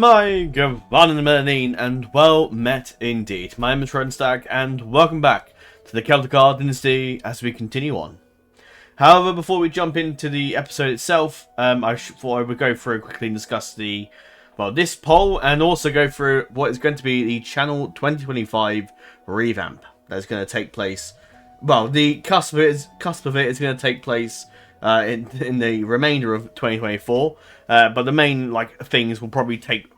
My good Volantene, and well met indeed. My name is Celtigar, and welcome back to the Celtigar Dynasty as we continue on. However, before we jump into the episode itself, I thought I would go through quickly and discuss this poll, and also go through what is going to be the Channel 2025 revamp that's going to take place. Well, the cusp of it is going to take place in the remainder of 2024, but the main things will probably take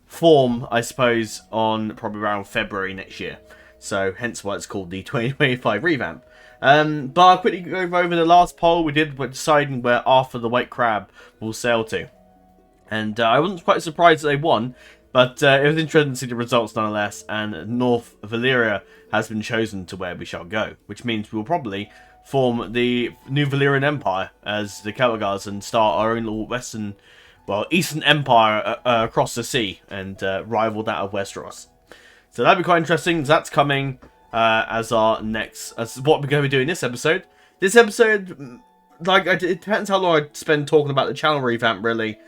form, I suppose, on probably around February next year. So hence why it's called the 2025 revamp. But I'll quickly go over the last poll we did with deciding where Arthur the White Crab will sail to, and I wasn't quite surprised that they won. But it was interesting to see the results nonetheless, and North Valyria has been chosen to where we shall go, which means we will probably form the new Valyrian Empire as the Celtigars and start our own little Eastern Empire across the sea and rival that of Westeros. So that'd be quite interesting. That's coming as what we're going to be doing this episode. This episode, it depends how long I spend talking about the channel revamp, really.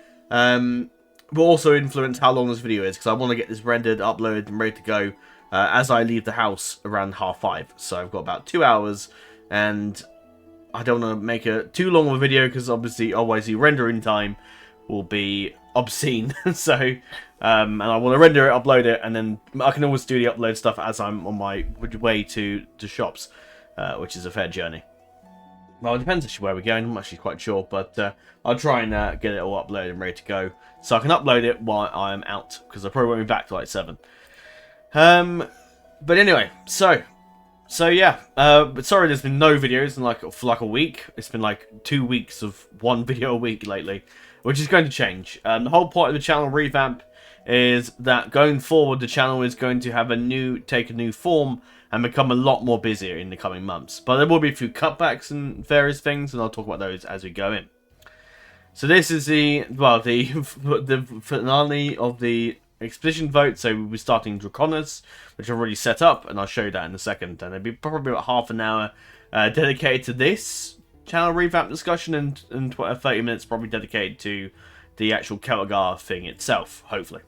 Will also influence how long this video is, because I want to get this rendered, uploaded, and ready to go as I leave the house around 5:30. So I've got about 2 hours, and I don't want to make it too long of a video, because obviously otherwise the rendering time will be obscene. So, and I want to render it, upload it, and then I can always do the upload stuff as I'm on my way to shops, which is a fair journey. Well, it depends actually where we're going. I'm actually quite sure, but I'll try and get it all uploaded and ready to go, so I can upload it while I'm out, because I probably won't be back till 7. But anyway, so yeah. But sorry, there's been no videos in for a week. It's been 2 weeks of one video a week lately, which is going to change. The whole point of the channel revamp is that going forward, the channel is going to have take a new form and become a lot more busier in the coming months. But there will be a few cutbacks and various things, and I'll talk about those as we go in. So this is the finale of the expedition vote. So we'll be starting Draconis, which I've already set up, and I'll show you that in a second. And it'll be probably about half an hour dedicated to this channel revamp discussion, and 30 minutes probably dedicated to the actual Celtigar thing itself, hopefully.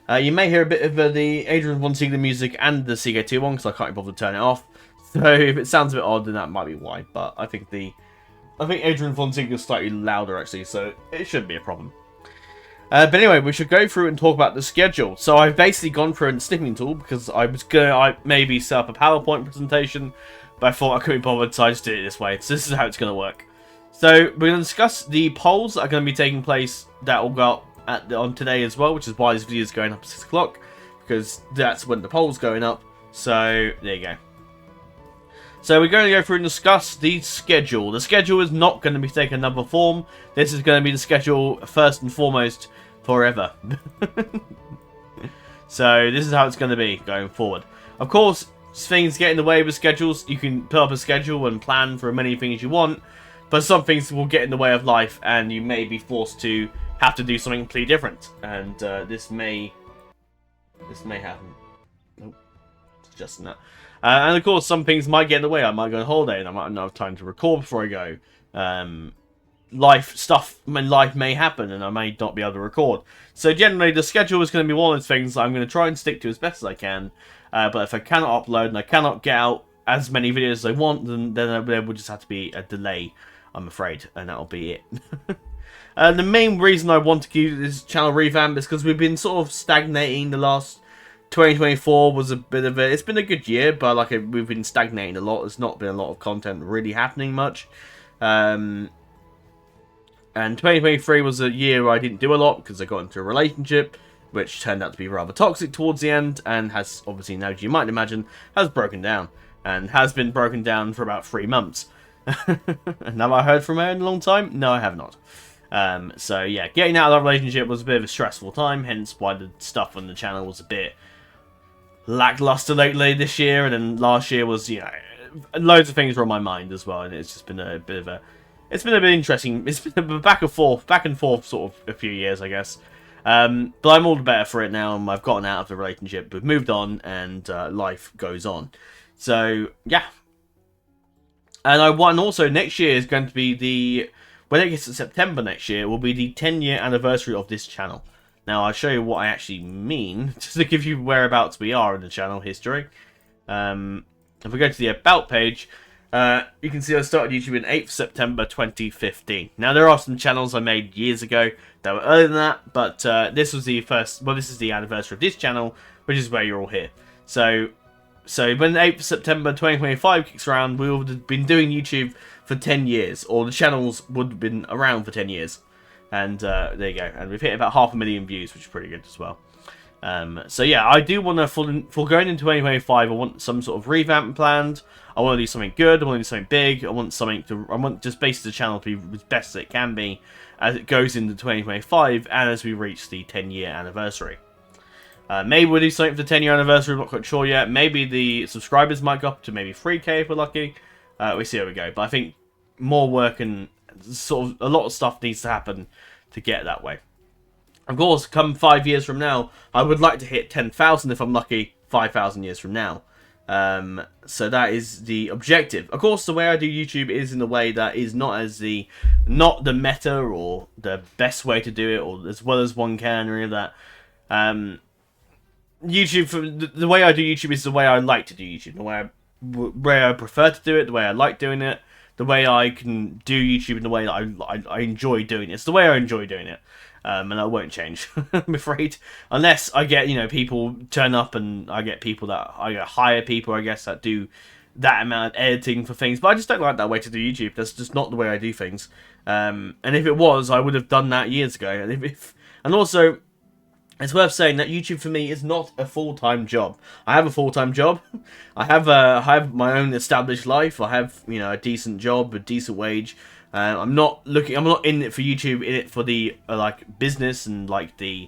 You may hear a bit of the Ardrian Celtigar music and the Ck2 one, because I can't bother to turn it off. So if it sounds a bit odd, then that might be why. But I think Ardrian Celtigar is slightly louder actually, so it shouldn't be a problem. But anyway, we should go through and talk about the schedule. So I've basically gone through a snipping tool, because I was gonna maybe set up a PowerPoint presentation, but I thought I couldn't be bothered, so I just did it this way. So this is how it's going to work. So we're going to discuss the polls that are going to be taking place that will go up on today as well, which is why this video is going up at 6 o'clock, because that's when the poll's going up. So there you go. So we're going to go through and discuss the schedule. The schedule is not going to be taking another form. This is going to be the schedule first and foremost forever. So this is how it's going to be going forward. Of course, things get in the way with schedules. You can put up a schedule and plan for many things you want, but some things will get in the way of life, and you may be forced to have to do something completely different. And this may happen. Nope, it's adjusting that. And of course, some things might get in the way. I might go on holiday, and I might not have time to record before I go. Life may happen, and I may not be able to record. So generally, the schedule is going to be one of those things I'm going to try and stick to as best as I can. But if I cannot upload and I cannot get out as many videos as I want, then there will just have to be a delay, I'm afraid, and that'll be it. The main reason I want to do this channel revamp is because we've been sort of stagnating. The last 2024 was a bit of it's been a good year, but we've been stagnating a lot. There's not been a lot of content really happening much. And 2023 was a year where I didn't do a lot because I got into a relationship, which turned out to be rather toxic towards the end, and has obviously, now as you might imagine, has broken down, and has been broken down for about 3 months. And have I heard from her in a long time? No, I have not. So yeah, getting out of that relationship was a bit of a stressful time, hence why the stuff on the channel was a bit lackluster lately this year, and then last year was, loads of things were on my mind as well, and it's just been a bit interesting. It's been a back and forth sort of a few years, I guess. But I'm all the better for it now, and I've gotten out of the relationship, we've moved on, and life goes on. So yeah. And also next year is going to be when it gets to September next year, will be the 10-year anniversary of this channel. Now, I'll show you what I actually mean, just to give you whereabouts we are in the channel history. If we go to the About page, you can see I started YouTube in 8th September 2015. Now, there are some channels I made years ago that were earlier than that, but this was the first, well, this is the anniversary of this channel, which is where you're all here. So when 8th September 2025 kicks around, we would have been doing YouTube for 10 years, or the channels would have been around for 10 years. And there you go. And we've hit about 500,000 views, which is pretty good as well. So yeah, I do want to, for going into 2025, I want some sort of revamp planned. I want to do something good. I want to do something big. I want just basically the channel to be as best as it can be as it goes into 2025 and as we reach the 10-year anniversary. Maybe we'll do something for the 10-year anniversary. I'm not quite sure yet. Maybe the subscribers might go up to maybe 3K if we're lucky. We see how we go. But I think more work and sort of a lot of stuff needs to happen to get that way. Of course, come 5 years from now, I would like to hit 10,000 if I'm lucky, 5,000 years from now. So that is the objective. Of course, the way I do YouTube is in a way that is not the meta or the best way to do it, or as well as one can, or any of that. YouTube, the way I do YouTube is the way I like to do YouTube. The way I prefer to do it, the way I like doing it, the way I can do YouTube in the way that I enjoy doing it. It's the way I enjoy doing it. And that won't change, I'm afraid. Unless I get, people turn up and I get people that, I hire people, I guess, that do that amount of editing for things. But I just don't like that way to do YouTube. That's just not the way I do things. And if it was, I would have done that years ago. And also, it's worth saying that YouTube for me is not a full-time job. I have a full-time job. I have my own established life. I have, a decent job, a decent wage. I'm not in it for YouTube, in it for the business and the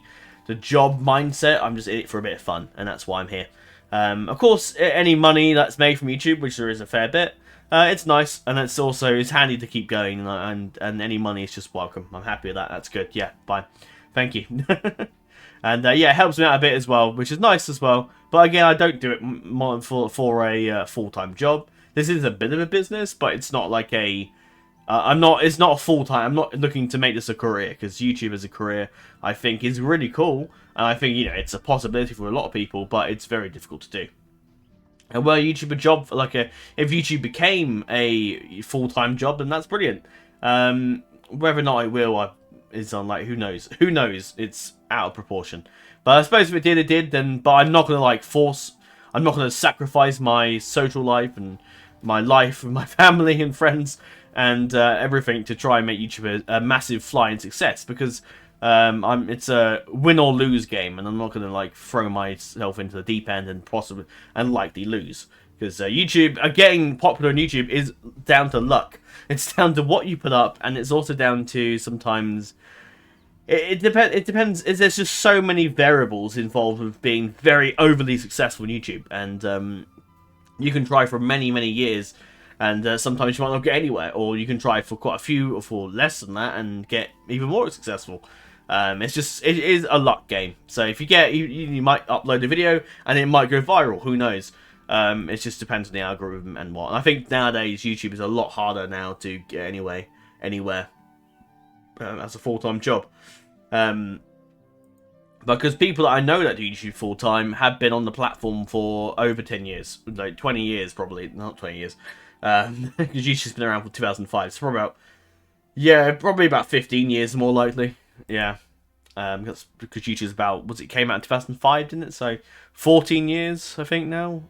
job mindset. I'm just in it for a bit of fun, and that's why I'm here. Of course, any money that's made from YouTube, which there is a fair bit, it's nice, and it's handy to keep going, and any money is just welcome. I'm happy with that. That's good. Yeah, bye. Thank you. And yeah, it helps me out a bit as well, which is nice as well. But again, I don't do it more for a full-time job. This is a bit of a business, but it's not like a... it's not a full-time. I'm not looking to make this a career, because YouTube as a career, I think, is really cool. And I think, it's a possibility for a lot of people, but it's very difficult to do. And were YouTube a job, if YouTube became a full-time job, then that's brilliant. Whether or not it will is on, who knows? Who knows? It's out of proportion. But I suppose if it did, it did. But I'm not going to, I'm not going to sacrifice my social life and my life with my family and friends and everything to try and make YouTube a massive flying success, because it's a win or lose game, and I'm not going to throw myself into the deep end and likely lose, because YouTube, getting popular on YouTube is down to luck. It's down to what you put up, and it's also down to sometimes it depends. There's just so many variables involved with being very overly successful on YouTube, and you can try for many years. And sometimes you might not get anywhere, or you can try for quite a few, or for less than that, and get even more successful. It is a luck game. So if you might upload a video, and it might go viral. Who knows? It just depends on the algorithm and what. And I think nowadays YouTube is a lot harder now to get anywhere as a full-time job. Because people that I know that do YouTube full-time have been on the platform for over 10 years, 20 years probably, not 20 years. Because YouTube's been around from 2005, so probably about 15 years more likely. Yeah, because YouTube's it came out in 2005, didn't it? So 14 years, I think now.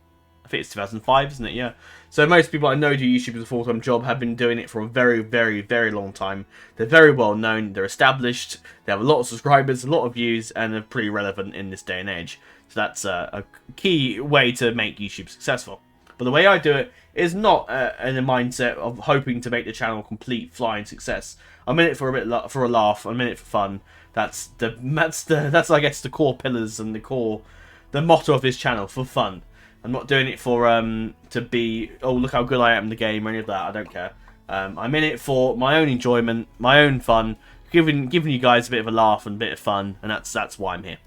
I think it's 2005, isn't it? Yeah. So most people I know do YouTube as a full-time job have been doing it for a very, very, very long time. They're very well known. They're established. They have a lot of subscribers, a lot of views, and they're pretty relevant in this day and age. So that's a key way to make YouTube successful. But the way I do it is not in a mindset of hoping to make the channel a complete flying success. I'm in it for a laugh. I'm in it for fun. That's I guess the core pillars and the motto of this channel, for fun. I'm not doing it for to be, oh, look how good I am in the game or any of that. I don't care. I'm in it for my own enjoyment, my own fun, giving you guys a bit of a laugh and a bit of fun, and that's why I'm here.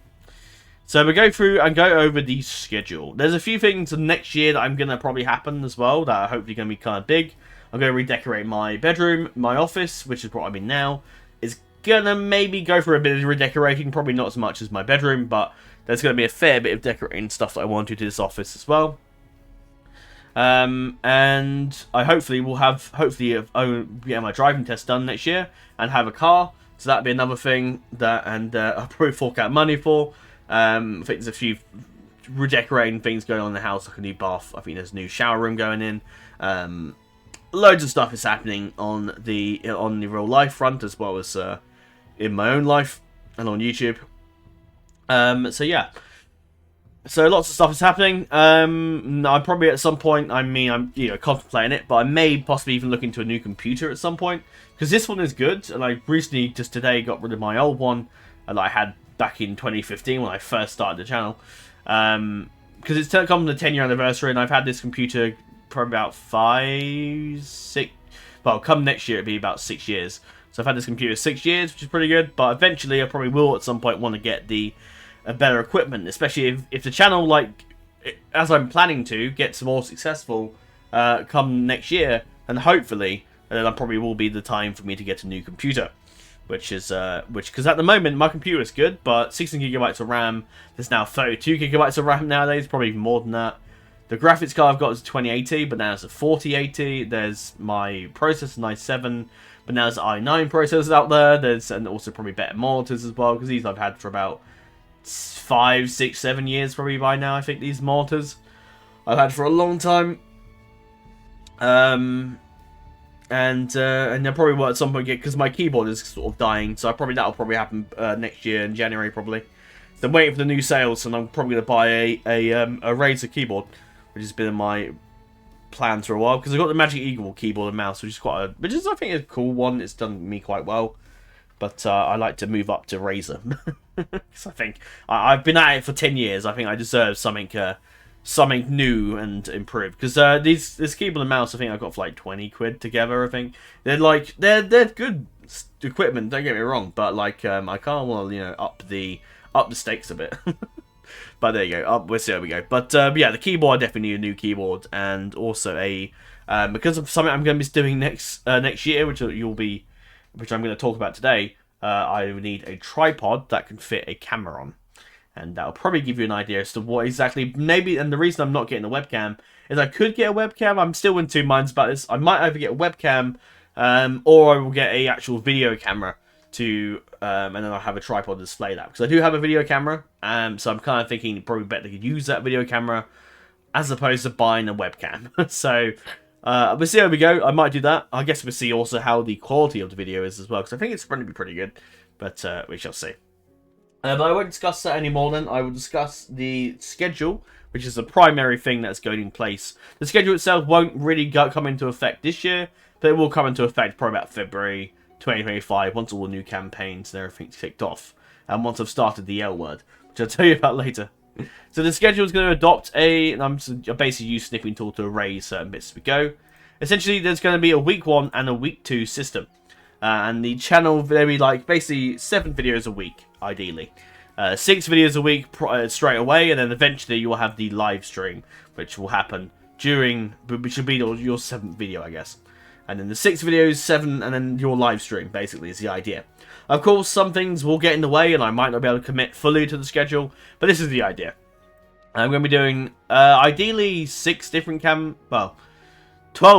So we go through and go over the schedule. There's a few things next year that I'm going to probably happen as well that are hopefully going to be kind of big. I'm going to redecorate my bedroom, my office, which is what I'm in now. Is going to maybe go for a bit of redecorating, probably not as much as my bedroom, but there's going to be a fair bit of decorating stuff that I want to do to this office as well. And I hopefully will have get my driving test done next year and have a car. So that'd be another thing that, and I'll probably fork out money for. I think there's a few redecorating things going on in the house, like a new bath. I think there's a new shower room going in. Loads of stuff is happening on the real life front as well as in my own life and on YouTube. So yeah. So lots of stuff is happening. I'm probably at some point, I'm contemplating it, but I may possibly even look into a new computer at some point, because this one is good, and I recently, just today, got rid of my old one that I had back in 2015 when I first started the channel, because it's come the 10-year anniversary, and I've had this computer for about 6, well, come next year it'll be about 6 years. So I've had this computer 6 years, which is pretty good, but eventually I probably will at some point want to get a better equipment, especially if the channel, like, as I'm planning to, gets more successful come next year, and hopefully then that probably will be the time for me to get a new computer, because at the moment my computer is good, but 16GB of RAM, there's now 32GB of RAM nowadays, probably even more than that. The graphics card I've got is a 2080, but now it's a 4080. There's my processor, i7, but now there's i9 processors out there. And also probably better monitors as well, because these I've had for about 5, 6, 7 years probably by now. I think these monitors I've had for a long time. And I probably will at some point get, because my keyboard is sort of dying, so that'll probably happen next year in January probably. So I'm waiting for the new sales, and I'm probably going to buy a Razer keyboard, which has been in my plans for a while, because I've got the Magic Eagle keyboard and mouse, which is I think a cool one. It's done me quite well, but I like to move up to Razer. Because I think I've been at it for 10 years. I think I deserve something new and improved. Because this keyboard and mouse, I think I got for like 20 quid together. I think they're good equipment. Don't get me wrong, but like I kind of want to up the stakes a bit. But there you go. We'll see how we go. But yeah, the keyboard, I definitely need a new keyboard, and also because of something I'm going to be doing next year, which I'm going to talk about today. I would need a tripod that can fit a camera on, and that'll probably give you an idea as to what exactly maybe. And the reason I'm not getting a webcam is I could get a webcam. I'm still in two minds about this. I might either get a webcam, or I will get a actual video camera to, and then I'll have a tripod to display that, because I do have a video camera. So I'm kind of thinking probably better to use that video camera as opposed to buying a webcam. So. We'll see how we go. I might do that. I guess we'll see also how the quality of the video is as well, because I think it's going to be pretty good, but we shall see. But I won't discuss that anymore then. I will discuss the schedule, which is the primary thing that's going in place. The schedule itself won't really come into effect this year, but it will come into effect probably about February 2025, once all the new campaigns and everything's kicked off, and once I've started the L word, which I'll tell you about later. So the schedule is going to adopt I'm basically use snipping tool to erase certain bits as we go. Essentially, there's going to be a week 1 and a week 2 system. And the channel, there'll be like basically 7 videos a week, ideally. 6 videos a week straight away, and then eventually you'll have the live stream, which will happen which will be your 7th video, I guess. And then the 6 videos, 7, and then your live stream, basically, is the idea. Of course, some things will get in the way, and I might not be able to commit fully to the schedule, but this is the idea. I'm going to be doing, ideally, 12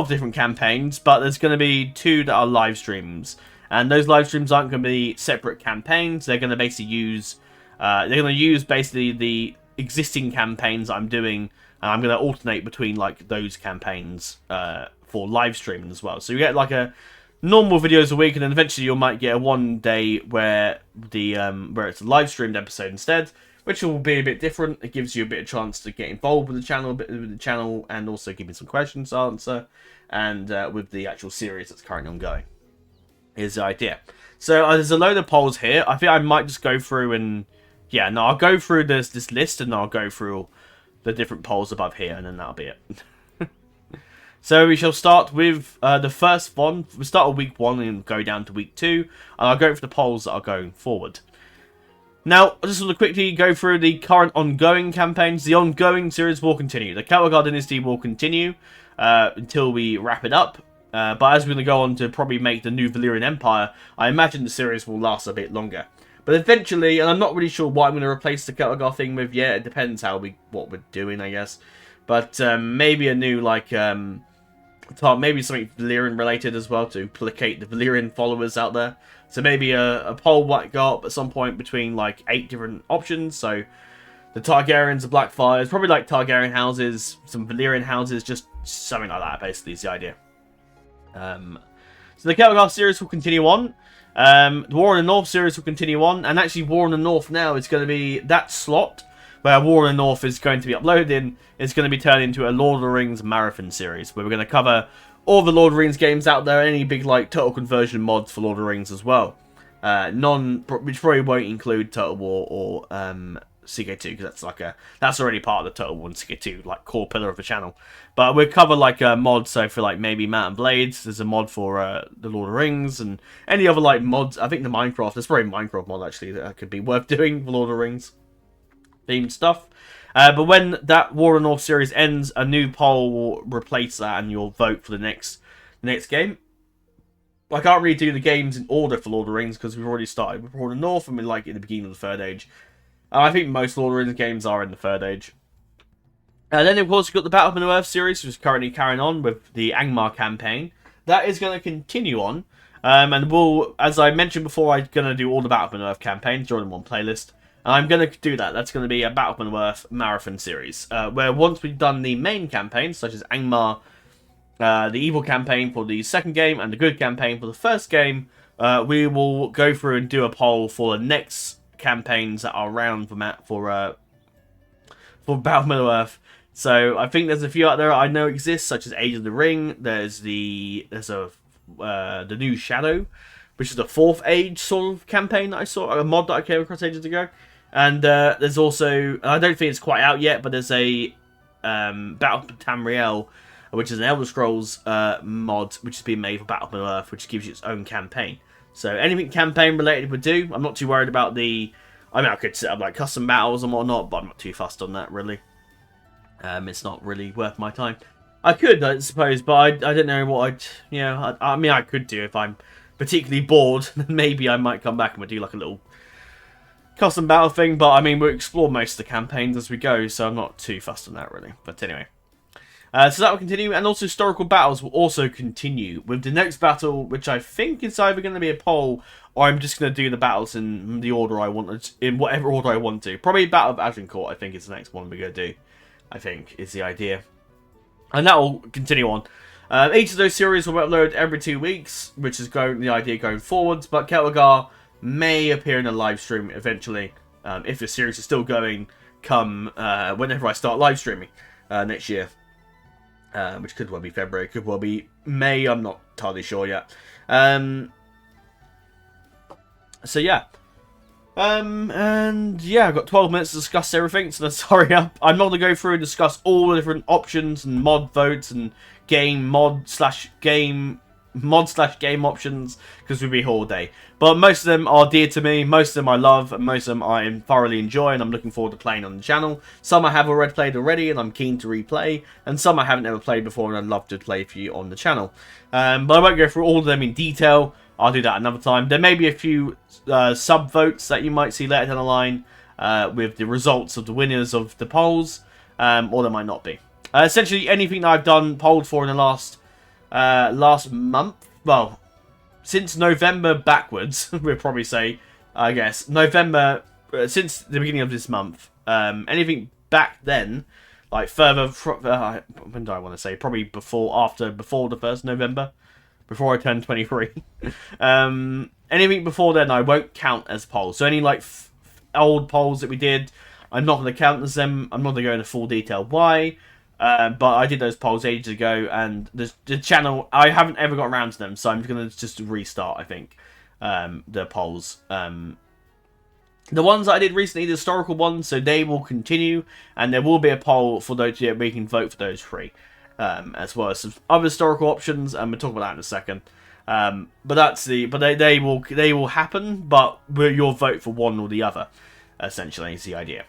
different campaigns, but there's going to be 2 that are live streams. And those live streams aren't going to be separate campaigns. They're going to basically use, the existing campaigns I'm doing, and I'm going to alternate between, like, those campaigns, for live streaming as well. So you get, like, a normal videos a week, and then eventually you might get a one day where it's a live streamed episode instead, which will be a bit different. It gives you a bit of chance to get involved with the channel, and also give me some questions to answer, and with the actual series that's currently ongoing. Here's the idea. So there's a load of polls here. I think I might just go through and I'll go through this list, and I'll go through all the different polls above here, and then that'll be it. So we shall start with the first one. We'll start at week 1 and go down to week 2. And I'll go for the polls that are going forward. Now, I just want to quickly go through the current ongoing campaigns. The ongoing series will continue. The Celtigar Dynasty will continue until we wrap it up. But as we're going to go on to probably make the new Valyrian Empire, I imagine the series will last a bit longer. But eventually, and I'm not really sure what I'm going to replace the Celtigar thing with yet. It depends what we're doing, I guess. But maybe a new, like, maybe something Valyrian related as well to placate the Valyrian followers out there. So maybe a poll might go up at some point between, like, 8 different options. So the Targaryens, the Blackfires, probably like Targaryen houses, some Valyrian houses, just something like that, basically, is the idea. So the Celtigar series will continue on. The War in the North series will continue on, and actually War in the North now is going to be that slot where War in the North is going to be uploaded in. It's going to be turned into a Lord of the Rings marathon series where we're going to cover all the Lord of the Rings games out there, any big like Total Conversion mods for Lord of the Rings as well. Which probably won't include Total War or Ck2 because that's already part of the Total War and Ck2 like core pillar of the channel. But we'll cover like a mod, so for like maybe Mount and Blades, there's a mod for the Lord of the Rings and any other like mods. I think there's probably a Minecraft mod actually that could be worth doing for Lord of the Rings themed stuff. But when that War of the North series ends, a new poll will replace that and you'll vote for the next game. I can't really do the games in order for Lord of the Rings because we've already started with War of the North and we're like in the beginning of the Third Age. I think most Lord of the Rings games are in the Third Age. And then, of course, we've got the Battle of Middle-earth series, which is currently carrying on with the Angmar campaign. That is going to continue on. And we'll, as I mentioned before, I'm going to do all the Battle of Middle-earth campaigns, join them on playlist. And I'm going to do that. That's going to be a Battle of Middle-earth marathon series. Where once we've done the main campaigns, such as Angmar, the evil campaign for the second game, and the good campaign for the first game, we will go through and do a poll for the next campaigns that are around for Battle of Middle-earth. So I think there's a few out there I know exist, such as Age of the Ring. There's the new Shadow, which is the 4th Age sort of campaign that I saw, a mod that I came across ages ago. And there's also, I don't think it's quite out yet, but there's a Battle of Tamriel, which is an Elder Scrolls mod, which has been made for Battle of Middle-earth, which gives you its own campaign. So anything campaign related would do. I'm not too worried about I could set up like custom battles and whatnot, but I'm not too fussed on that really. It's not really worth my time. I could, I suppose, but I don't know what I mean, I could do if I'm particularly bored. Then maybe I might come back and we'll do like a little custom battle thing. But I mean, we'll explore most of the campaigns as we go, so I'm not too fussed on that really. But anyway. So that will continue, and also historical battles will also continue with the next battle, which I think is either going to be a poll or I'm just going to do the battles in the order I want, in whatever order I want to. Probably Battle of Agincourt, I think, is the next one we're going to do. I think is the idea, and that will continue on. Each of those series will be uploaded every 2 weeks, which is the idea going forwards. But Celtigar may appear in a live stream eventually, if the series is still going. Whenever I start live streaming next year. Which could well be February, could well be May, I'm not entirely sure yet. So yeah. And yeah, I've got 12 minutes to discuss everything, so let's hurry up. I'm not going to go through and discuss all the different options and mod votes and mod/game options, because we'd be here all day. But most of them are dear to me, most of them I love, and most of them I thoroughly enjoy, and I'm looking forward to playing on the channel. Some I have already played and I'm keen to replay, and some I haven't ever played before and I'd love to play for you on the channel. But I won't go through all of them in detail. I'll do that another time. There may be a few sub-votes that you might see later down the line with the results of the winners of the polls, or there might not be. Essentially, anything that I've done polled for in the last month, well, since November backwards, we'll probably say, I guess, November, since the beginning of this month, anything back then, like further, when do I want to say, probably before the 1st November, before I turn 23. Anything before then I won't count as polls. So any like old polls that we did, I'm not going to count as them. I'm not going to go into full detail why. But I did those polls ages ago, and the channel, I haven't ever got around to them, so I'm going to just restart, I think, the polls. The ones that I did recently, the historical ones, so they will continue, and there will be a poll for those where we can vote for those three. As well as some other historical options, and we'll talk about that in a second. But they will happen, but you'll vote for one or the other, essentially, is the idea.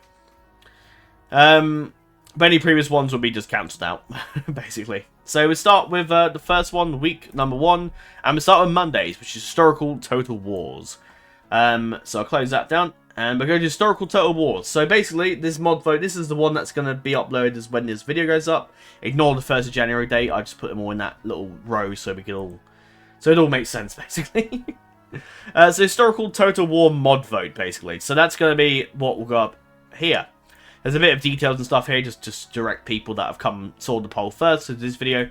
But any previous ones will be just cancelled out, basically. So we start with the first one, week number 1, and we start on Mondays, which is Historical Total Wars. So I'll close that down, and we're going to Historical Total Wars. So basically, this mod vote, this is the one that's going to be uploaded as when this video goes up. Ignore the 1st of January date, I just put them all in that little row so we can all... So it all makes sense, basically. So Historical Total War mod vote, basically. So that's going to be what will go up here. There's a bit of details and stuff here, just to direct people that have saw the poll first to this video.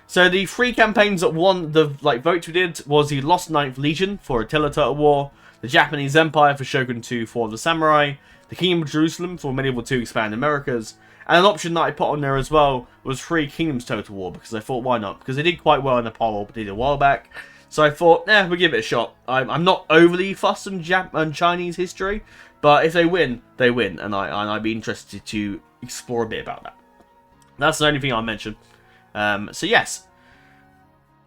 So the 3 campaigns that won the votes we did was the Lost Ninth Legion for Attila Total War, the Japanese Empire for Shogun 2 for the Samurai, the Kingdom of Jerusalem for Medieval 2 Expand Americas, and an option that I put on there as well was 3 Kingdoms Total War, because I thought, why not? Because they did quite well in the poll I did a while back. So I thought, we'll give it a shot. I'm not overly fussed on Chinese history, but if they win, they win, and I'd be interested to explore a bit about that. That's the only thing I'll mention. So yes,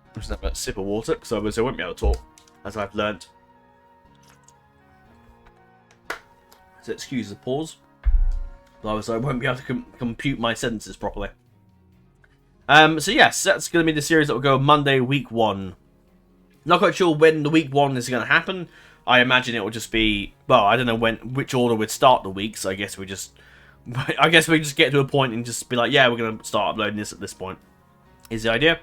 I'm just having a sip of water because otherwise I won't be able to talk, as I've learnt. So excuse the pause, but otherwise I won't be able to compute my sentences properly. So yes, that's going to be the series that will go Monday, week 1. Not quite sure when the week 1 is going to happen. I imagine it will just be, well, I don't know which order we'd start the week, so I guess we just get to a point and just be like, yeah, we're going to start uploading this at this point, is the idea.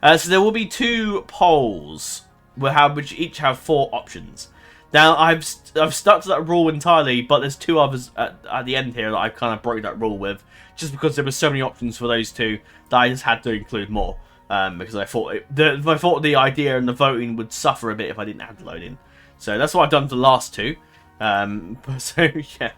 So there will be 2 polls, which each have 4 options. Now, I've stuck to that rule entirely, but there's 2 others at the end here that I kind of broke that rule with, just because there were so many options for those 2 that I just had to include more. Because I thought the idea and the voting would suffer a bit if I didn't have the loading. So that's what I've done for the last 2. So yeah.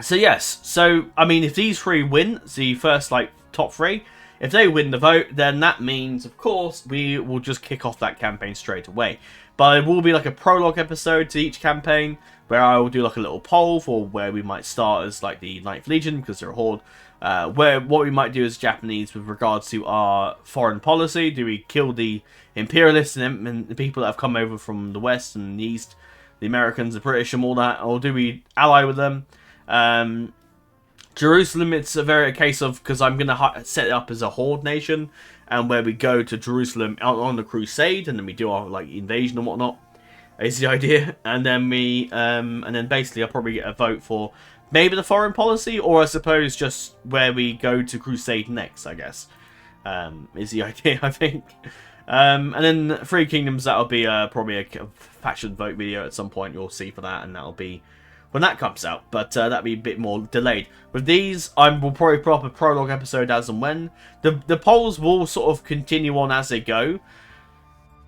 So yes. So I mean, if these 3 win, the first top 3, if they win the vote, then that means, of course, we will just kick off that campaign straight away. But it will be like a prologue episode to each campaign, where I will do like a little poll for where we might start as like the Ninth Legion, because they're a horde. What we might do as Japanese with regards to our foreign policy. Do we kill the imperialists and the people that have come over from the west and the east, the Americans, the British and all that, or do we ally with them? Jerusalem, it's a case of, because I'm going to set it up as a horde nation, and where we go to Jerusalem on the crusade, and then we do our invasion and whatnot, is the idea. And then and then basically I'll probably get a vote for maybe the foreign policy, or I suppose just where we go to crusade next, I guess, is the idea, I think. And then 3 Kingdoms, that'll be probably a faction vote video at some point, you'll see for that, and that'll be when that comes out, but that'll be a bit more delayed. With these, I will probably put up a prologue episode as and when. The polls will sort of continue on as they go,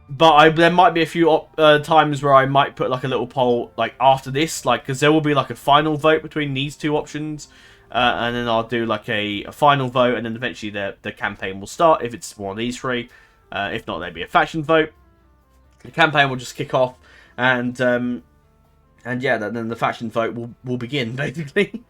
but there might be a few times where I might put like a little poll after this, because there will be like a final vote between these 2 options, and then I'll do like a final vote, and then eventually the campaign will start if it's one of these 3. If not, there'll be a faction vote. The campaign will just kick off, and yeah, then the faction vote will begin, basically.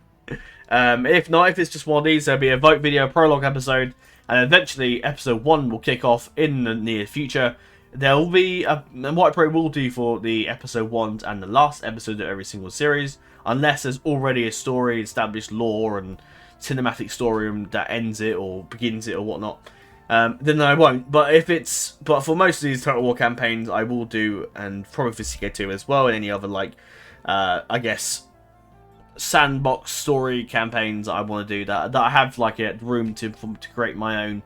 If not, if it's just one of these, there'll be a vote video, prologue episode, and eventually episode 1 will kick off in the near future. There will be, and what I probably will do for the episode 1s and the last episode of every single series, unless there's already a story, established lore, and cinematic story that ends it or begins it or whatnot, then I won't. But for most of these Total War campaigns, I will do, and probably for Ck2 as well, and any other I guess sandbox story campaigns I want to do that I have a room to create my own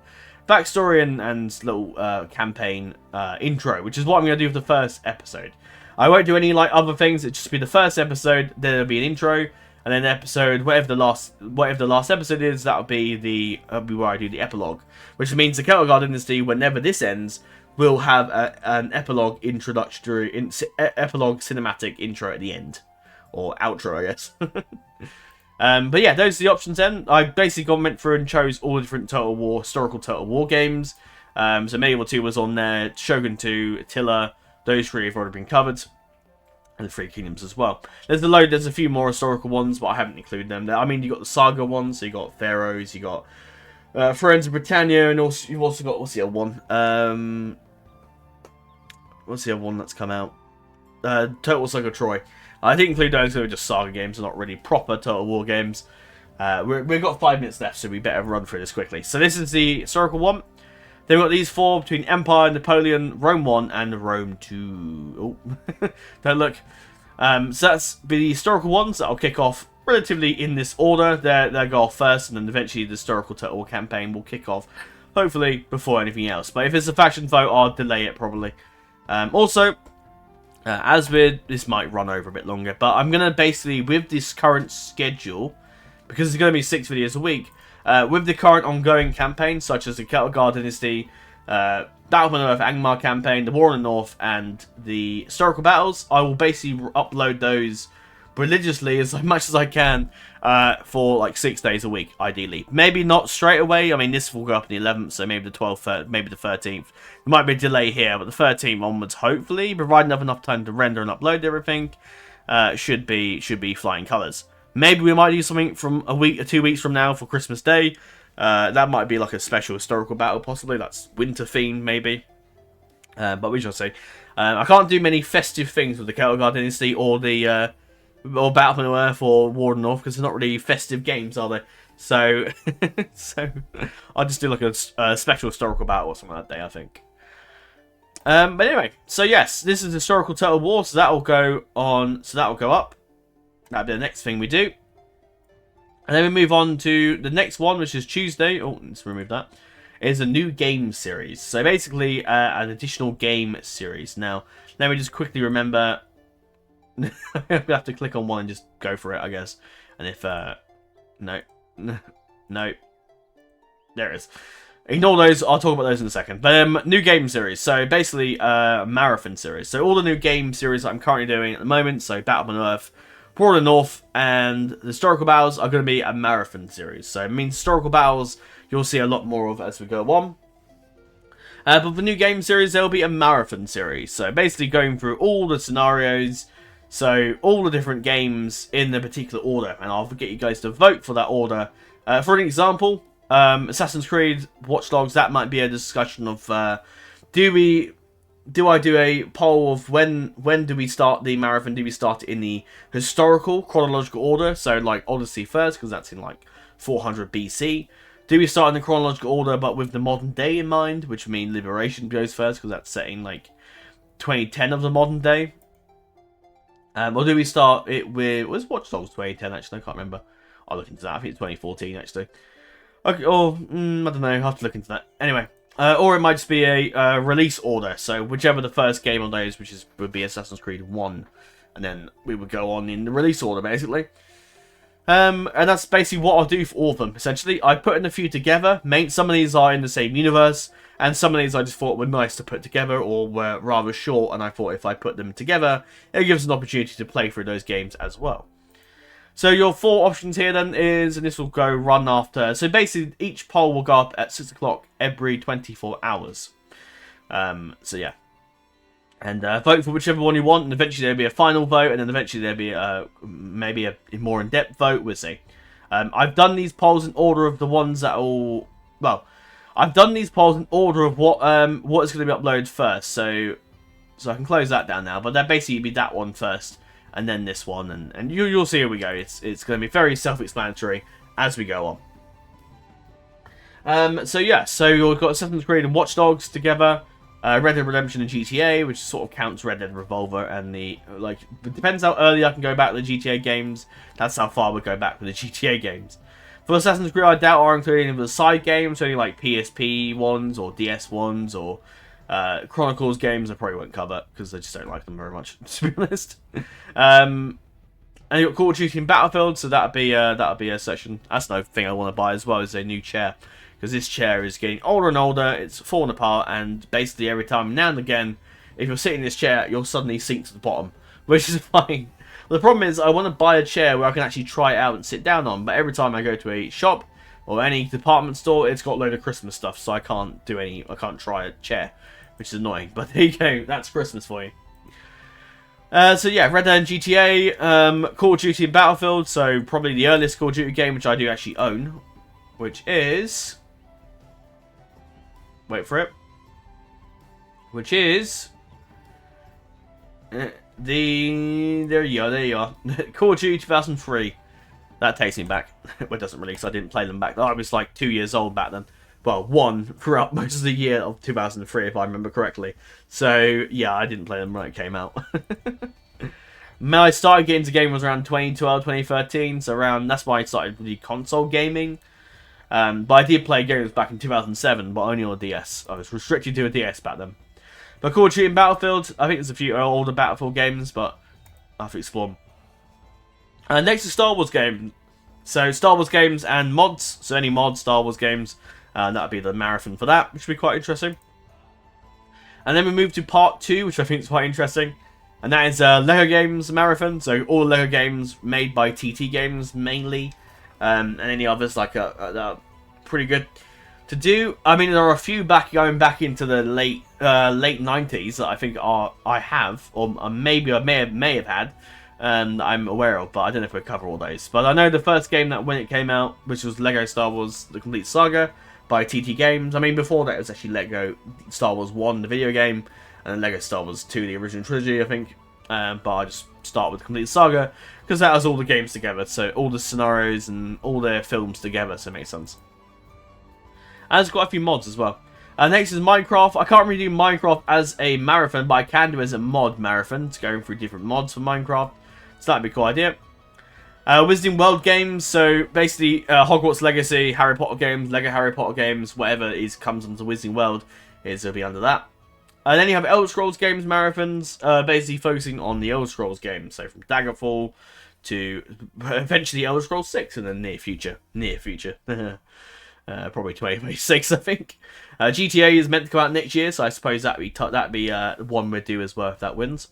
backstory and little campaign intro, which is what I'm going to do for the first episode. I won't do any other things. It'll just be the first episode, then there'll be an intro, and then episode whatever the last episode is, that'll be where I do the epilogue, which means the Celtigar Dynasty, whenever this ends, will have an epilogue epilogue cinematic intro at the end, or outro, I guess. But yeah, those are the options then. I basically went through and chose all the different historical Total War games. So Medieval 2 was on there, Shogun 2, Attila, those 3 have already been covered. And the 3 Kingdoms as well. There's a few more historical ones, but I haven't included them there. I mean, you got the Saga ones, so you got Pharaohs, you got Friends of Britannia, and you've also got, what's the other one? What's the other one that's come out? Total Saga Troy. I think include those who are just saga games, not really proper Total War games. We've got 5 minutes left, so we better run through this quickly. So this is the historical one. Then we've got these 4 between Empire, Napoleon, Rome 1, and Rome 2. Oh, don't look. So that's the historical ones that I'll kick off relatively in this order. They'll go off first, and then eventually the historical Total War campaign will kick off, hopefully, before anything else. But if it's a faction vote, I'll delay it probably. Also, as with, this might run over a bit longer, but I'm going to basically, with this current schedule, because it's going to be 6 videos a week, with the current ongoing campaigns, such as the Celtigar Dynasty, Battle of Earth, Angmar campaign, the War in the North, and the historical battles, I will basically upload those religiously as much as I can for like 6 days a week, ideally. Maybe not straight away. I mean, this will go up on the 11th, so maybe the 12th, maybe the 13th. There might be a delay here, but the 13th onwards, hopefully, providing enough time to render and upload everything, should be flying colours. Maybe we might do something from a week or 2 weeks from now for Christmas Day. That might be like a special historical battle, possibly. That's winter themed, maybe. But we shall see. I can't do many festive things with the Celtigar Dynasty or the or Battle of Earth or War in the North, because they're not really festive games, are they? So, so I'll just do like a special historical battle or something that day, I think. But anyway, so yes, this is historical Total War, so that will go on. So that will go up. That'll be the next thing we do. And then we move on to the next one, which is Tuesday. Oh, let's remove that. Is a new game series. So basically, an additional game series. Now, let me just quickly remember. We have to click on one and just go for it, I guess. And if no, no, there it is. Ignore those. I'll talk about those in a second. But new game series. So basically, marathon series. So all the new game series that I'm currently doing at the moment. So Battle of Earth, War in the North, and the historical battles are going to be a marathon series. So it means historical battles you'll see a lot more of as we go on. But for the new game series, there'll be a marathon series. So basically going through all the scenarios, so all the different games in the particular order. And I'll get you guys to vote for that order. For an example, Assassin's Creed, Watch Dogs, that might be a discussion of do I do a poll of when do we start the marathon? Do we start it in the historical chronological order? So like Odyssey first, because that's in like 400 BC. Do we start in the chronological order, but with the modern day in mind, which means Liberation goes first, because that's set in like 2010 of the modern day? Or do we start it with... Was Watch Dogs 2010, actually? I can't remember. I'll look into that. I think it's 2014, actually. Okay, or... I don't know. I'll have to look into that. Anyway. Or it might just be a release order. So, whichever the first game on those, would be Assassin's Creed 1. And then we would go on in the release order, basically. And that's basically what I'll do for all of them, essentially. I put in a few together. Some of these are in the same universe. And some of these I just thought were nice to put together, or were rather short, and I thought if I put them together, it gives us an opportunity to play through those games as well. So your 4 options here then is, and this will go run after, so basically each poll will go up at 6 o'clock every 24 hours. So yeah. And vote for whichever one you want, and eventually there'll be a final vote, and then eventually there'll be maybe a more in-depth vote, we'll see. I've done these polls in order of the ones that will, well, I've done these polls in order of what is going to be uploaded first, so I can close that down now. But that basically be that one first, and then this one, and you'll see how we go. It's going to be very self-explanatory as we go on. So yeah, so we've got Assassin's Creed and Watch Dogs together, Red Dead Redemption and GTA, which sort of counts Red Dead Revolver, and it depends how early I can go back to the GTA games. That's how far we go back with the GTA games. For Assassin's Creed, I doubt are including any of the side games, only like PSP ones or DS ones or Chronicles games. I probably won't cover because I just don't like them very much, to be honest. And you got Call of Duty and Battlefield, so that'll be a section. That's another thing I want to buy as well, is a new chair, because this chair is getting older and older. It's falling apart, and basically every time now and again, if you're sitting in this chair, you'll suddenly sink to the bottom, which is fine. The problem is, I want to buy a chair where I can actually try it out and sit down on, but every time I go to a shop or any department store, it's got a load of Christmas stuff, so I can't try a chair, which is annoying. But there you go, that's Christmas for you. So yeah, Red Dead and GTA, Call of Duty and Battlefield, so probably the earliest Call of Duty game, which I do actually own, which is... Wait for it. Which is... There you are. Call of Duty 2003. That takes me back. Well, it doesn't really, because I didn't play them back then. I was like 2 years old back then. Well, 1 throughout most of the year of 2003, if I remember correctly. So, yeah, I didn't play them when it came out. I started getting into gaming was around 2012, 2013. So that's why I started with the console gaming. But I did play games back in 2007, but only on a DS. I was restricted to a DS back then. But Call of Duty and Battlefield, I think there's a few older Battlefield games, but I have to explore them. And next is Star Wars games. So Star Wars games and mods. So any mods, Star Wars games, that would be the marathon for that, which would be quite interesting. And then we move to part 2, which I think is quite interesting. And that is LEGO Games Marathon. So all LEGO games made by TT Games mainly. And any others like pretty good to do. I mean, there are a few going back into the late 90s that I think I have, or maybe I may have had, that I'm aware of, but I don't know if we'll cover all those. But I know the first game that when it came out, which was Lego Star Wars: The Complete Saga by TT Games. I mean, before that it was actually Lego Star Wars 1, the video game, and then Lego Star Wars 2, the original trilogy, I think. But I just start with Complete Saga because that has all the games together, so all the scenarios and all their films together, so it makes sense. And there's quite a few mods as well. Next is Minecraft. I can't really do Minecraft as a marathon, but I can do it as a mod marathon, to going through different mods for Minecraft. So that'd be a cool idea. Wizarding World games, so basically Hogwarts Legacy, Harry Potter games, Lego Harry Potter games, whatever comes under Wizarding World will be under that. And then you have Elder Scrolls games marathons, basically focusing on the Elder Scrolls games, so from Daggerfall to eventually Elder Scrolls 6 in the near future. Probably 2026, I think. GTA is meant to come out next year, so I suppose that'd be one we'd do as well if that wins.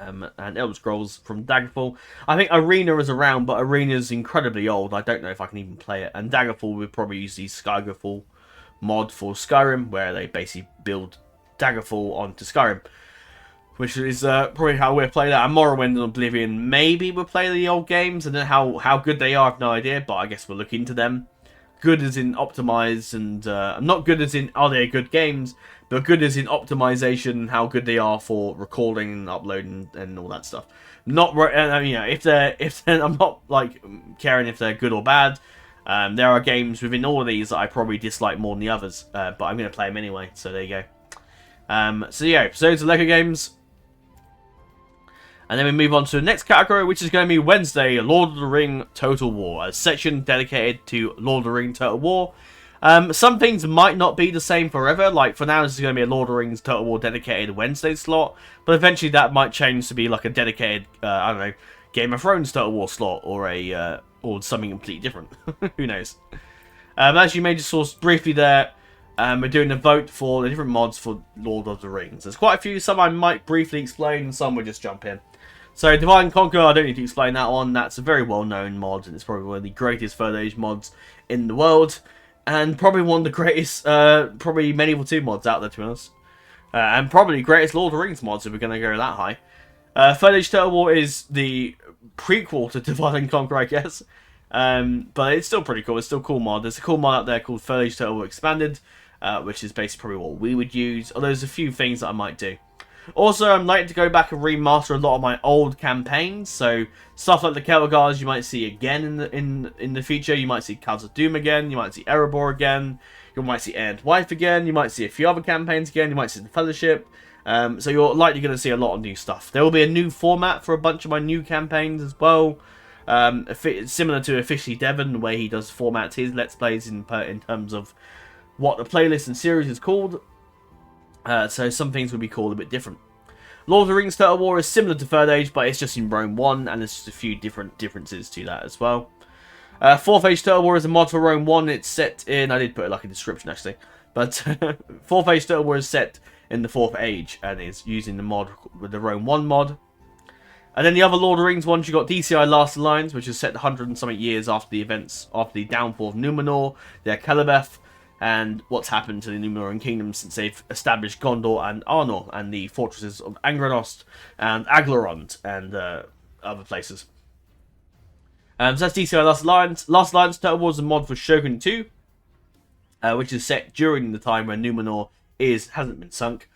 And Elder Scrolls from Daggerfall. I think Arena is around, but Arena is incredibly old. I don't know if I can even play it. And Daggerfall would probably use the Skyfall mod for Skyrim, where they basically build Daggerfall onto Skyrim, which is probably how we'll play that. And Morrowind and Oblivion maybe we'll play the old games, and then how good they are, I have no idea, but I guess we'll look into them. Good as in optimized, and not good as in are they good games, but good as in optimization, how good they are for recording and uploading and all that stuff. Not if they're I'm not like caring if they're good or bad. There are games within all of these that I probably dislike more than the others, but I'm going to play them anyway, so there you go. So yeah, episodes of LEGO games. And then we move on to the next category, which is going to be Wednesday, Lord of the Ring Total War. A section dedicated to Lord of the Ring Total War. Some things might not be the same forever. Like, for now, this is going to be a Lord of the Rings Total War dedicated Wednesday slot. But eventually that might change to be like a dedicated, I don't know, Game of Thrones Total War slot. Or something completely different. Who knows? As you may just saw briefly there, we're doing a vote for the different mods for Lord of the Rings. There's quite a few. Some I might briefly explain, and some will just jump in. So, Divide and Conquer, I don't need to explain that one. That's a very well-known mod, and it's probably one of the greatest Third Age mods in the world. And probably one of the greatest, probably Medieval 2 mods out there, to be honest. And probably the greatest Lord of the Rings mods, if we're going to go that high. Third Age Total War is the prequel to Divide and Conquer, I guess. But it's still pretty cool. It's still a cool mod. There's a cool mod out there called Third Age Total War Expanded, which is basically probably what we would use. Although there's a few things that I might do. Also, I'm likely to go back and remaster a lot of my old campaigns. So stuff like the Celtigars you might see again in the future. You might see Khazad Doom again. You might see Erebor again. You might see Aeon's Wife again. You might see a few other campaigns again. You might see the Fellowship. So you're likely going to see a lot of new stuff. There will be a new format for a bunch of my new campaigns as well. Similar to Officially Devon, the way he does format his Let's Plays in terms of what the playlist and series is called. So some things will be called a bit different. Lord of the Rings Total War is similar to Third Age, but it's just in Rome 1, and there's just a few different differences to that as well. Fourth Age Total War is a mod for Rome 1. It's set in... I did put it like a description, actually. But Fourth Age Total War is set in the Fourth Age, and is using the mod with the Rome 1 mod. And then the other Lord of the Rings ones, you got DCI Last Alliance, which is set 100 and something years after the events, after the downfall of Numenor, their Celebeth, and what's happened to the Numenoran kingdom since they've established Gondor and Arnor, and the fortresses of Angranost and Aglarond, and other places. So that's DCI Last Alliance. Last Alliance Total War is a mod for Shogun 2, which is set during the time when Numenor hasn't been sunk.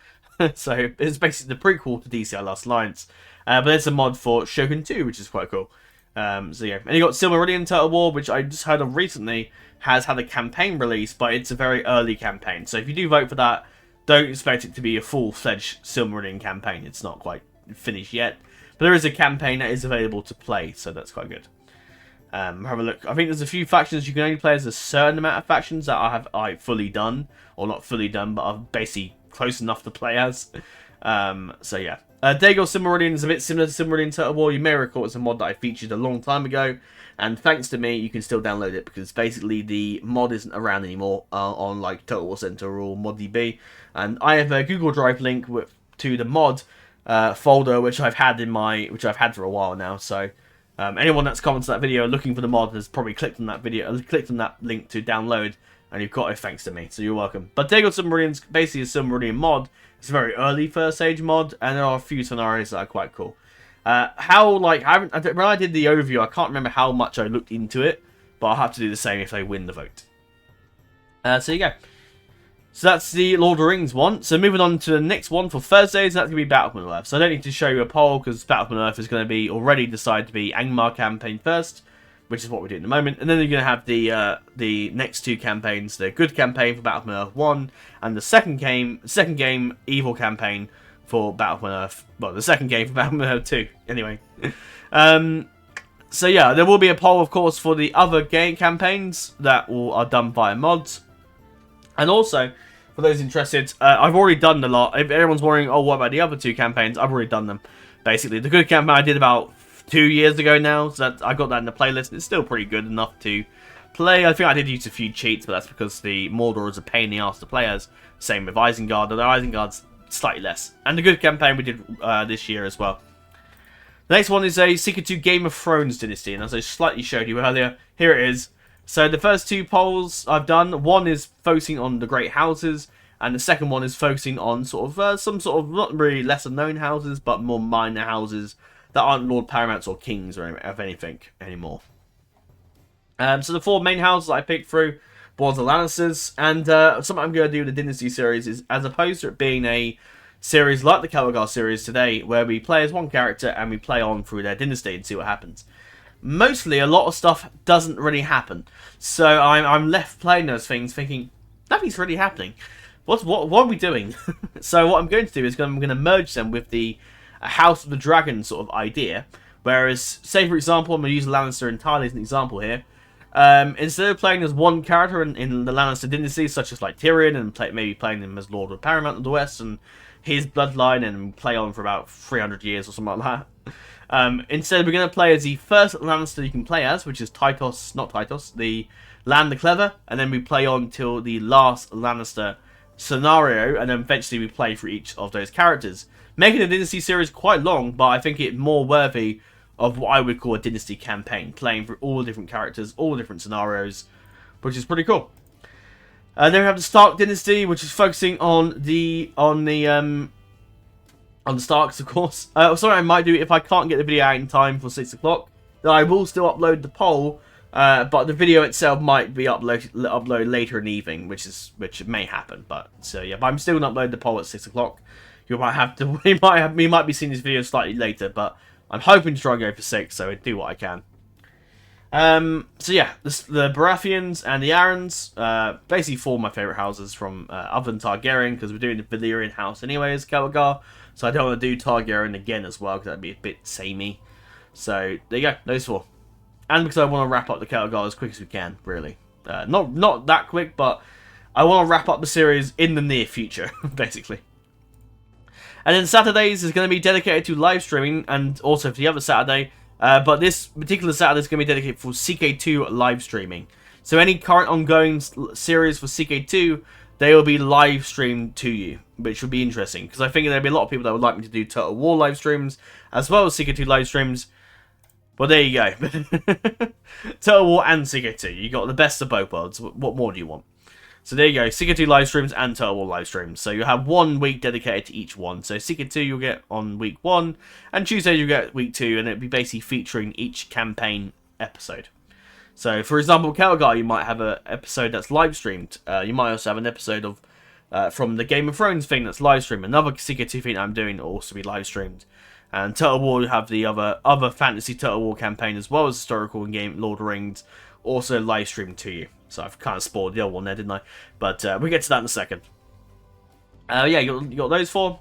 So it's basically the prequel to DCI Last Alliance. But there's a mod for Shogun 2, which is quite cool. So yeah, and you got Silmarillion Total War, which I just heard of recently, has had a campaign release, but it's a very early campaign. So if you do vote for that, don't expect it to be a full-fledged Silmarillion campaign. It's not quite finished yet. But there is a campaign that is available to play, so that's quite good. Have a look. I think there's a few factions you can only play as a certain amount of factions that I've fully done. Or not fully done, but I'm basically close enough to play as. So yeah. Dago Silmarillion is a bit similar to Silmarillion Total War. You may recall it's a mod that I featured a long time ago, and thanks to me, you can still download it because basically the mod isn't around anymore on like Total War Center or ModDB. And I have a Google Drive link to the mod folder which I've had for a while now. So anyone that's commented that video looking for the mod has probably clicked on that link to download, and you've got it thanks to me. So you're welcome. But Dago Silmarillion is basically a Silmarillion mod. It's a very early First Age mod, and there are a few scenarios that are quite cool. When I did the overview, I can't remember how much I looked into it, but I'll have to do the same if I win the vote. So you go. So that's the Lord of the Rings one. So moving on to the next one for Thursdays, that's going to be Battle for Middle-earth. So I don't need to show you a poll, because Battle for Middle-earth is going to be already decided to be Angmar campaign first, which is what we're doing at the moment. And then you're going to have the next two campaigns, the good campaign for Battle for Middle-earth 1, and the second game evil campaign for Battle for Middle-earth. Well, the second game for Battle for Middle-earth 2, anyway. So yeah, there will be a poll, of course, for the other game campaigns that are done via mods. And also, for those interested, I've already done a lot. If everyone's wondering, oh, what about the other two campaigns? I've already done them, basically. The good campaign I did about 2 years ago now, so I got that in the playlist. It's still pretty good enough to play. I think I did use a few cheats, but that's because the Mordor is a pain in the ass to play as. Same with Isengard, although Isengard's slightly less. And the good campaign we did this year as well. The next one is a Ck2 Game of Thrones Dynasty, and as I slightly showed you earlier, here it is. So the first two polls I've done, one is focusing on the great houses, and the second one is focusing on sort of some sort of not really lesser known houses, but more minor houses that aren't Lord Paramounts or Kings or anything anymore. So the four main houses I picked through was the Lannisters, and something I'm going to do with the Dynasty series is, as opposed to it being a series like the Celtigar series today, where we play as one character and we play on through their dynasty and see what happens. Mostly, a lot of stuff doesn't really happen, so I'm left playing those things thinking, nothing's really happening. What are we doing? So what I'm going to do is I'm going to merge them with the House of the Dragon sort of idea. Whereas, say for example, I'm going to use Lannister entirely as an example here. Instead of playing as one character in the Lannister dynasty, such as like Tyrion, and maybe playing him as Lord of Paramount of the West and his bloodline, and play on for about 300 years or something like that. Instead, we're going to play as the first Lannister you can play as, which is the Land the Clever, and then we play on till the last Lannister scenario, and then eventually we play for each of those characters, making the Dynasty series quite long, but I think it more worthy of what I would call a Dynasty campaign, playing for all the different characters, all the different scenarios, which is pretty cool. Then we have the Stark Dynasty, which is focusing on the Starks, of course. Sorry, I might do it if I can't get the video out in time for 6 o'clock. Then I will still upload the poll, but the video itself might be uploaded later in the evening, which may happen. But so yeah, but I'm still gonna upload the poll at 6 o'clock. You might have to. We might be seeing this video slightly later, but I'm hoping to try and go for 6, so I do what I can. So yeah, the Baratheons and the Arryns, basically four of my favourite houses from other than Targaryen, because we're doing the Valyrian house anyway as Celtigar, so I don't want to do Targaryen again as well, because that'd be a bit samey. So there you go, those four. And because I want to wrap up the Celtigar as quick as we can, really. Not that quick, but I want to wrap up the series in the near future, basically. And then Saturdays is going to be dedicated to live streaming, and also for the other Saturday. But this particular Saturday is going to be dedicated for Ck2 live streaming. So any current ongoing series for Ck2, they will be live streamed to you, which will be interesting. Because I think there'll be a lot of people that would like me to do Total War live streams, as well as Ck2 live streams. Well, there you go. Total War and Ck2. You got the best of both worlds. What more do you want? So there you go, Ck2 live streams and Total War live streams. So you'll have 1 week dedicated to each one. So Ck2 you'll get on week 1, and Tuesday you'll get week 2, and it'll be basically featuring each campaign episode. So for example, Celtigar, you might have an episode that's live streamed. You might also have an episode of from the Game of Thrones thing that's live streamed. Another Ck2 thing I'm doing will also be live streamed. And Total War will have the other fantasy Total War campaign as well as historical and game Lord of the Rings also live streamed to you. So I've kind of spoiled the other one there, didn't I? But we'll get to that in a second. Yeah, you got those four.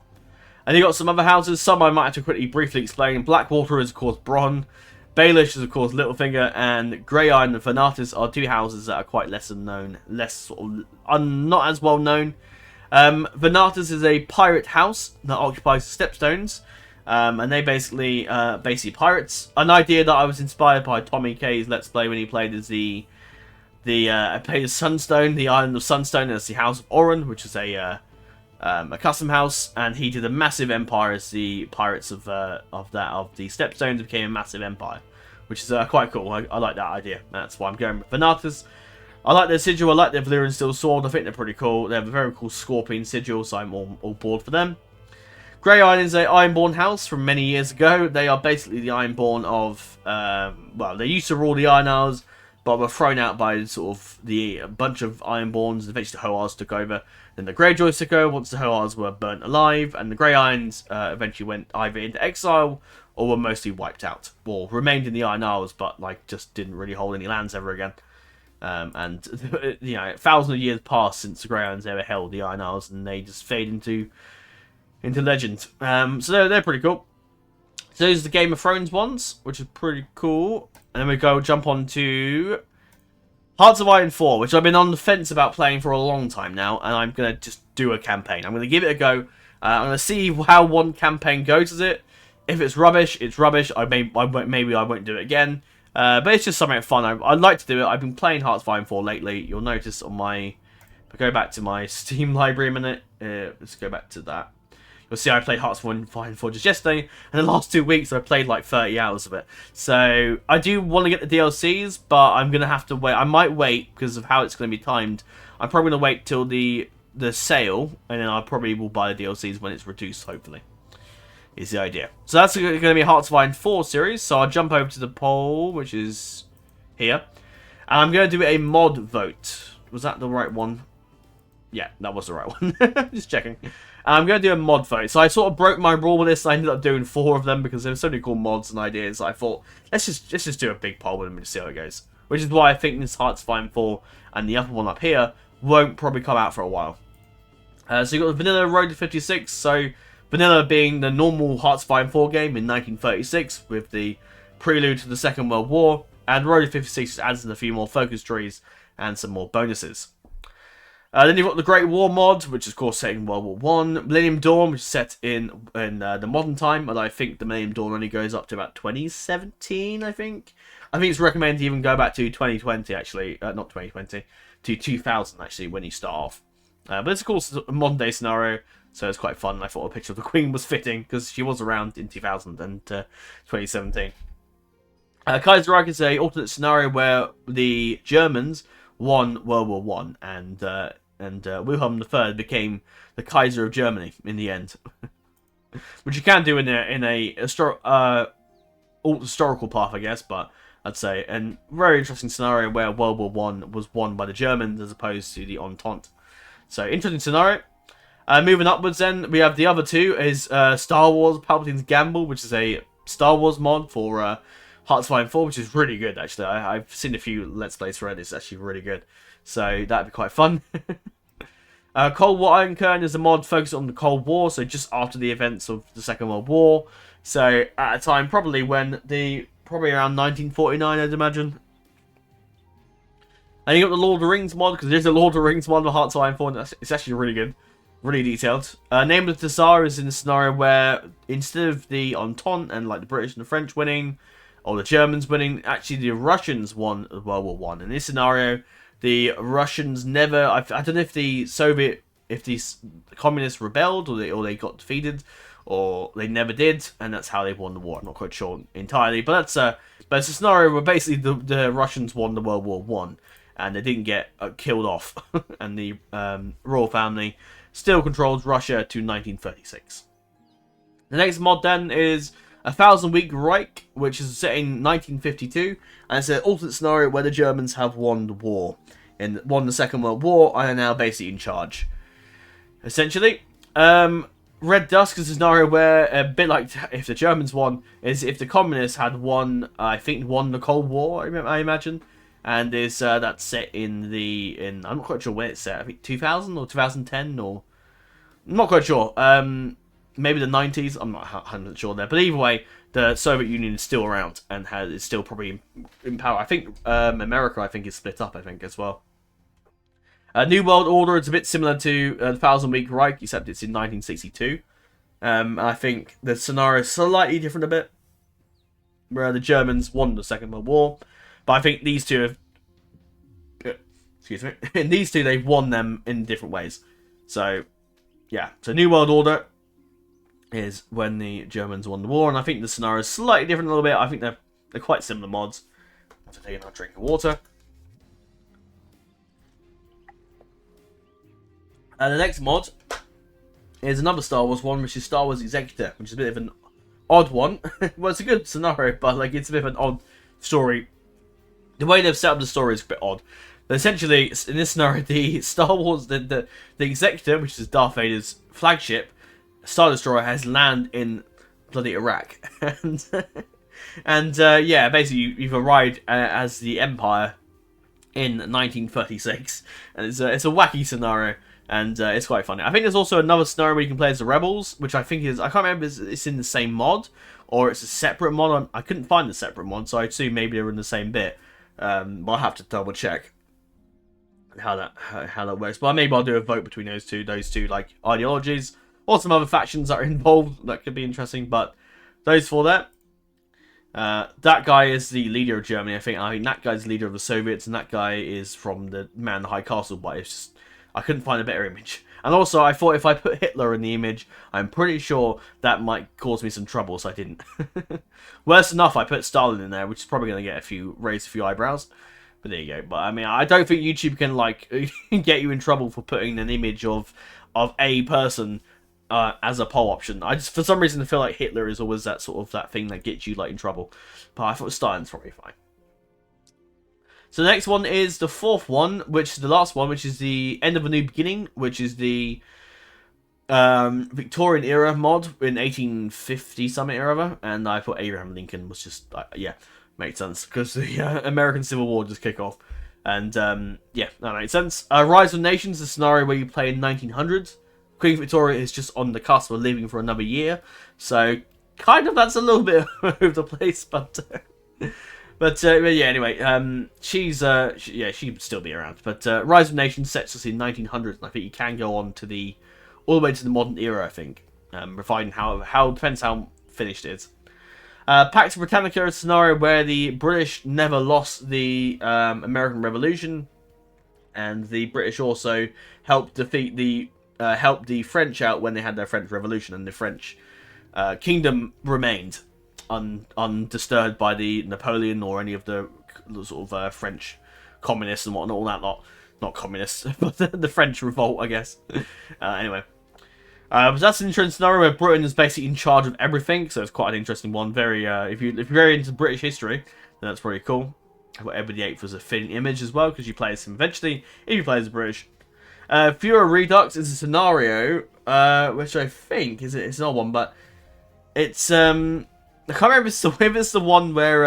And you got some other houses. Some I might have to quickly briefly explain. Blackwater is of course Bronn. Baelish is of course Littlefinger, and Grey Iron and Vernatus are two houses that are quite lesser known, not as well known. Vernatus is a pirate house that occupies the Stepstones, and they basically pirates. An idea that I was inspired by Tommy K's Let's Play when he played as I played as Sunstone, the Island of Sunstone, as the House of Oren, which is a custom house, and he did a massive empire as the pirates of the Stepstones became a massive empire, which is quite cool. I like that idea. That's why I'm going with Vernatus. I like their sigil. I like their Valyrian steel sword. I think they're pretty cool. They have a very cool scorpion sigil, so I'm all bored for them. Grey Iron is a Ironborn house from many years ago. They are basically the Ironborn of well, they used to rule the Iron Isles, but were thrown out by sort of a bunch of Ironborns. Eventually the Hoars took over. Then the Greyjoys took over once the Hoars were burnt alive, and the Grey Irons eventually went either into exile or were mostly wiped out, or remained in the Iron Isles, but like just didn't really hold any lands ever again. And you know, 1,000 of years passed since the Grey Irons ever held the Iron Isles, and they just fade into legend. So they're pretty cool. So those are the Game of Thrones ones, which is pretty cool. And then we jump on to Hearts of Iron 4, which I've been on the fence about playing for a long time now, and I'm going to just do a campaign. I'm going to give it a go. I'm going to see how one campaign goes with it. If it's rubbish, it's rubbish. Maybe I won't do it again. But it's just something fun. I'd like to do it. I've been playing Hearts of Iron 4 lately. You'll notice on my... If I go back to my Steam library a minute. Let's go back to that. You'll see I played Hearts of Iron 4 just yesterday, and the last 2 weeks I played like 30 hours of it. So I do want to get the DLCs, but I'm going to have to wait. I might wait because of how it's going to be timed. I'm probably going to wait till the sale, and then I probably will buy the DLCs when it's reduced, hopefully. Is the idea. So that's going to be a Hearts of Iron 4 series, so I'll jump over to the poll, which is here. And I'm going to do a mod vote. Was that the right one? Yeah, that was the right one. Just checking. I'm going to do a mod vote. So I sort of broke my rule with this. I ended up doing 4 of them because there were so many cool mods and ideas. I thought, let's just do a big poll with them and see how it goes. Which is why I think this Hearts of Iron 4 and the other one up here won't probably come out for a while. So you've got the Vanilla Road to 56. So Vanilla being the normal Hearts of Iron 4 game in 1936 with the prelude to the Second World War. And Road to 56 adds in a few more focus trees and some more bonuses. Then you've got the Great War mod, which is of course set in World War One. Millennium Dawn, which is set in the modern time, and I think the Millennium Dawn only goes up to about 2017, I think. I think it's recommended to even go back to 2020, actually. Not 2020, to 2000, actually, when you start off. But it's of course a modern day scenario, so it's quite fun. I thought a picture of the Queen was fitting, because she was around in 2000 and 2017. Kaiserreich is a alternate scenario where the Germans won World War One, and Wilhelm III became the Kaiser of Germany in the end, which you can do in a historical path, I guess. But I'd say a very interesting scenario where World War One was won by the Germans as opposed to the Entente. So interesting scenario. Moving upwards, then we have the other two is Star Wars Palpatine's Gamble, which is a Star Wars mod for Hearts of Iron 4, which is really good, actually. I've seen a few Let's Plays for it. It's actually really good. So that'd be quite fun. Cold War Iron Curtain is a mod focused on the Cold War, so just after the events of the Second World War. So at a time probably around 1949, I'd imagine. And you got the Lord of the Rings mod, because there's a Lord of the Rings mod of Hearts of Iron 4, and it's actually really good. Really detailed. Name of the Tsar is in a scenario where instead of the Entente and like the British and the French winning, or the Germans winning, actually the Russians won World War One. In this scenario, the Russians never... I don't know if the communists rebelled, or they got defeated, or they never did, and that's how they won the war. I'm not quite sure entirely, but it's a scenario where basically the Russians won the World War One, and they didn't get killed off, and the royal family still controls Russia to 1936. The next mod then is 1,000 Week Reich, which is set in 1952, and it's an alternate scenario where the Germans have won the war, won the Second World War, and are now basically in charge. essentially. Red Dusk is a scenario where, a bit like if the Germans won, is if the communists had won, I think, won the Cold War, I imagine. And is that's set in I'm not quite sure when it's set. I think 2000 or 2010 or I'm not quite sure. Maybe the 90s. I'm not 100% sure there. But either way, the Soviet Union is still around and is still probably in power. I think America, I think, is split up. I think as well. New World Order is a bit similar to the Thousand Week Reich, except it's in 1962. I think the scenario is slightly different a bit, where the Germans won the Second World War. But I think these two have... excuse me. In these two, they've won them in different ways. So, yeah. So, New World Order is when the Germans won the war. And I think the scenario is slightly different a little bit. I think they're quite similar mods. So, taking our drink of water. And the next mod is another Star Wars one, which is Star Wars Executor, which is a bit of an odd one. Well, it's a good scenario, but like it's a bit of an odd story. The way they've set up the story is a bit odd. But essentially, in this scenario, the Star Wars, the Executor, which is Darth Vader's flagship, Star Destroyer, has landed in bloody Iraq. and yeah, basically, you've arrived as the Empire in 1936. And it's a wacky scenario. And it's quite funny. I think there's also another scenario where you can play as the Rebels, which I think is... I can't remember if it's in the same mod, or it's a separate mod. I couldn't find the separate mod, so I assume maybe they're in the same bit. But I'll have to double check how that works. But maybe I'll do a vote between those two like ideologies, or some other factions that are involved. That could be interesting. But those four there. That guy is the leader of Germany, I think. I mean, that guy's the leader of the Soviets, and that guy is from the Man in the High Castle, but it's just... I couldn't find a better image. And also, I thought if I put Hitler in the image, I'm pretty sure that might cause me some trouble, so I didn't. Worse enough, I put Stalin in there, which is probably going to raise a few eyebrows. But there you go. But I mean, I don't think YouTube can like get you in trouble for putting an image of a person as a poll option. I just, for some reason, feel like Hitler is always that thing that gets you like in trouble. But I thought Stalin's probably fine. So the next one is the fourth one, which is the last one, which is the End of a New Beginning, which is the Victorian era mod in 1850 something or other. And I put Abraham Lincoln was just, yeah, makes sense because the American Civil War just kicked off. And yeah, that makes sense. Rise of Nations is a scenario where you play in 1900s. Queen Victoria is just on the cusp of leaving for another year. So kind of that's a little bit over the place, but... But yeah, anyway, she'd still be around. But Rise of Nations sets us in 1900s, and I think you can go on to all the way to the modern era. I think, providing how depends how finished it is. Pax Britannica is a scenario where the British never lost the American Revolution, and the British also helped defeat helped the French out when they had their French Revolution, and the French kingdom remained undisturbed by the Napoleon or any of the sort of French communists and whatnot, all that lot. Not communists, but the French revolt, I guess. Anyway. But that's an interesting scenario where Britain is basically in charge of everything, so it's quite an interesting one. Very, if you're very into British history, then that's pretty cool. Edward VIII was a fitting image as well, because you play as him eventually, if you play as British. Fura Redux is a scenario, which I think, it's an odd one, but it's, I can't remember if it's the one where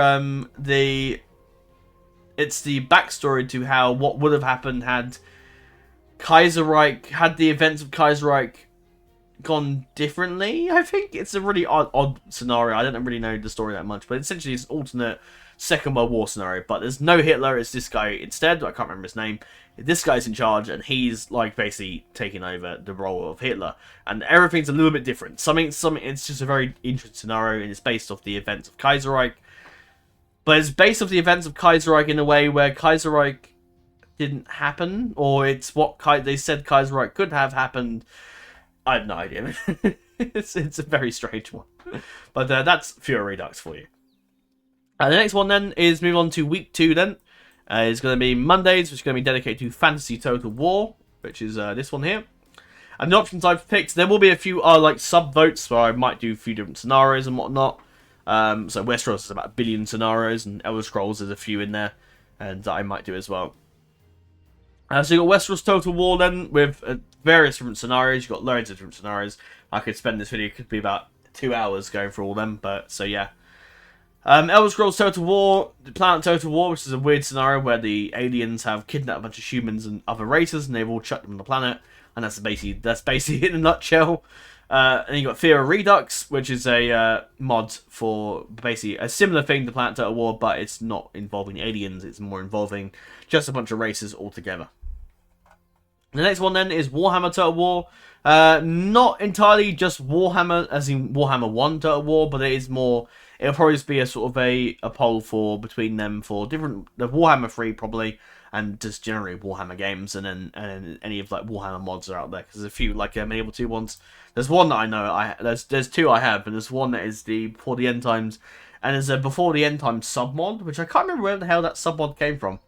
it's the backstory to what would have happened had the events of Kaiserreich gone differently. I think it's a really odd scenario. I don't really know the story that much, but essentially it's an alternate Second World War scenario. But there's no Hitler. It's this guy instead. I can't remember his name. This guy's in charge, and he's like basically taking over the role of Hitler, and everything's a little bit different. Something. It's just a very interesting scenario, and it's based off the events of Kaiserreich. But it's based off the events of Kaiserreich in a way where Kaiserreich didn't happen, or it's what they said Kaiserreich could have happened. I have no idea. it's a very strange one. But that's Fura Redux for you. The next one then is move on to week 2 then. It's going to be Mondays, which is going to be dedicated to Fantasy Total War, which is this one here. And the options I've picked, there will be a few like sub-votes where I might do a few different scenarios and whatnot. So Westeros is about 1 billion scenarios, and Elder Scrolls there's a few in there, and I might do as well. So you got Westeros Total War then, with various different scenarios. You've got loads of different scenarios. I could spend this video, could be about 2 hours going through all them, but so yeah. Elder Scrolls Total War, the Planet Total War, which is a weird scenario where the aliens have kidnapped a bunch of humans and other races, and they've all chucked them on the planet, and that's basically it in a nutshell. And you got Fear of Redux, which is a mod for basically a similar thing to Planet Total War, but it's not involving aliens, it's more involving just a bunch of races altogether. The next one then is Warhammer Total War. Not entirely just Warhammer, as in Warhammer 1 Total War, but it is more... It'll probably just be a sort of a poll for between them for different... The Warhammer 3 probably, and just generally Warhammer games, and then any of like Warhammer mods are out there, because there's a few like Medieval 2 ones. There's one that I know, there's two I have, and there's one that is the Before the End Times, and there's a Before the End Times sub-mod, which I can't remember where the hell that sub-mod came from.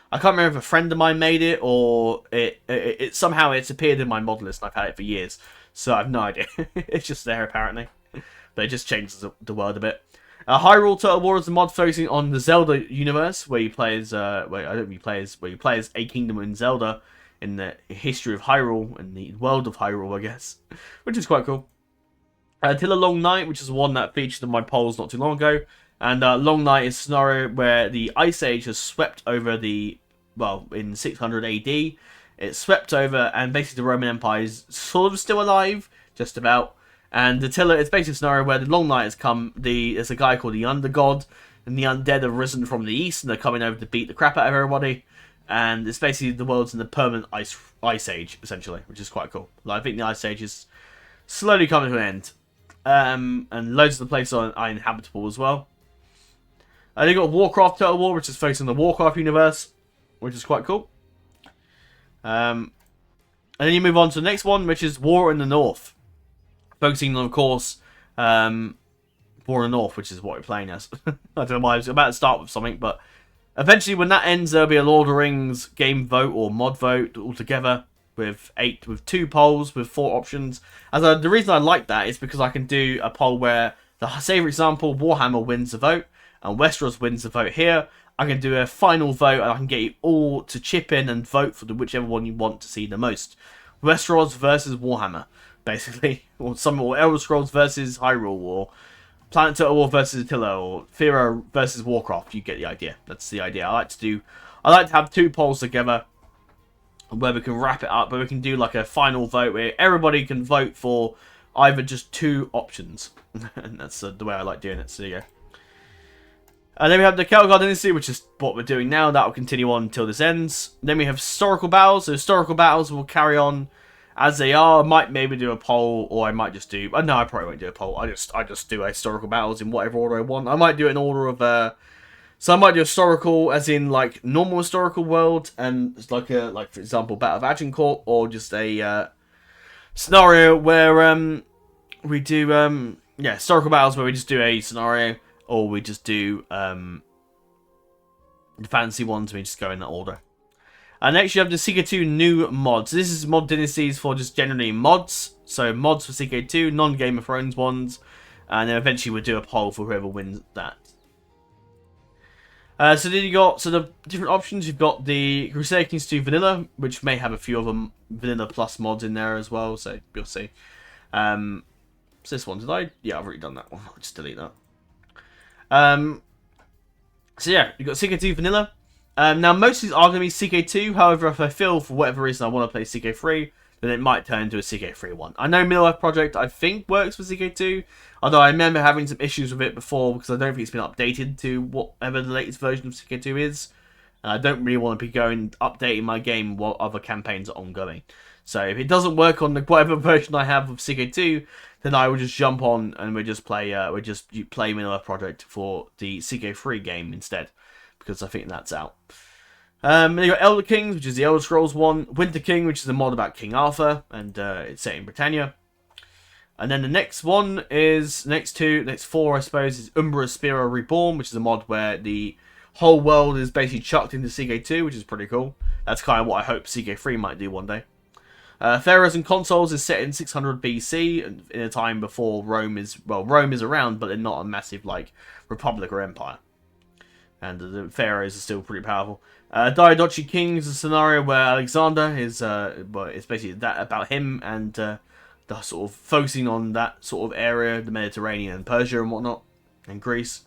I can't remember if a friend of mine made it, or it somehow it's appeared in my mod list, and I've had it for years, so I have no idea. It's just there apparently, but it just changes the world a bit. Hyrule Total War is a mod focusing on the Zelda universe, where you play as where you play as a kingdom in Zelda, in the history of Hyrule and the world of Hyrule, I guess, which is quite cool. Till a Long Night, which is one that featured in my polls not too long ago, and Long Night is a scenario where the Ice Age has swept over in 600 AD, it swept over, and basically the Roman Empire is sort of still alive, just about. And Attila, it's basically a scenario where the Long Night has come, there's a guy called the Undergod, and the undead have risen from the east, and they're coming over to beat the crap out of everybody. And it's basically the world's in the permanent ice age, essentially, which is quite cool. Like, I think the Ice Age is slowly coming to an end. And loads of the places are inhabitable as well. Then you got Warcraft Total War, which is focused on the Warcraft universe, which is quite cool. And then you move on to the next one, which is War in the North. Focusing on, of course, War in the North, which is what we're playing as. I don't know why I was about to start with something, but eventually when that ends, there'll be a Lord of the Rings game vote or mod vote altogether with 2 polls with 4 options. The reason I like that is because I can do a poll where, say for example, Warhammer wins the vote and Westeros wins the vote here. I can do a final vote and I can get you all to chip in and vote for whichever one you want to see the most. Westeros versus Warhammer, basically, or Elder Scrolls versus Hyrule, or Planet Total War versus Attila, or Fear versus Warcraft. You get the idea. That's the idea. I like to have 2 polls together where we can wrap it up, where we can do like a final vote where everybody can vote for either just 2 options, and that's the way I like doing it. So yeah. And then we have the Celtigar Dynasty, which is what we're doing now. That will continue on until this ends. Then we have historical battles. So historical battles will carry on as they are. I might maybe do a poll, or I might just do... No, I probably won't do a poll. I just do historical battles in whatever order I want. I might do it in order of... So I might do historical, as in like normal historical world, and it's like for example, Battle of Agincourt, or just a scenario where we do historical battles where we just do a scenario. Or we just do the fantasy ones, we just go in that order. And next you have the Ck2 new mods. This is mod dynasties for just generally mods. So mods for Ck2, non-Game of Thrones ones. And then eventually we'll do a poll for whoever wins that. So then you got the different options. You've got the Crusader Kings 2 Vanilla, which may have a few of them Vanilla Plus mods in there as well. So you'll see. So this one, yeah, I've already done that one. I'll just delete that. So yeah, you've got Ck2 Vanilla. Now most of these are going to be Ck2, however if I feel for whatever reason I want to play Ck3, then it might turn into a Ck3 one. I know Middle Earth Project I think works for Ck2, although I remember having some issues with it before because I don't think it's been updated to whatever the latest version of Ck2 is. And I don't really want to be updating my game while other campaigns are ongoing. So if it doesn't work on whatever version I have of Ck2, then I will just jump on and we just play Middle Earth Project for the Ck3 game instead, because I think that's out. Then you got Elder Kings, which is the Elder Scrolls one, Winter King, which is a mod about King Arthur, and it's set in Britannia. And then the next one is next 4, I suppose, is Umbra Spira Reborn, which is a mod where the whole world is basically chucked into Ck2, which is pretty cool. That's kind of what I hope Ck3 might do one day. Pharaohs and Consuls is set in 600 BC, in a time before Rome is around, but they're not a massive, like, republic or empire. And the Pharaohs are still pretty powerful. Daidochi King is a scenario where Alexander is, well, it's basically that about him and the sort of focusing on that sort of area, the Mediterranean and Persia and whatnot, and Greece.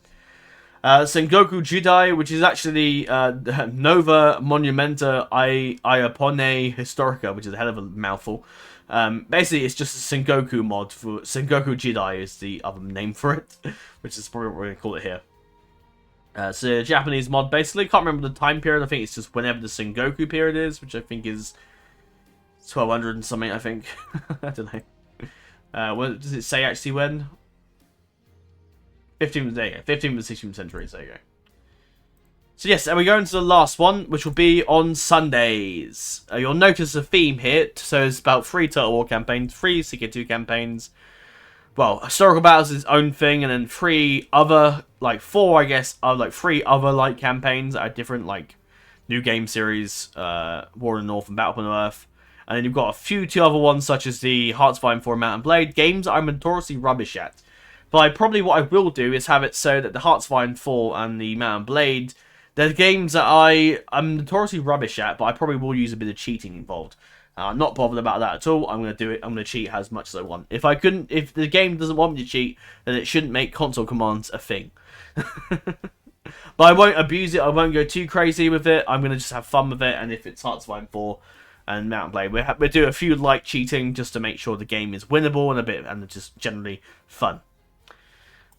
Sengoku Jidai, which is actually Nova Monumenta Iapone Historica, which is a hell of a mouthful. Basically, it's just a Sengoku mod. For Sengoku Jidai is the other name for it, which is probably what we're going to call it here. It's a Japanese mod, basically. Can't remember the time period. I think it's just whenever the Sengoku period is, which I think is 1200 and something, I think. I don't know. What does it say actually when? 15th, there you go. 15th and 16th centuries, there you go. So yes, and we go into the last one, which will be on Sundays. You'll notice a theme here. So it's about 3 Total War campaigns, 3 Ck2 campaigns. Well, historical battles is its own thing, and then 3 other, like 4, I guess, are like 3 other like campaigns that are different, like New Game Series, War in the North, and Battle upon Earth. And then you've got a few 2 other ones, such as the Heartsfire 4 Mount and Blade, games I'm notoriously rubbish at. But probably what I will do is have it so that the Heartsfire 4 and the Mount and Blade, they're games that I'm notoriously rubbish at, but I probably will use a bit of cheating involved. I'm not bothered about that at all. I'm going to do it. I'm going to cheat as much as I want. If the game doesn't want me to cheat, then it shouldn't make console commands a thing. But I won't abuse it. I won't go too crazy with it. I'm going to just have fun with it. And if it's Heartsfire 4 and Mount and Blade, we'll do a few light cheating just to make sure the game is winnable and just generally fun.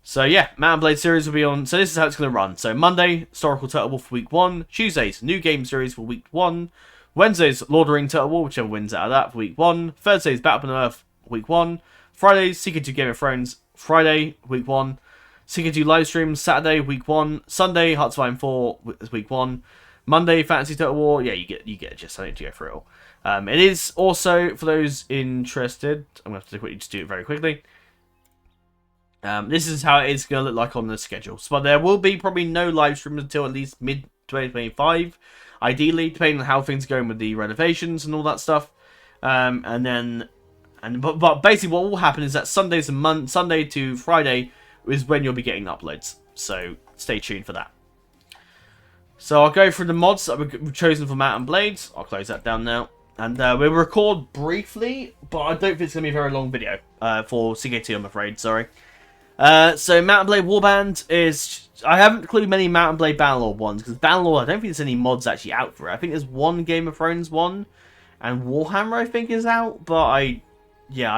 So yeah, Mount and Blade series will be on. So this is how it's going to run. So Monday, historical Total War for week 1. Tuesdays, new game series for week 1. Wednesdays, Lord Ardrian Celtigar, whichever wins out of that for week 1. Thursdays, Battle upon Earth, week 1. Fridays, Ck2 Game of Thrones, Friday, week 1. Ck2 live streams, Saturday, week 1. Sunday, Heartsfire 4, week 1. Monday, Fantasy Total War. Yeah, you get just something to go through it all. It is also, for those interested, I'm going to have to quickly just do it very quickly. This is how it is going to look like on the schedule. So there will be probably no live streams until at least mid-2025. Ideally, depending on how things are going with the renovations and all that stuff. But basically what will happen is that Sunday to Friday is when you'll be getting uploads. So stay tuned for that. So I'll go through the mods that we've chosen for Mount and Blades. I'll close that down now. And we'll record briefly, but I don't think it's going to be a very long video for Ck2, I'm afraid. Sorry. So Mount and Blade Warband is... I haven't included many Mount and Blade Bannerlord ones, because Bannerlord, I don't think there's any mods actually out for it. I think there's one Game of Thrones one, and Warhammer, I think, is out, but I'm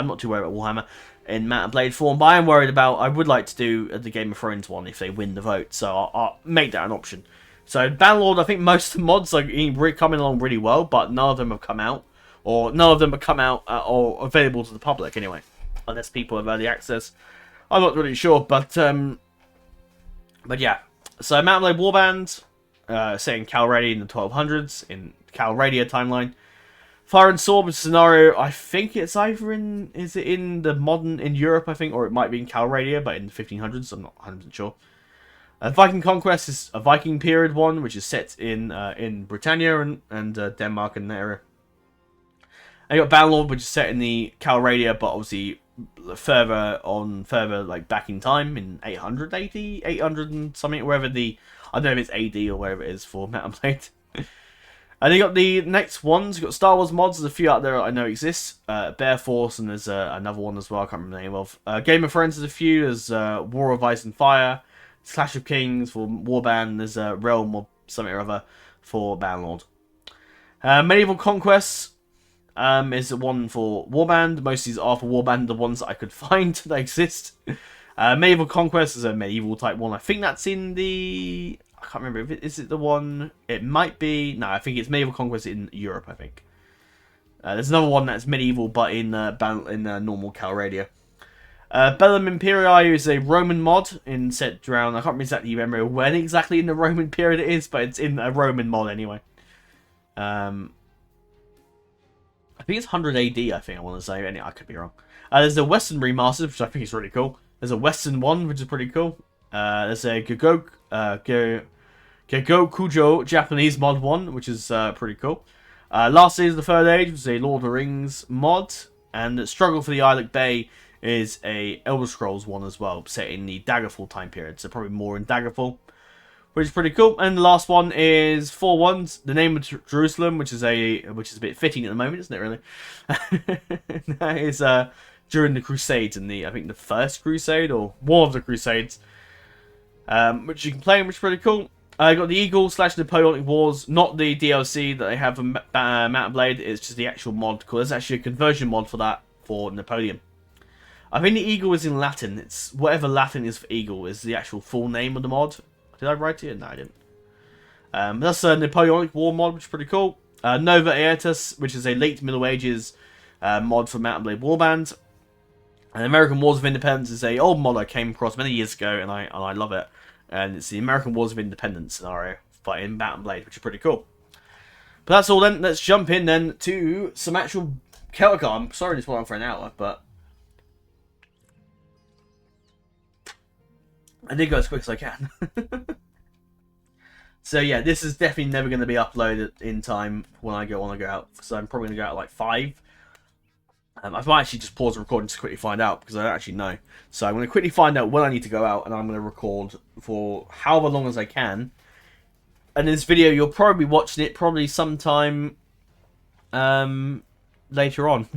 not too worried about Warhammer in Mount and Blade form, but I am worried about... I would like to do the Game of Thrones one if they win the vote, so I'll make that an option. So Bannerlord, I think most of the mods are coming along really well, but none of them have come out, or none of them have come out or available to the public, anyway, unless people have early access. I'm not really sure, but yeah. So Mount and Blade Warband, set in Calradia in the 1200s, in Calradia timeline. Fire and Sword scenario, I think it's either in... Is it in the modern... In Europe, I think, or it might be in Calradia, but in the 1500s, I'm not 100% sure. Viking Conquest is a Viking period one, which is set in Britannia and Denmark and that area. And you got Bannerlord, which is set in the Calradia, but obviously further like back in time in 800 AD, 800 and something, wherever the... I don't know if it's AD or wherever it is for Mount and Blade. And you got the next ones. You got Star Wars mods. There's a few out there I know exist. Bear Force, and there's another one as well. I can't remember the name of. Game of Thrones has a few. There's War of Ice and Fire. Clash of Kings for Warband. There's a Realm or something or other for Bannerlord. Medieval Conquests is the one for Warband. Most of these are for Warband, the ones that I could find that exist. Medieval Conquest is a medieval type one. I think that's in the... I can't remember. Is it the one... It might be... No, I think it's Medieval Conquest in Europe, I think. There's another one that's medieval, but in normal Calradia. Bellum Imperii is a Roman mod set around... I can't exactly remember when exactly in the Roman period it is, but it's in a Roman mod anyway. I think it's 100 AD, I think I want to say. I could be wrong. There's the Western Remastered, which I think is really cool. There's a Western one, which is pretty cool. There's a Gegokujo Japanese mod one, which is pretty cool. Last is the Third Age, which is a Lord of the Rings mod. And Struggle for the Islet Bay is a Elder Scrolls one as well, set in the Daggerfall time period. So probably more in Daggerfall. which is pretty cool. And the last one is 4-1s, the name of Jerusalem, which is a bit fitting at the moment, isn't it? Really, that is during the Crusades, in I think the first Crusade or War of the Crusades, which you can play, which is pretty cool. I got the Eagle / Napoleonic Wars, not the DLC that they have for Mount and Blade. It's just the actual mod, because there's actually a conversion mod for that for Napoleon. I think the Eagle is in Latin. It's whatever Latin is for Eagle is the actual full name of the mod. Did I write it? No, I didn't. That's a Napoleonic War mod, which is pretty cool. Nova Aetas, which is a late Middle Ages mod for Mount and Blade Warband. And American Wars of Independence is a old mod I came across many years ago, and I love it. And it's the American Wars of Independence scenario, but in Mount and Blade, which is pretty cool. But that's all then. Let's jump in then to some actual Celtigar. I'm sorry this went on for an hour, but I did go as quick as I can. So yeah, this is definitely never going to be uploaded in time when I want to go out. So I'm probably going to go out at like 5. I might actually just pause the recording to quickly find out, because I don't actually know. So I'm going to quickly find out when I need to go out, and I'm going to record for however long as I can. And this video, you'll probably be watching it probably sometime later on.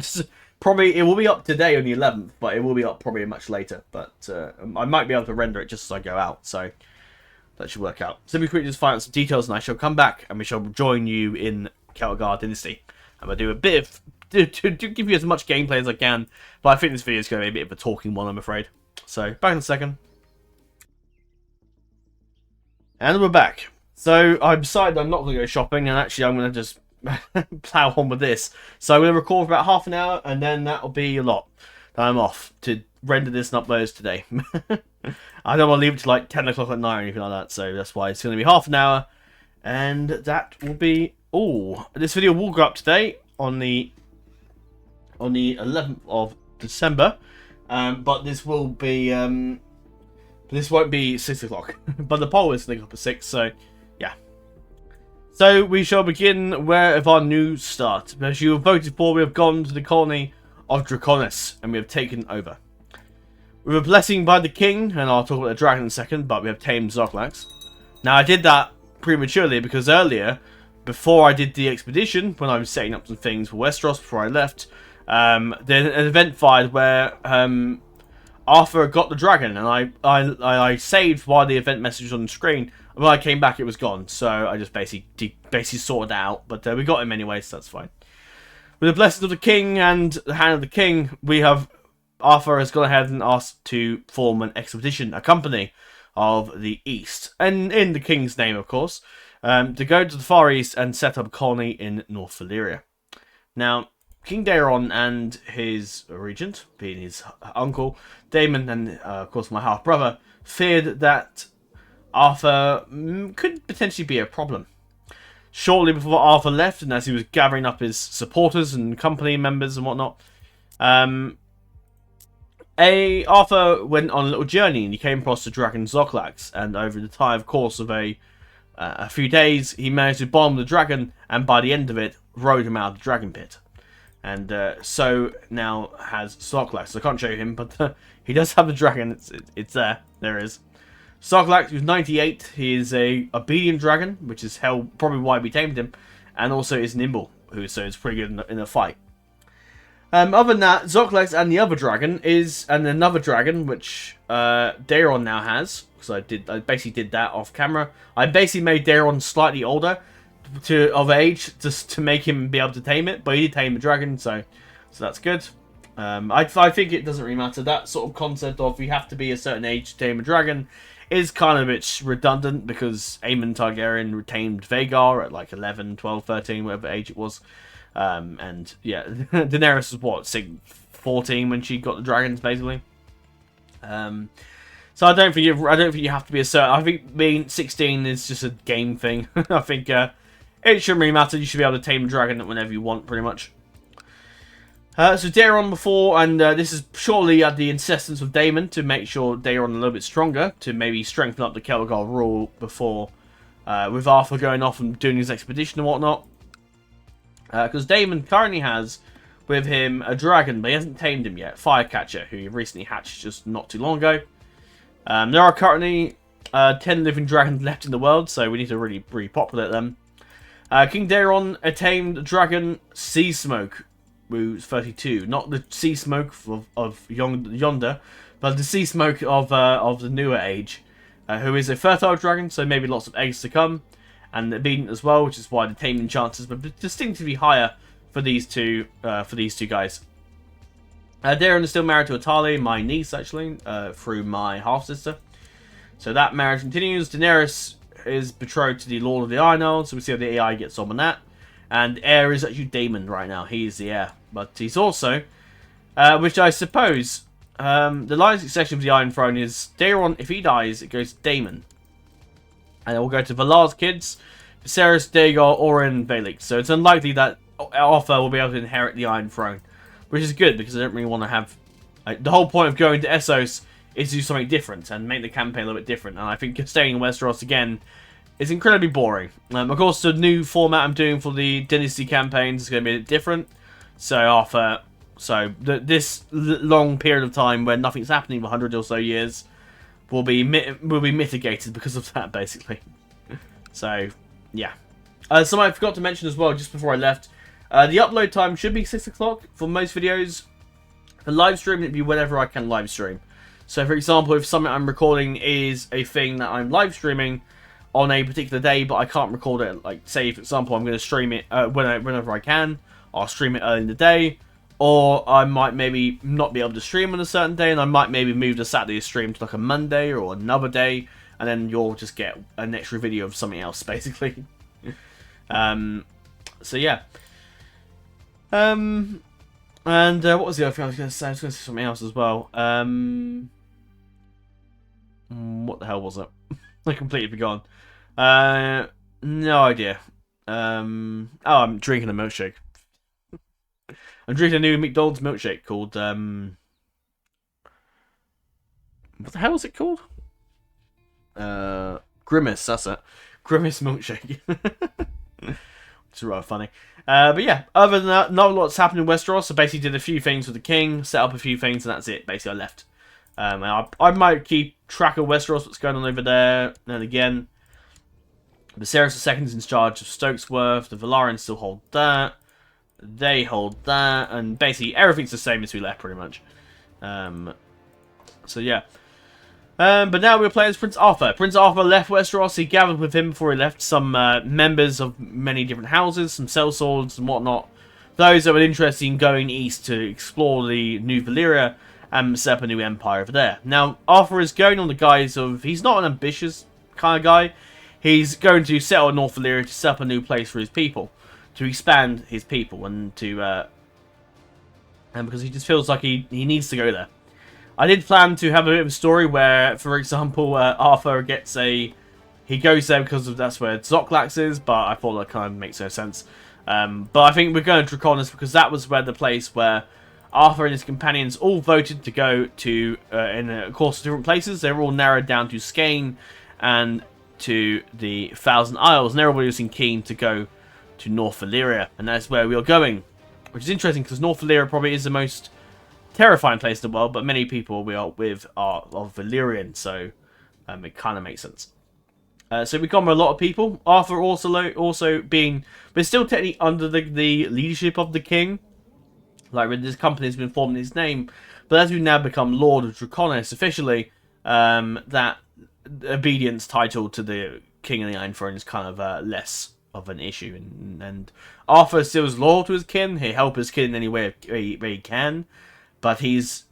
Probably, it will be up today on the 11th, but it will be up probably much later. But I might be able to render it just as I go out, so that should work out. So we quickly just find out some details, and I shall come back, and we shall join you in Celtigar Dynasty. I'm going to do a bit of to give you as much gameplay as I can, but I think this video is going to be a bit of a talking one, I'm afraid. So, back in a second. And we're back. So, I decided I'm not going to go shopping, and actually I'm going to just plow on with this. So, I'm going to record for about half an hour, and then that'll be a lot. Then I'm off to render this and upload today. I don't want to leave it to like 10 o'clock at night or anything like that, so that's why it's going to be half an hour, and that will be all. This video will go up today on the 11th of December, but this will be this won't be 6 o'clock. But the poll is up at 6, so yeah. So we shall begin where our news starts. As you have voted for, we have gone to the colony of Draconis, and we have taken over. With a blessing by the king, and I'll talk about the dragon in a second, but we have tamed Zoklax. Now I did that prematurely because earlier, before I did the expedition, when I was setting up some things for Westeros before I left, then an event fired where Arthur got the dragon, and I saved while the event message was on the screen. When I came back, it was gone, so I just basically sorted it out. But we got him anyway, so that's fine. With the blessings of the king and the hand of the king, Arthur has gone ahead and asked to form an expedition, a company of the East, and in the king's name, of course, to go to the Far East and set up a colony in North Valyria. Now, King Daeron and his regent, being his uncle, Daemon, and of course my half-brother, feared that Arthur could potentially be a problem. Shortly before Arthur left, and as he was gathering up his supporters and company members and whatnot, Arthur went on a little journey, and he came across the dragon Zoklax, and over the time, of course, of a few days, he managed to bomb the dragon, and by the end of it, rode him out of the dragon pit. And so now has Zoklax. I can't show you him, but he does have the dragon. It's there. There it is. Zoklax, who's 98, he is a obedient dragon, which is probably why we tamed him, and also is nimble, so it's pretty good in a fight. Other than that, Zoklax and the other dragon and another dragon, which Daeron now has, because I basically did that off camera. I basically made Daeron slightly older of age, just to make him be able to tame it, but he did tame the dragon, so that's good. I think it doesn't really matter. That sort of concept of you have to be a certain age to tame a dragon is kind of a bit redundant, because Aemon Targaryen tamed Vhagar at like 11, 12, 13, whatever age it was. And yeah, Daenerys was what, 14 when she got the dragons, basically. So I don't think you have to be a certain. I think being 16 is just a game thing. I think it shouldn't really matter. You should be able to tame a dragon whenever you want, pretty much. So Daeron before, and this is surely at the insistence of Daemon to make sure Daeron a little bit stronger, to maybe strengthen up the Celtigar rule before, with Arthur going off and doing his expedition and whatnot. Because Daemon currently has with him a dragon, but he hasn't tamed him yet, Firecatcher, who he recently hatched just not too long ago. There are currently 10 living dragons left in the world, so we need to really repopulate them. King Daeron attained dragon Sea Smoke, who's 32. Not the Sea Smoke of yonder, but the Sea Smoke of the newer age, who is a fertile dragon, so maybe lots of eggs to come, and obedient as well, which is why the taming chances were distinctly higher for these two guys. Daeron is still married to Atali, my niece actually, through my half sister. So that marriage continues. Daenerys is betrothed to the Lord of the Iron Isles, so we see how the AI gets on that. And heir is actually Daemon right now. He is the heir, but he's also, which I suppose, the line of succession of the Iron Throne is Daeron. If he dies, it goes to Daemon, and it will go to Valar's kids, Viserys, Daegar, Oren, Valek. So it's unlikely that Arthur will be able to inherit the Iron Throne, which is good because I don't really want to have. The whole point of going to Essos is to do something different and make the campaign a little bit different. And I think staying in Westeros again is incredibly boring. Of course, the new format I'm doing for the Dynasty campaigns is going to be a bit different. So this long period of time where nothing's happening for 100 or so years will be mitigated because of that, basically. So yeah. Something I forgot to mention as well just before I left. The upload time should be 6 o'clock for most videos. The live stream would be whenever I can live stream. So, for example, if something I'm recording is a thing that I'm live streaming on a particular day, but I can't record it, like, say, for example, I'm going to stream it whenever I can, I'll stream it early in the day, or I might maybe not be able to stream on a certain day, and I might maybe move the Saturday stream to, like, a Monday or another day, and then you'll just get an extra video of something else, basically. So, yeah. And what was the other thing I was going to say? I was going to say something else as well. What the hell was it? I completely forgotten. No idea. Oh, I'm drinking a milkshake. I'm drinking a new McDonald's milkshake called, what the hell is it called? Grimace, that's it. Grimace milkshake. It's rather funny. But yeah, other than that, not a lot's happened in Westeros. So basically did a few things with the king, set up a few things, and that's it. Basically, I left. I might keep track of Westeros, what's going on over there, and again. Viserys II is in charge of Stokesworth. The Valyrians still hold that. They hold that. And basically, everything's the same as we left, pretty much. So yeah. But now we're playing as Prince Arthur. Prince Arthur left Westeros. He gathered with him before he left some members of many different houses, some sellswords and whatnot. Those that were interested in going east to explore the new Valyria and set up a new empire over there. Now, Arthur is going on the guise of... He's not an ambitious kind of guy. He's going to settle in North Valyria to set up a new place for his people. To expand his people and to... and because he just feels like he needs to go there. I did plan to have a bit of a story where, for example, Arthur gets a... He goes there because that's where Zoklax is, but I thought that kind of makes no sense. But I think we're going to Draconis because that was where the place where Arthur and his companions all voted to go to in a course of different places. They were all narrowed down to Skane and to the Thousand Isles, and everybody was keen to go to North Valyria, and that's where we are going. Which is interesting because North Valyria probably is the most terrifying place in the world, but many people we are with are of Valyrian, so it kind of makes sense. So we come with a lot of people. Arthur also being, but still technically under the leadership of the king. Like when this company has been formed in his name, but as we now become Lord of Draconis officially, that obedience title to the King of the Iron Throne is kind of less of an issue, and Arthur still is loyal to his kin. He helps his kin in any way he can. But he's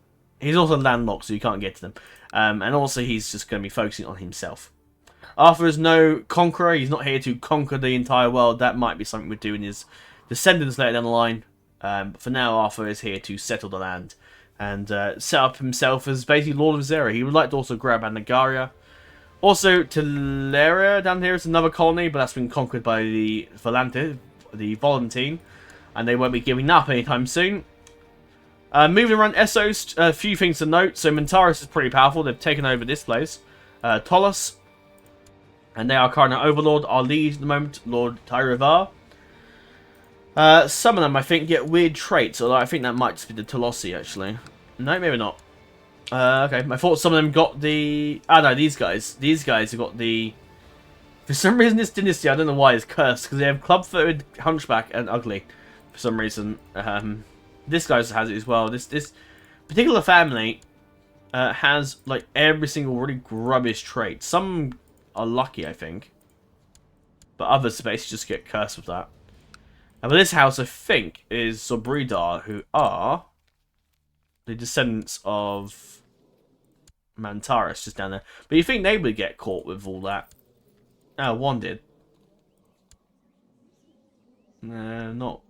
also landlocked, so you can't get to them. And also, he's just going to be focusing on himself. Arthur is no conqueror. He's not here to conquer the entire world. That might be something we do in his descendants later down the line. But for now, Arthur is here to settle the land and set up himself as basically Lord of Zera. He would like to also grab Anagaria. Also, Teleria down here is another colony, but that's been conquered by the Volantene. And they won't be giving up anytime soon. Moving around Essos, a few things to note. So Mintaris is pretty powerful. They've taken over this place. Tolos, and they are currently Overlord. Our lead at the moment, Lord Tyrivar. Some of them, I think, get weird traits. Although I think that might just be the Tolosi, actually. No, maybe not. Okay, I thought some of them got the... Ah, no, these guys. These guys have got the... For some reason, this dynasty, I don't know why, is cursed. Because they have club-footed, hunchback, and ugly. For some reason. This guy has it as well. This particular family has, like, every single really rubbish trait. Some are lucky, I think. But others basically just get cursed with that. But this house, I think, is Sobridar, who are the descendants of Mantaris, just down there. But you think they would get caught with all that? Oh, one did. Not.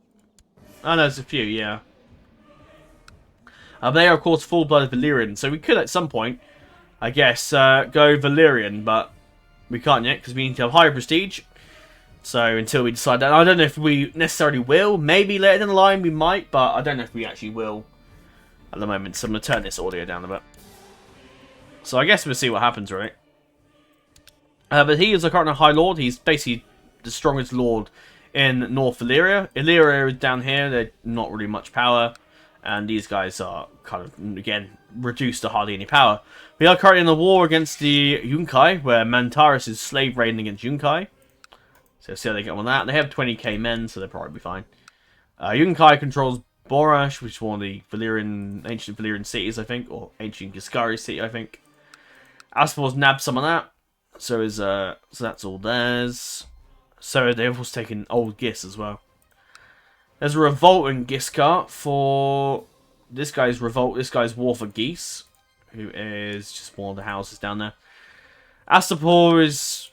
Oh, no, there's a few, yeah. They are, of course, full-blooded Valyrian, so we could, at some point, I guess, go Valyrian, but we can't yet, because we need to have higher prestige. So, until we decide that. I don't know if we necessarily will. Maybe later down the line we might, but I don't know if we actually will at the moment. So, I'm going to turn this audio down a bit. So, I guess we'll see what happens, right? But he is a current High Lord. He's basically the strongest Lord in North Valyria. Illyria is down here. They're not really much power. And these guys are kind of, again, reduced to hardly any power. We are currently in the war against the Yunkai, where Mantaris is slave raiding against Yunkai. So see how they get on with that. They have 20k men, so they'll probably be fine. Yunkai controls Borash, which is one of the ancient Valyrian cities, I think, or ancient Giscari city, I think. Aspor's nabbed some of that, so that's all theirs. So they've also taken old Gis as well. There's a revolt in Giscard for this guy's revolt. This guy's war for Geese, who is just one of the houses down there. Astapor is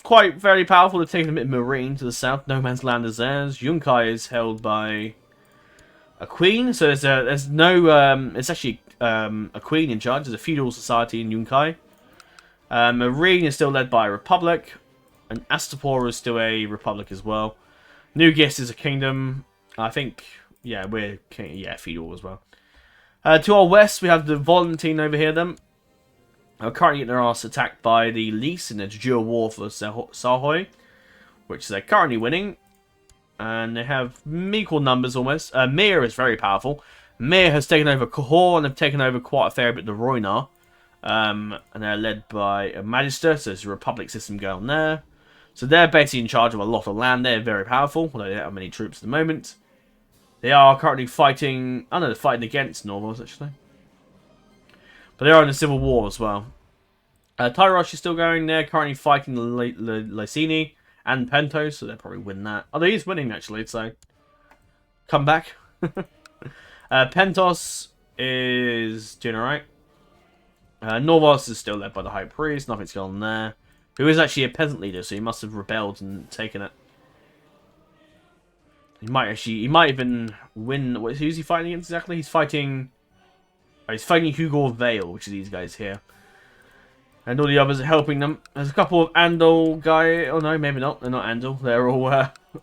quite very powerful. They're taking a bit of Marine to the south. No Man's Land is theirs. Yunkai is held by a queen. So there's no it's actually a queen in charge. There's a feudal society in Yunkai. Marine is still led by a republic, and Astapor is still a republic as well. New Gis is a kingdom. I think, yeah, we're feudal as well. To our west, we have the Volantene over here. Them are currently getting their ass attacked by the Lys in a dual war for Sahoy, which they're currently winning. And they have equal numbers almost. Mir is very powerful. Mir has taken over Cahor and have taken over quite a fair bit of the Roinar. And they're led by a Magister, so there's a Republic system going on there. So they're basically in charge of a lot of land. They're very powerful, although they don't have many troops at the moment. They are currently fighting... I know they're fighting against Norvos, actually. But they are in a civil war as well. Tyrosh is still going. They're currently fighting Lysini and Pentos, so they'll probably win that. Although he's winning, actually, so... Come back. Pentos is doing alright. Norvos is still led by the High Priest. Nothing's going on there. Who is actually a peasant leader, so he must have rebelled and taken it. He might even win. Who's he fighting against exactly? He's fighting Hugo Vale, which are these guys here. And all the others are helping them. There's a couple of Andal guy. Oh no, maybe not. They're not Andal. They're all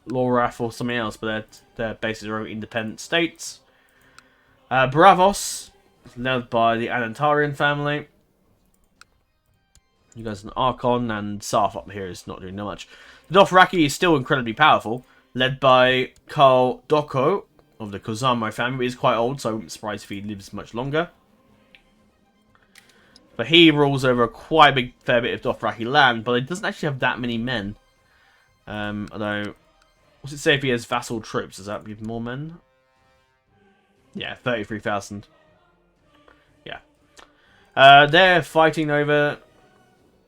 Lorath or something else, but they're basically their own independent states. Bravos, led by the Anantarian family. You guys an Archon, and Sarf up here is not doing that much. The Dothraki is still incredibly powerful, led by Karl Doko of the Kozamo family. He's quite old, so I wouldn't be surprised if he lives much longer. But he rules over quite a fair bit of Dothraki land, but he doesn't actually have that many men. Although, what's it say if he has vassal troops? Does that give more men? Yeah, 33,000. Yeah. They're fighting over...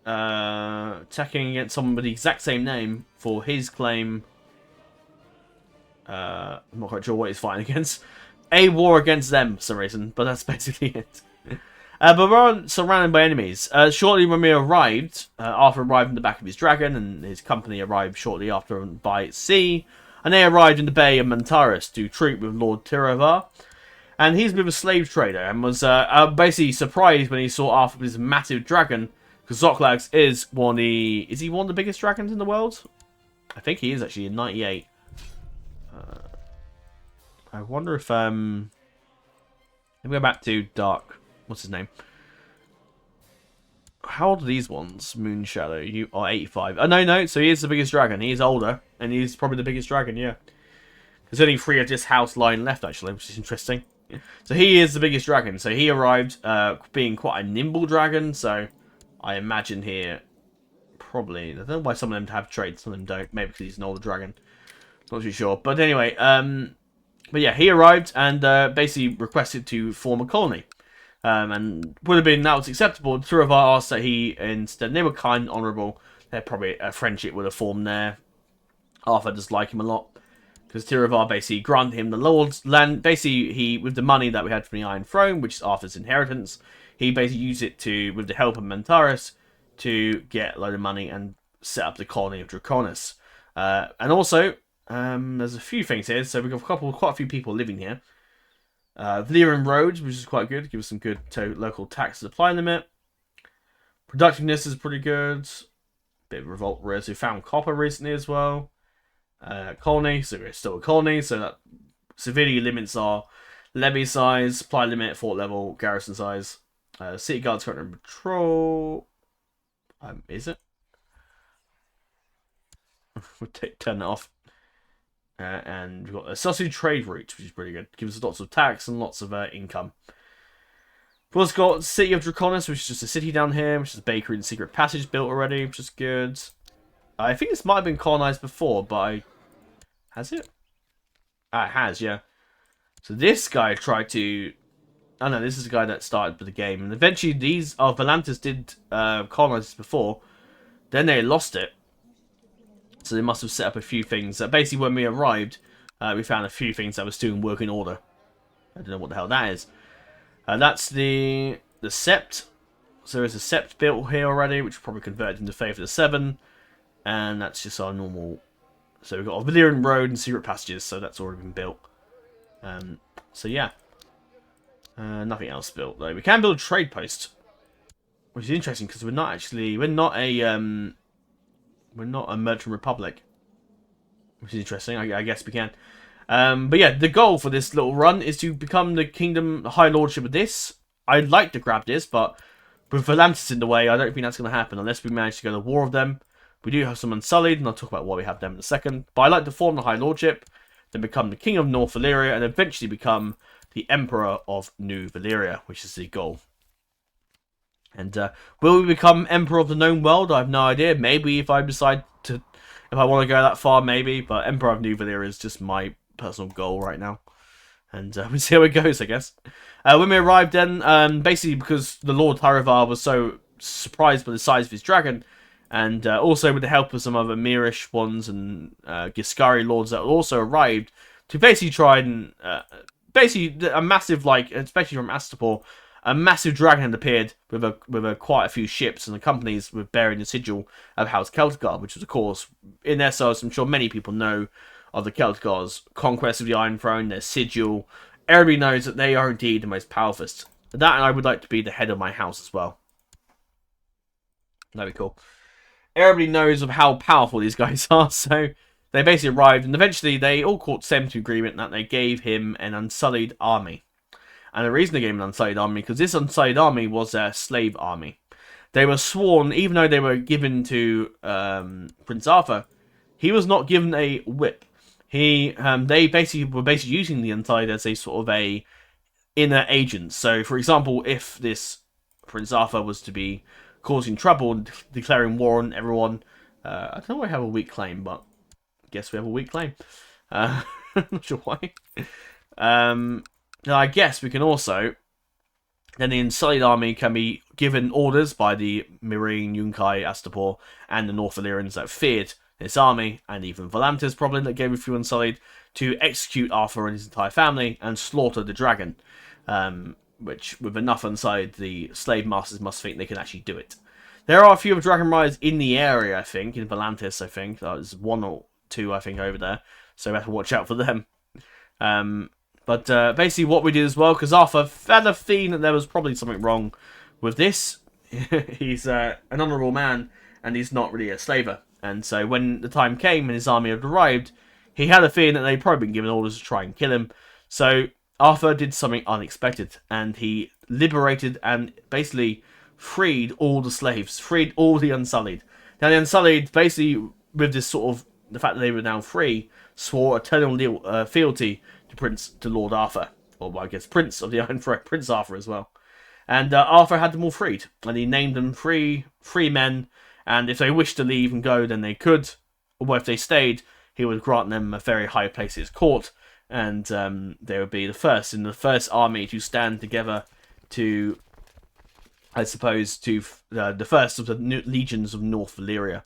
attacking against someone with the exact same name for his claim. I'm not quite sure what he's fighting against. A war against them for some reason, but that's basically it. But we're surrounded by enemies. Shortly when we arrived, Arthur arrived in the back of his dragon, and his company arrived shortly after by sea, and they arrived in the Bay of Mantaris to treat with Lord Tiravar. And he's a bit of a slave trader, and was basically surprised when he saw Arthur with his massive dragon. Because Zoklax is one of the... Is he one of the biggest dragons in the world? I think he is, actually, in 98. I wonder if... Let me go back to Dark... What's his name? How old are these ones? Moonshadow. You are 85. Oh, no. So he is the biggest dragon. He is older. And he's probably the biggest dragon, yeah. There's only 3 of this house line left, actually, which is interesting. So he is the biggest dragon. So he arrived being quite a nimble dragon. So I imagine here probably... I don't know why some of them have traits, some of them don't. Maybe because he's an older dragon. Not too sure. But anyway, but yeah, he arrived and basically requested to form a colony. And would have been, that was acceptable. Tiravar asked that he, instead, they were kind and honourable. Probably a friendship would have formed there. Arthur does like him a lot. Because Tiravar basically granted him the Lord's land. Basically, he, with the money that we had from the Iron Throne, which is Arthur's inheritance, he basically used it to, with the help of Mentaris, to get a load of money and set up the colony of Draconis. And also, there's a few things here. So we've got quite a few people living here. Valyrian roads, which is quite good. Give us some good local tax supply limit. Productiveness is pretty good. Bit of revolt risk. We found copper recently as well. Colony, so we're still a colony. So that severely limits our levy size, supply limit, fort level, garrison size. City guards currently on patrol. Is it? We'll turn that off. And we've got a sausage trade route, which is pretty good. Gives us lots of tax and lots of income. We've also got City of Draconis, which is just a city down here, which is a bakery and secret passage built already, which is good. I think this might have been colonized before, but has it? Ah, it has, yeah. So this guy tried to... Oh no, this is the guy that started with the game. And eventually these... Oh, Volantis did colonize this before. Then they lost it. So they must have set up a few things. Basically, when we arrived, we found a few things that were still in working order. I don't know what the hell that is. That's the Sept. So there's a Sept built here already, which probably converted into Faith of the Seven. And that's just our normal... So we've got a Valyrian road and secret passages, so that's already been built. So yeah. Nothing else built, though. We can build a trade post. Which is interesting, because we're not a merchant republic, which is interesting. I guess we can. But yeah, the goal for this little run is to become the kingdom, the high lordship of this. I'd like to grab this, but with Volantis in the way, I don't think that's going to happen unless we manage to go to war with them. We do have some Unsullied, and I'll talk about why we have them in a second. But I'd like to form the high lordship, then become the king of North Valyria, and eventually become the emperor of New Valyria, which is the goal. And will we become Emperor of the Known World? I have no idea. Maybe if I decide to... If I want to go that far, maybe. But Emperor of New Valyria is just my personal goal right now. And we'll see how it goes, I guess. When we arrived then, basically because the Lord Tiravar was so surprised by the size of his dragon, and also with the help of some other Myrish ones and Giscari lords that also arrived, to basically try and... basically, a massive, like, especially from Astapor, a massive dragon had appeared with quite a few ships and the companies with bearing the sigil of House Celtigar, which was, of course, in their size, I'm sure many people know of the Celtigars' conquest of the Iron Throne, their sigil. Everybody knows that they are indeed the most powerful. That, and I would like to be the head of my house as well. That'd be cool. Everybody knows of how powerful these guys are, so they basically arrived, and eventually they all caught same to agreement that they gave him an unsullied army. And the reason they gave him an unsullied army, because this unsullied army was their slave army. They were sworn, even though they were given to Prince Arthur, he was not given a whip. They were basically using the unsullied as a sort of a inner agent. So, for example, if this Prince Arthur was to be causing trouble and declaring war on everyone, I don't know why I have a weak claim, but I guess we have a weak claim. Not sure why. Now, I guess we can also... Then the Unsullied army can be given orders by the Meereen, Yunkai, Astapor, and the North Valyrians that feared this army, and even Volantis probably that gave a few Unsullied, to execute Arthur and his entire family and slaughter the dragon. Which, with enough Unsullied, the slave masters must think they can actually do it. There are a few Dragon Riders in the area, I think, in Volantis, I think. There's one or two, I think, over there. So we have to watch out for them. But basically what we did as well, because Arthur had a feeling that there was probably something wrong with this. He's an honourable man, and he's not really a slaver. And so when the time came and his army had arrived, he had a feeling that they'd probably been given orders to try and kill him. So Arthur did something unexpected, and he liberated and basically freed all the slaves, freed all the Unsullied. Now the Unsullied, basically with this sort of, the fact that they were now free, swore eternal fealty to Lord Arthur. or well, I guess Prince of the Iron Throne, Prince Arthur as well. And Arthur had them all freed, and he named them free men. And if they wished to leave and go, then they could. Or if they stayed, he would grant them a very high place at his court, and they would be the first in the first army to stand together to, I suppose, to the first of the legions of North Valyria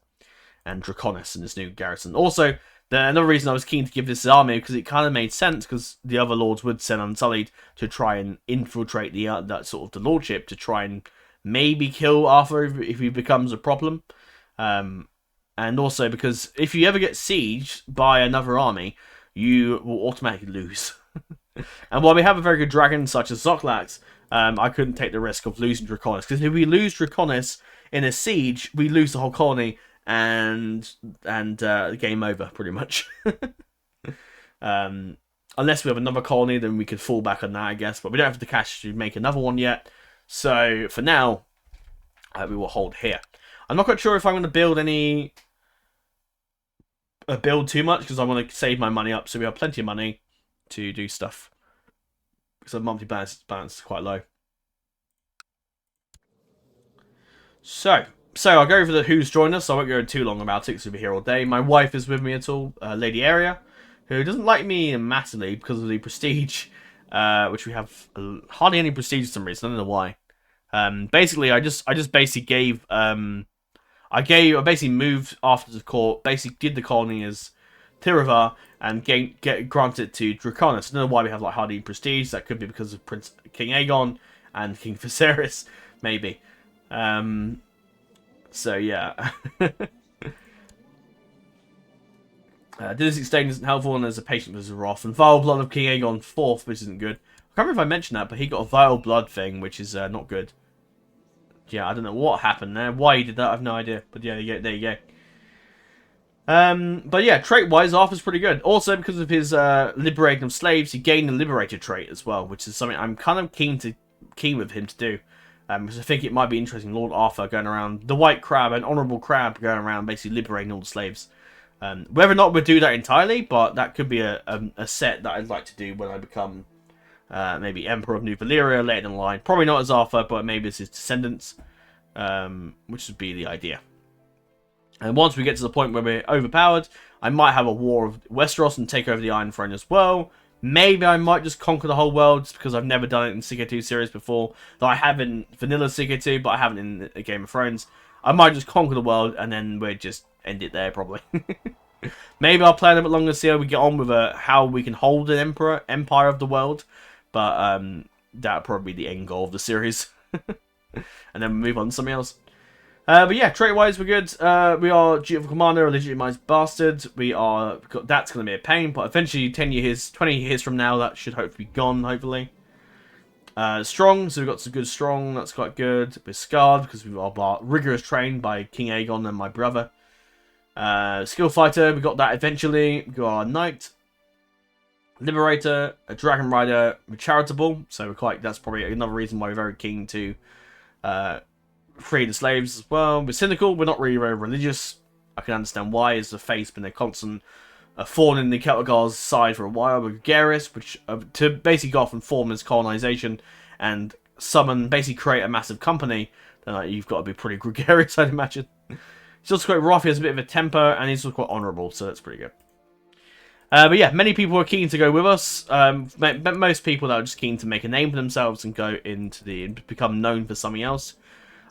and Draconis in this new garrison. Also, another reason I was keen to give this army, because it kind of made sense, because the other lords would send Unsullied to try and infiltrate that sort of the lordship, to try and maybe kill Arthur if he becomes a problem. And also because if you ever get sieged by another army, you will automatically lose. And while we have a very good dragon such as Zoklax, I couldn't take the risk of losing Draconis, because if we lose Draconis in a siege, we lose the whole colony, and game over pretty much. Unless we have another colony, then we could fall back on that, I guess. But we don't have the cash to make another one yet. So for now, we will hold here. I'm not quite sure if I'm going to build build too much, because I want to save my money up so we have plenty of money to do stuff. Because the monthly balance is quite low. So I'll go over who's joined us. I won't go too long about it because we'll be here all day. My wife is with me at all, Lady Area, who doesn't like me massively because of the prestige, which we have hardly any prestige for some reason. I don't know why. Basically, I just basically gave I basically moved after the court, basically did the colony as Tiravar and granted it to Draconis. I don't know why we have like hardly prestige. That could be because of King Aegon and King Viserys, maybe. So yeah. Dynasty Stain isn't helpful, and there's a patient with Wrath. And Vile Blood of King Aegon 4th, which isn't good. I can't remember if I mentioned that, but he got a Vile Blood thing, which is not good. Yeah, I don't know what happened there. Why he did that, I have no idea. But yeah, there you go. But yeah, trait-wise, Arthur's pretty good. Also, because of his liberating of slaves, he gained the Liberator trait as well, which is something I'm kind of keen with him to do. Because I think it might be interesting, Lord Arthur going around, the White Crab, an Honourable Crab, going around basically liberating all the slaves. Whether or not we'll do that entirely, but that could be a set that I'd like to do when I become maybe Emperor of New Valyria later in the line. Probably not as Arthur, but maybe as his descendants, which would be the idea. And once we get to the point where we're overpowered, I might have a war of Westeros and take over the Iron Throne as well. Maybe I might just conquer the whole world, just because I've never done it in Ck2 series before. Though I have in vanilla Ck2, but I haven't in a Game of Thrones. I might just conquer the world, and then we'll just end it there, probably. Maybe I'll play a little bit longer, see how we get on with how we can hold an empire of the world. But that'll probably be the end goal of the series. And then we move on to something else. But yeah, trait-wise, we're good. We are Dutiful Commander, a legitimized bastard. That's going to be a pain, but eventually 20 years from now, that should hopefully be gone, hopefully. Strong, so we've got some good strong, that's quite good. We're scarred, because we are rigorous trained by King Aegon and my brother. Skill Fighter, we got that eventually. We got our Knight. Liberator, a Dragon Rider, we're charitable, so that's probably another reason why we're very keen to free the slaves as well. We're cynical, we're not really very religious. I can understand why, as the faith's been a constant thorn in the Celtigar's side for a while. We're gregarious, which to basically go off and form this colonization and basically create a massive company, then you've got to be pretty gregarious, I'd imagine. He's also quite rough, he has a bit of a temper, and he's also quite honourable, so that's pretty good. But yeah, many people are keen to go with us. Most people that are just keen to make a name for themselves and become known for something else.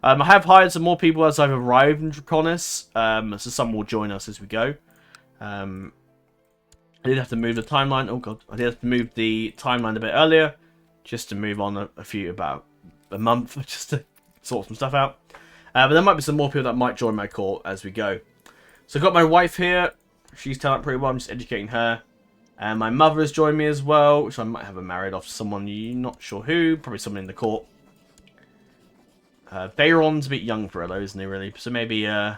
I have hired some more people as I've arrived in Draconis, so some will join us as we go. I did have to move the timeline. Oh god, I did have to move the timeline a bit earlier, just to move on about a month, just to sort some stuff out. But there might be some more people that might join my court as we go. So I've got my wife here. She's turned up pretty well. I'm just educating her. And my mother has joined me as well, which I might have her married off to someone, you're not sure who. Probably someone in the court. Bayron's a bit young for her, though, isn't he, really? So maybe, who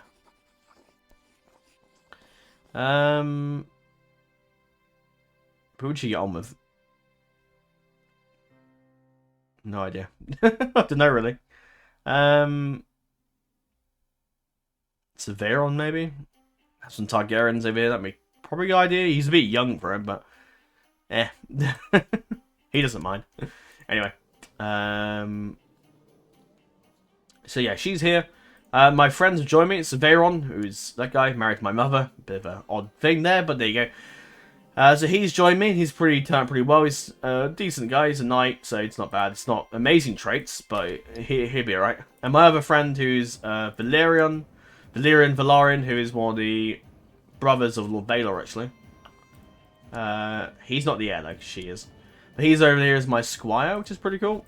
would she get on with? No idea. I don't know, really. Severon, maybe? Have some Targaryens over here. That'd be probably a good idea. He's a bit young for him, but... He doesn't mind. Anyway. So yeah, she's here. My friends have joined me. It's Veyron, who's that guy, married to my mother. Bit of an odd thing there, but there you go. So he's joined me. He's turned out pretty well. He's a decent guy. He's a knight, so it's not bad. It's not amazing traits, but he'll be alright. And my other friend, who's Valyrian, who is one of the brothers of Lord Baelor, actually. He's not the heir, like she is. But he's over there as my squire, which is pretty cool.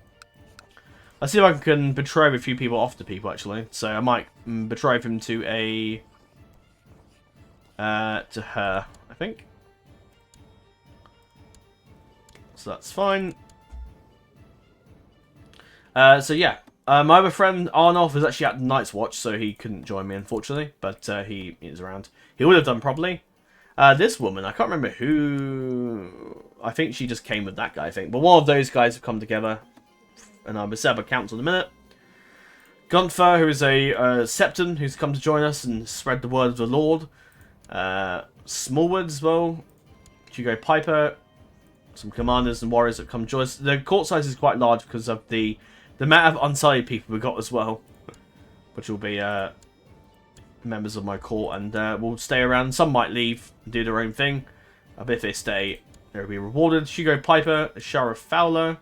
Let's see if I can betroth a few people off to people, actually. So I might betroth him to to her, I think. So that's fine. So yeah. My other friend, Arnulf, is actually at Night's Watch, so he couldn't join me, unfortunately. But he is around. He would have done probably. This woman, I can't remember who... I think she just came with that guy, I think. But one of those guys have come together. And I'll set up a council in a minute. Gunther, who is a Septon, who's come to join us and spread the word of the Lord. Smallwood as well. Hugo Piper. Some commanders and warriors that come join us. The court size is quite large because of the amount of unsullied people we've got as well. Which will be members of my court. And will stay around. Some might leave and do their own thing. But if they stay, they'll be rewarded. Hugo Piper, Sheriff Fowler.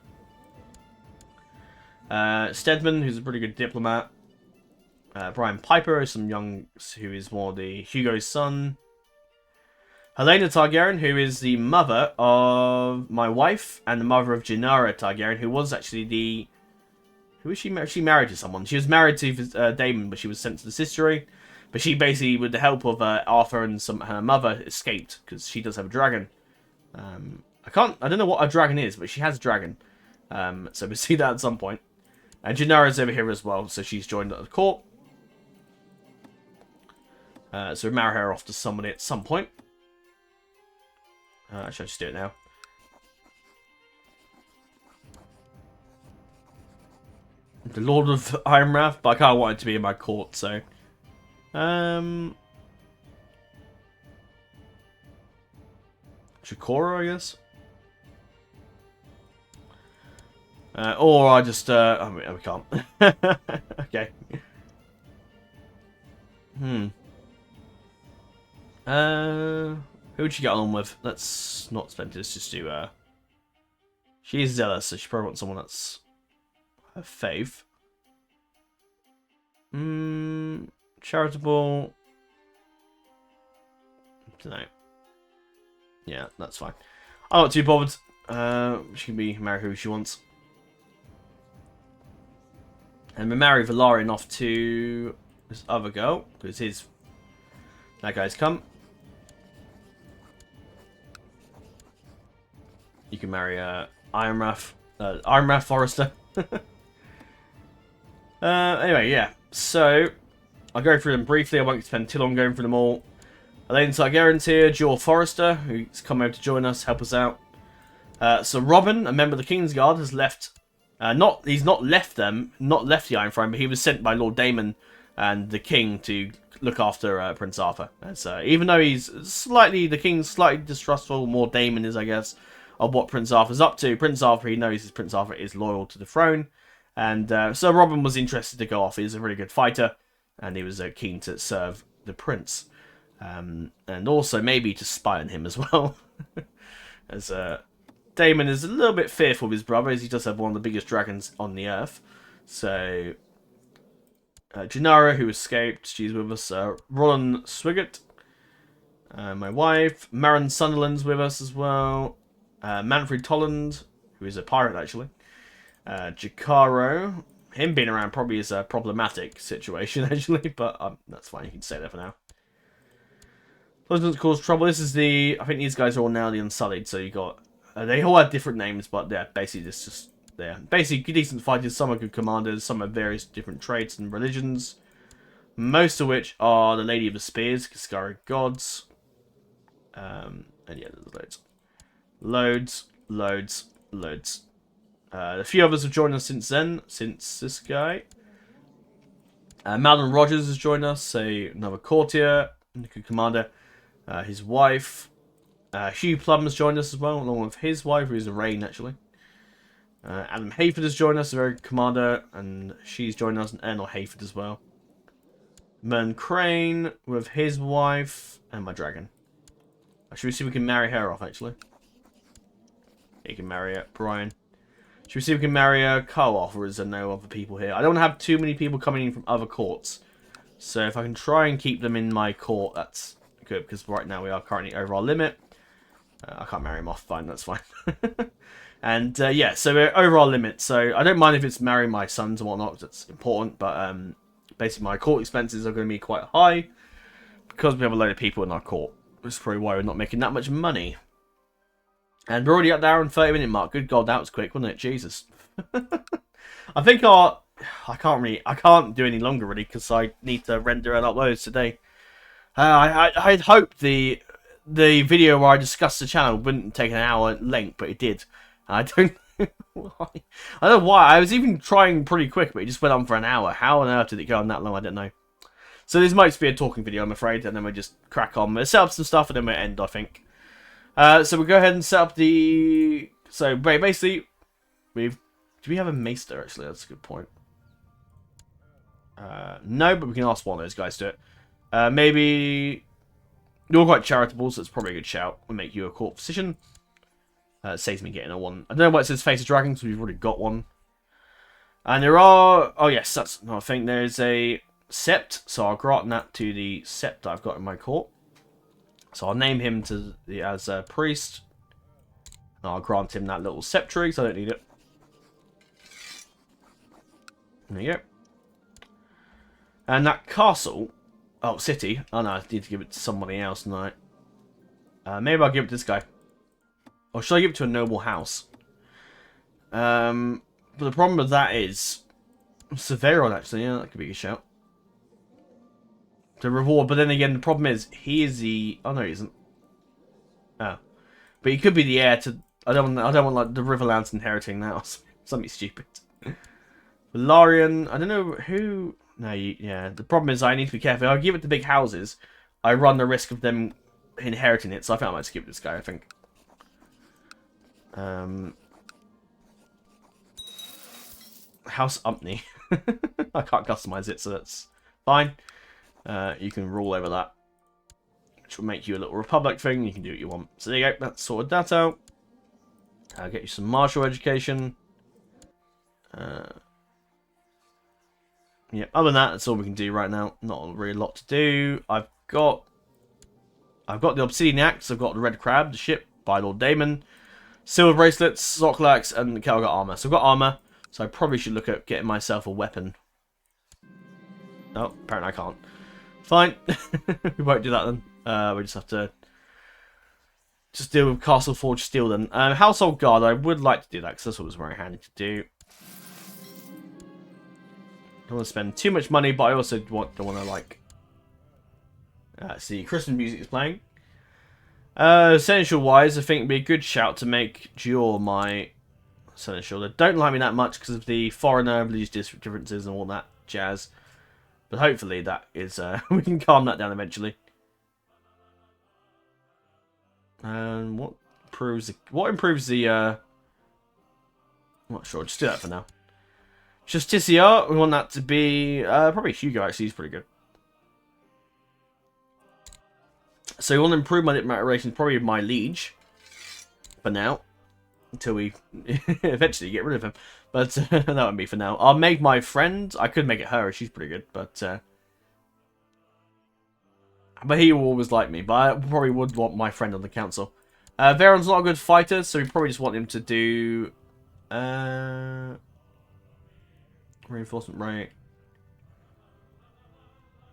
Stedman, who's a pretty good diplomat. Brian Piper, who is one of the Hugo's son. Helena Targaryen, who is the mother of my wife and the mother of Rhaenyra Targaryen, who was actually the... Who was she married? She married to someone. She was married to Daemon, but she was sent to the sisterary. But she basically, with the help of Arthur and her mother, escaped because she does have a dragon. I don't know what a dragon is, but she has a dragon. So we'll see that at some point. And Rhaenyra's over here as well, so she's joined at the court. So we'll marry her off to somebody at some point. Actually, I'll just do it now. The Lord of Ironwrath, but I kind of want it to be in my court, so... Chikora, I guess? Or I just, we can't. Okay. Who would you get on with? Let's not spend this, just do, she's zealous, so she probably wants someone that's her fave. Charitable. I don't know. Yeah, that's fine. I'm not too bothered. She can be marry who she wants. And we marry Velaryon off to this other girl, because that guy's come. You can marry Ironwrath Forrester. Anyway, yeah. So, I'll go through them briefly. I won't spend too long going through them all. Elaine Targaryen's here. Jewel Forrester, who's come over to join us, help us out. So Robin, a member of the Kingsguard, has left... he's not left the Iron Throne, but he was sent by Lord Daemon and the King to look after Prince Arthur. And so, even though the King's slightly distrustful, more Daemon is, I guess, of what Prince Arthur's up to. Prince Arthur, he knows Prince Arthur is loyal to the throne. And so Robin was interested to go off. He's a really good fighter, and he was keen to serve the prince. And also maybe to spy on him as well. As Daemon is a little bit fearful of his brother, as he does have one of the biggest dragons on the earth. So, Rhaenyra, who escaped, she's with us. Roland Swigert, my wife. Marin Sunderland's with us as well. Manfred Tolland, who is a pirate, actually. Jakaro, him being around probably is a problematic situation, actually, but that's fine, you can stay there for now. Doesn't cause trouble. This is I think these guys are all now the Unsullied, so you got... they all have different names, but they're basically they're basically decent fighters. Some are good commanders, some have various different traits and religions. Most of which are the Lady of the Spears, Cascara Gods. And yeah, there's loads. Loads. A few others have joined us since then, since this guy. Malin Rogers has joined us, so another courtier, a good commander. His wife. Hugh Plum has joined us as well, along with his wife, who's a Rain, actually. Adam Hayford has joined us, the very commander, and she's joined us, and Ernor Hayford as well. Mern Crane with his wife, and my dragon. Should we see if we can marry her off, actually? You can marry her, Brian. Should we see if we can marry her Carl off, or is there no other people here? I don't want to have too many people coming in from other courts. So if I can try and keep them in my court, that's good, because right now we are currently over our limit. I can't marry him off, fine, that's fine. And yeah, so we're over our limit, so I don't mind if it's marrying my sons and whatnot, that's important, but basically my court expenses are going to be quite high, because we have a load of people in our court. That's probably why we're not making that much money. And we're already at the hour and 30-minute mark. Good God, that was quick, wasn't it? Jesus. I think I can't do any longer really because I need to render and upload today. I'd hoped the video where I discussed the channel wouldn't take an hour length, but it did. I don't know why. I don't know why. I was even trying pretty quick, but it just went on for an hour. How on earth did it go on that long? I don't know. So this might be a talking video, I'm afraid, and then we just crack on. We'll set up some stuff, and then we'll end, I think. So we'll go ahead and set up the... So, basically, do we have a maester, actually? That's a good point. No, but we can ask one of those guys to do it. Maybe... You're quite charitable, so it's probably a good shout. We'll make you a court physician. It saves me getting a one. I don't know why it says face of dragon, because we've already got one. And there are... Oh, yes, that's another thing. There's a sept, so I'll grant that to the sept I've got in my court. So I'll name him as a priest. And I'll grant him that little sceptre, because I don't need it. There you go. And that castle... Oh, city. Oh, no, I need to give it to somebody else, no. Maybe I'll give it to this guy. Or should I give it to a noble house? But the problem with that is... Severon, actually. Yeah, that could be a good shout. The reward, but then again, the problem is he is the. Oh no, he isn't. Oh, but he could be the heir to. I don't want like the Riverlands inheriting that or something stupid. Valyrian. I don't know who. No, yeah. The problem is I need to be careful. If I give it to big houses, I run the risk of them inheriting it. So I think I might skip this guy. I think. House Umpney. I can't customize it, so that's fine. You can rule over that, which will make you a little republic thing. You can do what you want. So there you go. That's sorted that out. I'll get you some martial education. Yeah. Other than that, that's all we can do right now. Not really a lot to do. I've got the Obsidian Axe. I've got the Red Crab, the ship by Lord Daemon, silver bracelets, Socklax, and the Celtigar armor. So I've got armor. So I probably should look at getting myself a weapon. Oh, apparently I can't. Fine. We won't do that then. We just have to deal with Castle Forge Steel then. Household Guard, I would like to do that because that's what was very handy to do. Don't want to spend too much money, but I also don't want to like... see, Christmas music is playing. Seneschal wise, I think it'd be a good shout to make Dior my Seneschal. They don't like me that much because of the foreigner religious differences and all that jazz. But hopefully that is, we can calm that down eventually. And what improves the, I'm not sure, just do that for now. Justiciar, we want that to be, probably Hugo actually, he's pretty good. So we want to improve my diplomatic relations, probably with my liege, for now. Until we eventually get rid of him. But that won't be for now. I'll make my friend. I could make it her. She's pretty good. But he will always like me. But I probably would want my friend on the council. Veron's not a good fighter. So we probably just want him to do... reinforcement rate.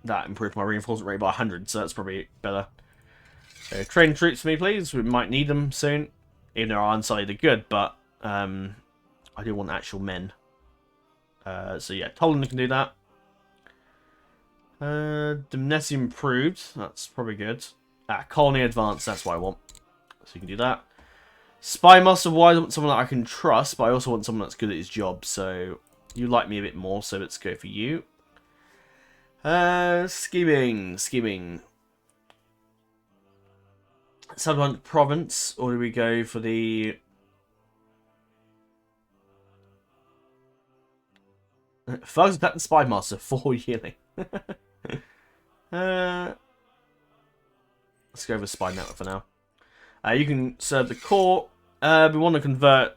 That improved my reinforcement rate by 100. So that's probably better. So train troops for me, please. We might need them soon. Even though our unsullied are good, but I do want actual men. So yeah, Toland can do that. Dimnessi improved. That's probably good. Colony advanced. That's what I want. So you can do that. Spy master wise, I want someone that I can trust, but I also want someone that's good at his job. So you like me a bit more, so let's go for you. Scheming. Southern province, or do we go for the... Thugs attack the Spy Master 4 yearly. Let's go with Spy Network for now. You can serve the court. We want to convert.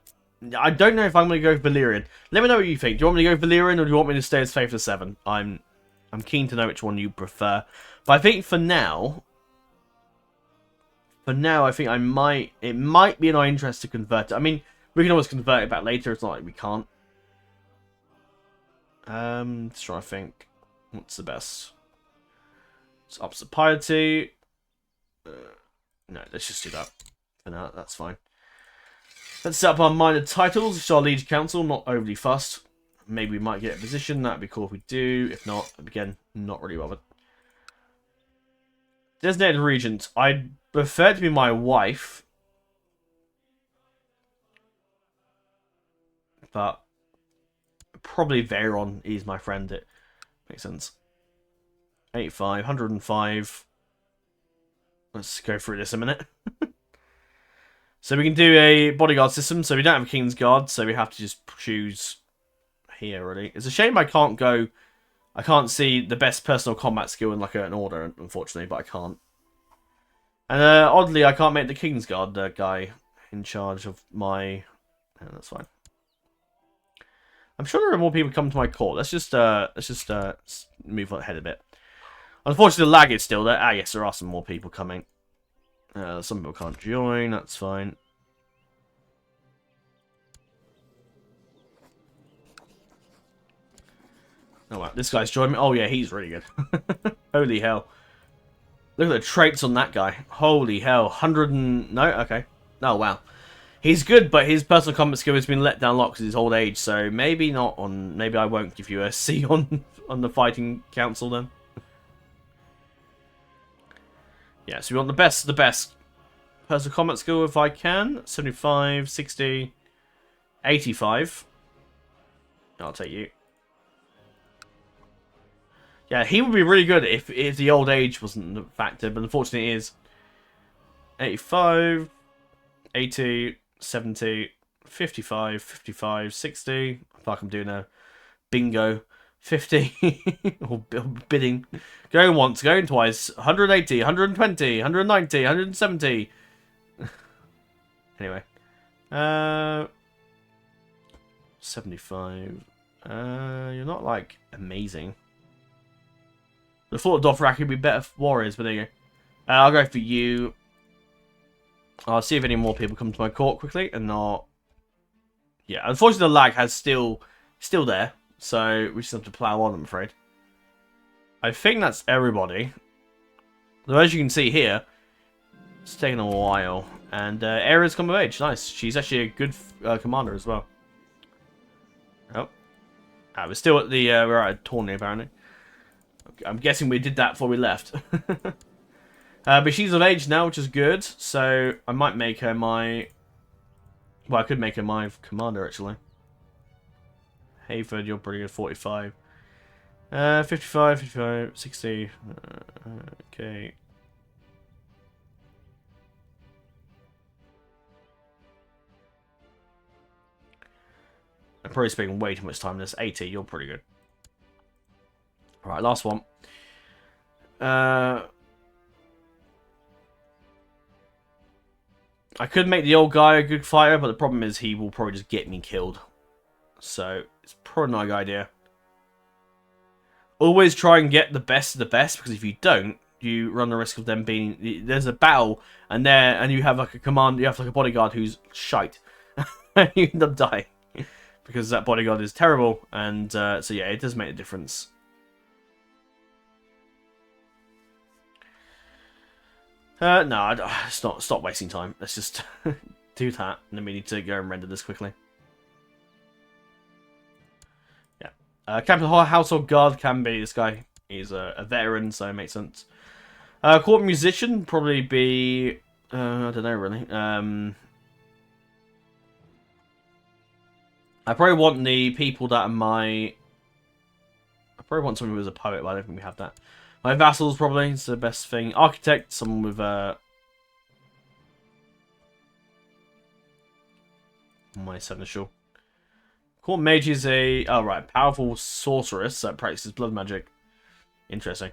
I don't know if I'm going to go Valyrian. Let me know what you think. Do you want me to go Valyrian or do you want me to stay as Faith of 7? I'm keen to know which one you prefer. But I think for now, I think it might be in our interest to convert it. I mean, we can always convert it back later. It's not like we can't. Let's try to think. What's the best? It's ups the piety. No, let's just do that. For now, that's fine. Let's set up our minor titles, which is our Liege Council, not overly fussed. Maybe we might get a position, that'd be cool if we do. If not, again, not really bothered. Designated Regent. I'd prefer it to be my wife. But probably Veyron is my friend. It makes sense. 85, 105. Let's go through this a minute. So we can do a bodyguard system. So we don't have a King's Guard, so we have to just choose here, really. It's a shame I can't go... I can't see the best personal combat skill in like an order, unfortunately, but I can't. And oddly, I can't make the King's Guard guy in charge of my... Yeah, that's fine. I'm sure there are more people coming to my court. Let's just move ahead a bit. Unfortunately, the lag is still there. Ah, yes, there are some more people coming. Some people can't join. That's fine. Oh, wow. This guy's joined me. Oh, yeah, he's really good. Holy hell. Look at the traits on that guy. Holy hell. 100 and... No? Okay. Oh, wow. He's good, but his personal combat skill has been let down a lot because of his old age. So maybe not on... Maybe I won't give you a C on the fighting council then. Yeah, so we want the best of the best. Personal combat skill if I can. 75, 60, 85. I'll take you. Yeah, he would be really good if the old age wasn't a factor, but unfortunately it is. 85, 80, 70, 55, 55, 60. I feel like I'm doing a bingo. 50 or bidding. Going once, going twice. 180, 120, 190, 170. Anyway. 75. You're not like amazing. The thought of Dothraki would be better for warriors, but there you go. I'll go for you. I'll see if any more people come to my court quickly and not. Yeah, unfortunately the lag has still there. So, we just have to plow on, I'm afraid. I think that's everybody. Though, as you can see here, it's taken a while. And Aera's come of age. Nice. She's actually a good commander as well. Oh. We're still at the... we're at a tourney, apparently. Okay, I'm guessing we did that before we left. But she's of age now, which is good. So, I might make her my... Well, I could make her my commander, actually. Hayford, you're pretty good. 45. 55, 55, 60. Okay. I'm probably spending way too much time on this. 80, you're pretty good. Alright, last one. I could make the old guy a good fighter, but the problem is he will probably just get me killed. So, it's probably not a good idea. Always try and get the best of the best, because if you don't, you run the risk of them being... There's a battle, and you have like a command... You have like a bodyguard who's shite. And you end up dying. Because that bodyguard is terrible, and so yeah, it does make a difference. No, stop wasting time. Let's just do that, and then we need to go and render this quickly. Captain Household Guard can be this guy. He's a veteran, so it makes sense. Court Musician probably be... I don't know, really. I probably want the people that are my... I probably want someone who is a poet, but I don't think we have that. My vassals probably is the best thing. Architect, someone with my seneschal. Court Mage is a... Oh, right. Powerful sorceress that practices blood magic. Interesting.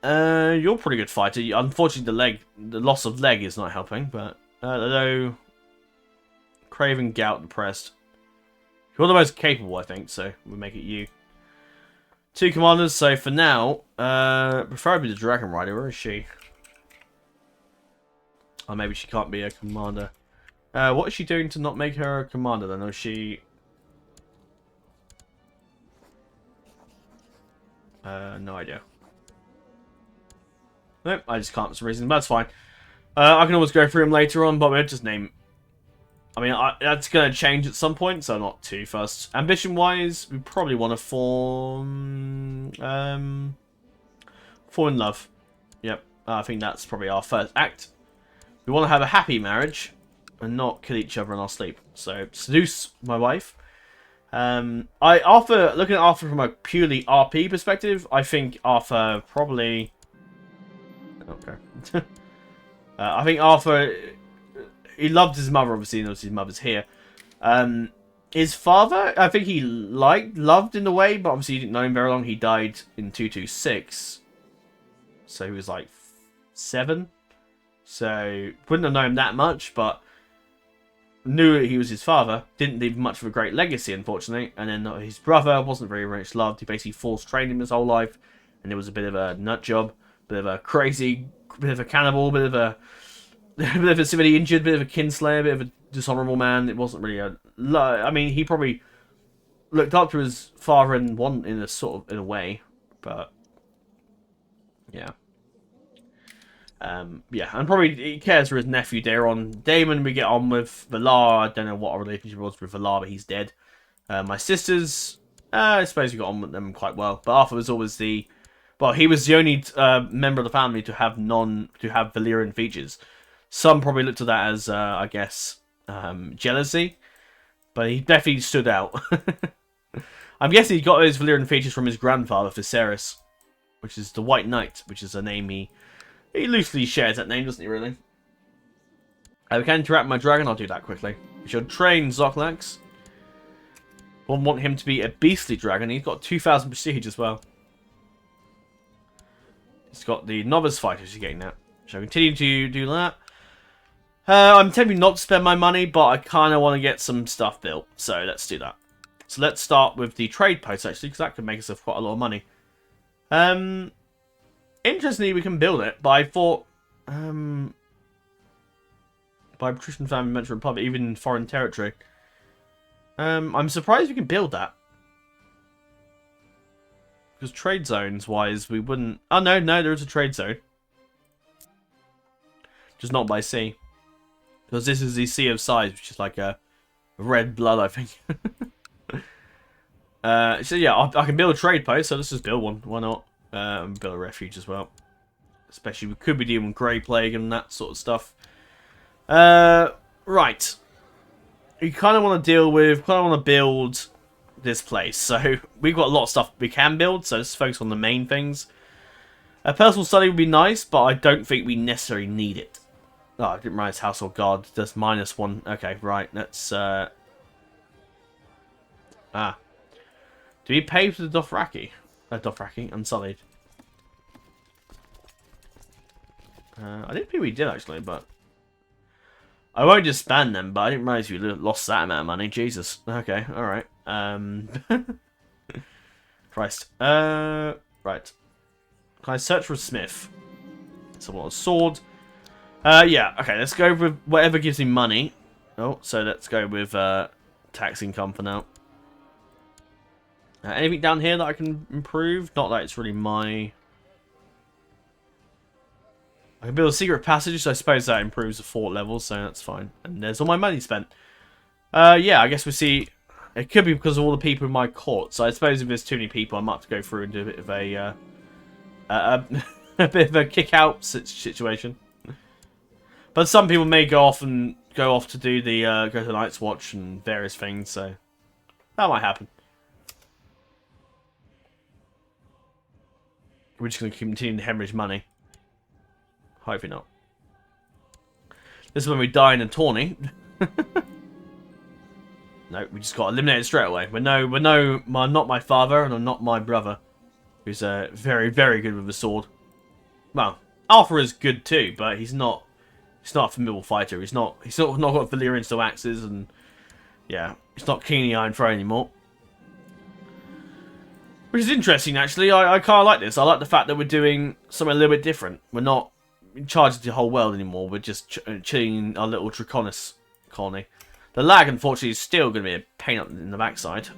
You're a pretty good fighter. Unfortunately, the loss of leg is not helping, but... Although... Craven, Gout, Depressed. You're the most capable, I think, so we'll make it you. 2 commanders, so for now, preferably the Dragon Rider. Where is she? Oh, maybe she can't be a commander. What is she doing to not make her a commander then? Or is she... no idea. Nope, I just can't for some reason, but that's fine. I can always go through them later on, but we'll just name... I mean, that's going to change at some point, so not too fussed. Ambition-wise, we probably want to form... fall in love. Yep, I think that's probably our first act. We want to have a happy marriage and not kill each other in our sleep. So, seduce my wife. Looking at Arthur from a purely RP perspective, I think Arthur probably... Okay. I think Arthur... He loved his mother, obviously, and his mother's here. His father, I think he loved in a way, but obviously he didn't know him very long. He died in 226. So he was like 7. So, wouldn't have known him that much, but knew he was his father. Didn't leave much of a great legacy, unfortunately. And then his brother wasn't very much loved. He basically forced trained him his whole life. And it was a bit of a nut job. Bit of a crazy, bit of a cannibal, bit of a severely injured, bit of a kinslayer, bit of a dishonorable man. It wasn't really a... I mean, he probably looked up to his father in a way, but yeah. Yeah, and probably he cares for his nephew Daeron. Daemon we get on with. Valar, I don't know what our relationship was with Valar, but he's dead. My sisters, I suppose we got on with them quite well. But Arthur was always the... Well, he was the only member of the family to have Valyrian features. Some probably looked at that as, I guess, jealousy. But he definitely stood out. I'm guessing he got those Valyrian features from his grandfather, Viserys. Which is the White Knight, which is a name he loosely shares that name, doesn't he, really? We can interact with my dragon. I'll do that quickly. We should train Zoklax. We'll want him to be a beastly dragon. He's got 2,000 prestige as well. He's got the novice fighters he's getting that. Shall I continue to do that? I'm tempted not to spend my money, but I kind of want to get some stuff built. So let's do that. So let's start with the trade post, actually, because that could make us quite a lot of money. Interestingly, we can build it, but I thought... by patrician family, Metro Republic, even in foreign territory. I'm surprised we can build that. Because trade zones-wise, we wouldn't... Oh, no, there is a trade zone. Just not by sea. Because this is the Sea of Sighs, which is like a red blood, I think. So yeah, I can build a trade post, so let's just build one. Why not? Build a refuge as well. Especially, we could be dealing with Grey Plague and that sort of stuff. Right. We kind of want to build this place. So, we've got a lot of stuff we can build, so let's focus on the main things. A personal study would be nice, but I don't think we necessarily need it. Oh, I didn't realize Household Guard does -1. Okay, right, let's... Do we pay for the Dothraki? Dothraki, Unsullied. I didn't think we did, actually, but... I won't disband them, but I didn't realize we lost that amount of money. Jesus. Okay, alright. Christ. Right. Can I search for a smith? So, what, a sword? Yeah, okay, let's go with whatever gives me money. Oh, so let's go with tax income for now. Anything down here that I can improve? Not that it's really my... I can build a secret passage, so I suppose that improves the fort level, so that's fine. And there's all my money spent. Yeah, I guess we see... It could be because of all the people in my court, so I suppose if there's too many people, I might have to go through and do a bit of a... a bit of a kick-out situation. But some people may go off to do the go to Night's Watch and various things, so that might happen. We're just going to continue to hemorrhage money. Hopefully not. This is when we die in a tourney. No, we just got eliminated straight away. Not my father, and I'm not my brother, who's very, very good with a sword. Well, Arthur is good too, but he's not. He's not a formidable fighter. He's not got Valyrian steel axes, and yeah, he's not keen on the Iron Throne anymore. Which is interesting, actually. I kind of like this. I like the fact that we're doing something a little bit different. We're not in charge of the whole world anymore. We're just chilling in our little Draconis colony. The lag, unfortunately, is still going to be a pain up in the backside.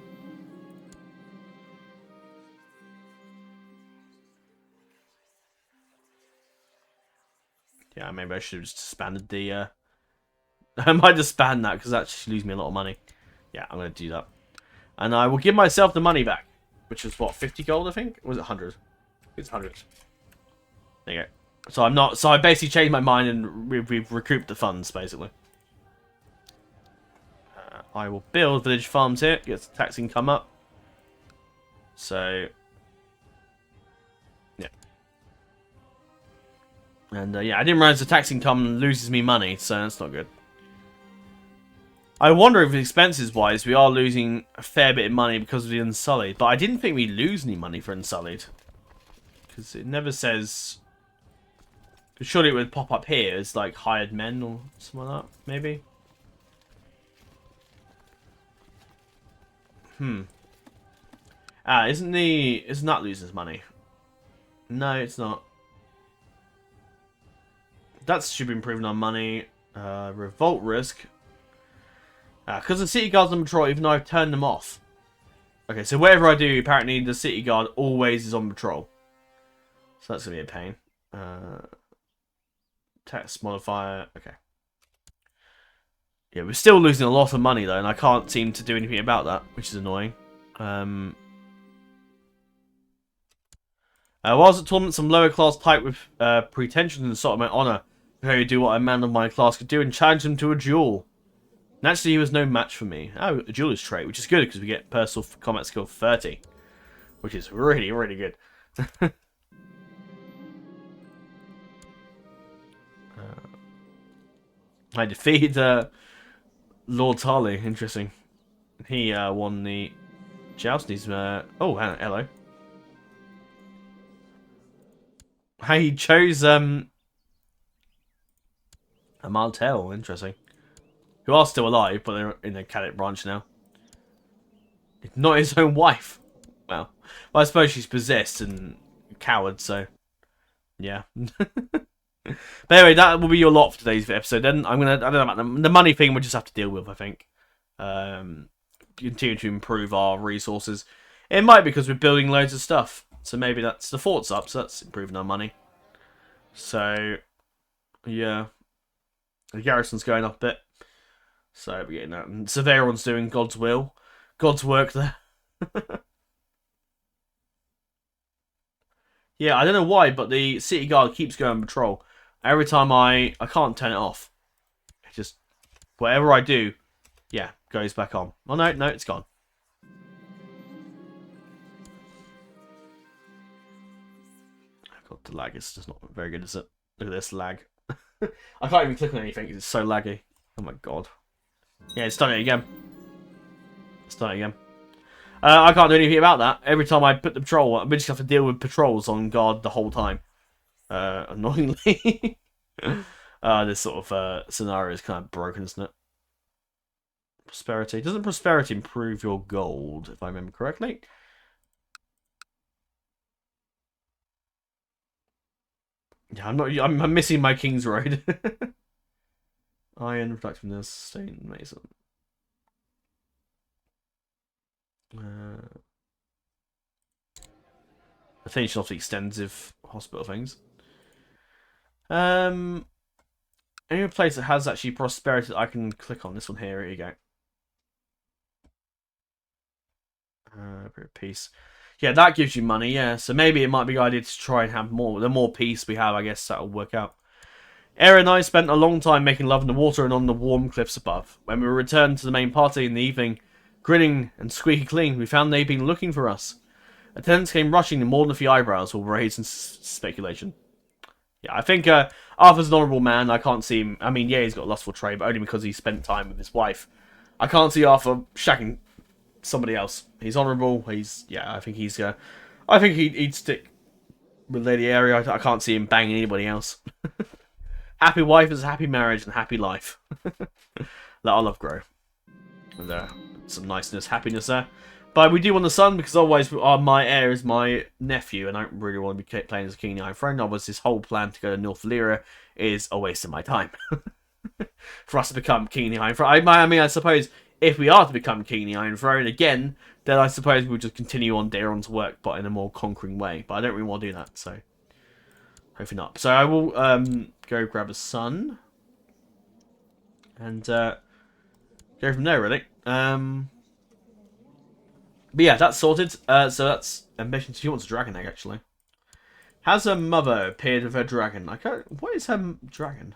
Yeah, maybe I should have just disbanded the... I might disband that, because that should lose me a lot of money. Yeah, I'm going to do that. And I will give myself the money back. Which was, what, 50 gold, I think? Or was it 100? It's 100. There you go. So I'm not... So I basically changed my mind and we've recouped the funds, basically. I will build village farms here. Get the tax income up. So... yeah. And, yeah, I didn't realize the tax income loses me money, so that's not good. I wonder if expenses-wise, we are losing a fair bit of money because of the Unsullied. But I didn't think we'd lose any money for Unsullied. Because it never says... Surely it would pop up here as, like, hired men or something like that, maybe? Isn't that losing money? No, it's not. That should be improving our money. Revolt risk. Because the City Guard's on patrol, even though I've turned them off. Okay, so whatever I do, apparently the City Guard always is on patrol. So that's going to be a pain. Tax modifier. Okay. Yeah, we're still losing a lot of money, though, and I can't seem to do anything about that, which is annoying. Whilst at tournament, some lower class type with pretensions and sort of my honour, prepared to do what a man of my class could do and challenge him to a duel. Naturally, he was no match for me. Oh, a duelist trait, which is good because we get personal combat skill 30, which is really, really good. I defeated Lord Tarly. Interesting. He won the joust. He's oh, hello. He chose a Martell. Interesting. Who are still alive, but they're in the Cadet branch now. Not his own wife. Well, I suppose she's possessed and coward, so yeah. But anyway, that will be your lot for today's episode. Then I don't know about the money thing. We'll just have to deal with, I think. Continue to improve our resources. It might be because we're building loads of stuff, so maybe that's the fort's up. So that's improving our money. So yeah, the garrison's going up a bit. So we're getting that. And Surveillon's doing God's will. God's work there. Yeah, I don't know why, but the City Guard keeps going on patrol. Every time I can't turn it off. It just, whatever I do, yeah, goes back on. Oh no, it's gone. God, the lag is just not very good, is it? Look at this lag. I can't even click on anything because it's so laggy. Oh my god. Yeah, it's done it again. It's done it again. I can't do anything about that. Every time I put the patrol, I just have to deal with patrols on guard the whole time. Annoyingly. This sort of scenario is kind of broken, isn't it? Prosperity. Doesn't prosperity improve your gold, if I remember correctly? Yeah, I'm missing my King's Road. Iron, reflectiveness, stained mason. Attention off the extensive hospital things. Any place that has actually prosperity that I can click on. This one here. Here you go. Peace. Yeah, that gives you money. Yeah, so maybe it might be a good idea to try and have more. The more peace we have, I guess that'll work out. Aaron and I spent a long time making love in the water and on the warm cliffs above. When we returned to the main party in the evening, grinning and squeaky clean, we found they'd been looking for us. Attendants came rushing, and more than a few eyebrows were raised in speculation. Yeah, I think Arthur's an honourable man. I can't see him. I mean, yeah, he's got a lustful trait, but only because he spent time with his wife. I can't see Arthur shacking somebody else. He's honourable. Yeah. I think he'd stick with Lady Aeria. I can't see him banging anybody else. Happy wife is a happy marriage and happy life. Let our love grow. And some niceness, happiness there. But we do want the son, because otherwise my heir is my nephew, and I don't really want to be playing as a King of the Iron Throne. Otherwise, this whole plan to go to North Valyria is a waste of my time. For us to become King of the Iron Throne. I mean, I suppose if we are to become King of the Iron Throne again, then I suppose we'll just continue on Daeron's work, but in a more conquering way. But I don't really want to do that, so hopefully not. So I will go grab a son and go from there, really. But yeah, that's sorted. So that's ambition. She wants a dragon egg, actually. Has her mother appeared with her dragon? What is her dragon?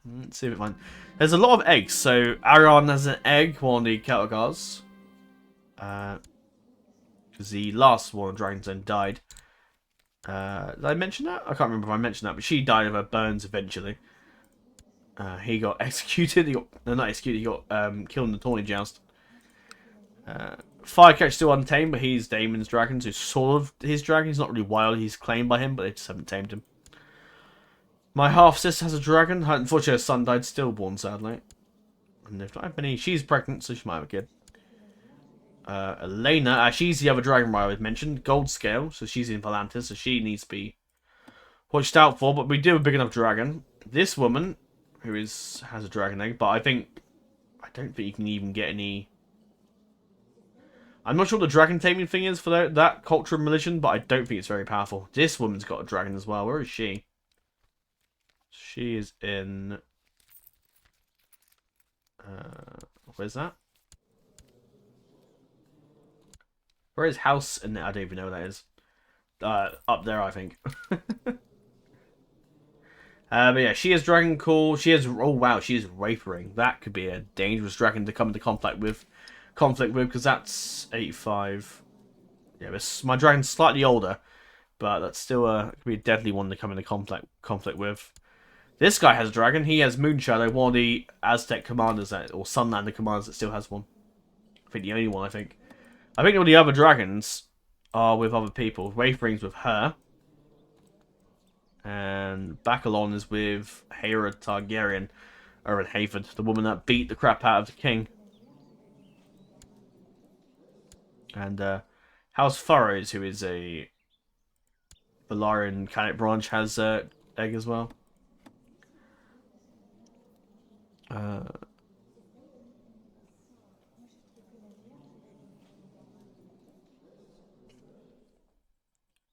Let's see if it finds. There's a lot of eggs. So Aegon has an egg, one of the Celtigars. Because the last one of Dragon's Den died. Did I mention that? I can't remember if I mentioned that, but she died of her burns eventually. He got executed. Not executed. He got killed in the Tawny Joust. Firecatch still untamed, but he's Daemon's dragon, so sort of his dragon. He's not really wild. He's claimed by him, but they just haven't tamed him. My half-sister has a dragon. Unfortunately, her son died stillborn, sadly. And if not many, she's pregnant, so she might have a kid. Elena, she's the other dragon I was mentioned. Gold scale, so she's in Volantene, so she needs to be watched out for. But we do have a big enough dragon. This woman, who has a dragon egg, but I don't think you can even get any. I'm not sure what the dragon taming thing is for that culture of religion, but I don't think it's very powerful. This woman's got a dragon as well. Where is she? She is in. Where's that? Where is house? And I don't even know where that is. Up there, I think. But yeah, she is dragon cool. She is. Oh wow, she is Wraithering. That could be a dangerous dragon to come into conflict with, because that's 85. Yeah, my dragon's slightly older, but that's still could be a deadly one to come into conflict with. This guy has a dragon. He has Moonshadow, one of the Aztec commanders or Sunlander commanders that still has one. I think the only one. I think all the other dragons are with other people. Wraithring's with her. And Bacalon is with Hera Targaryen, or in Hayford, the woman that beat the crap out of the king. And House Furrows, who is a Valyrian Cadet branch, has egg as well.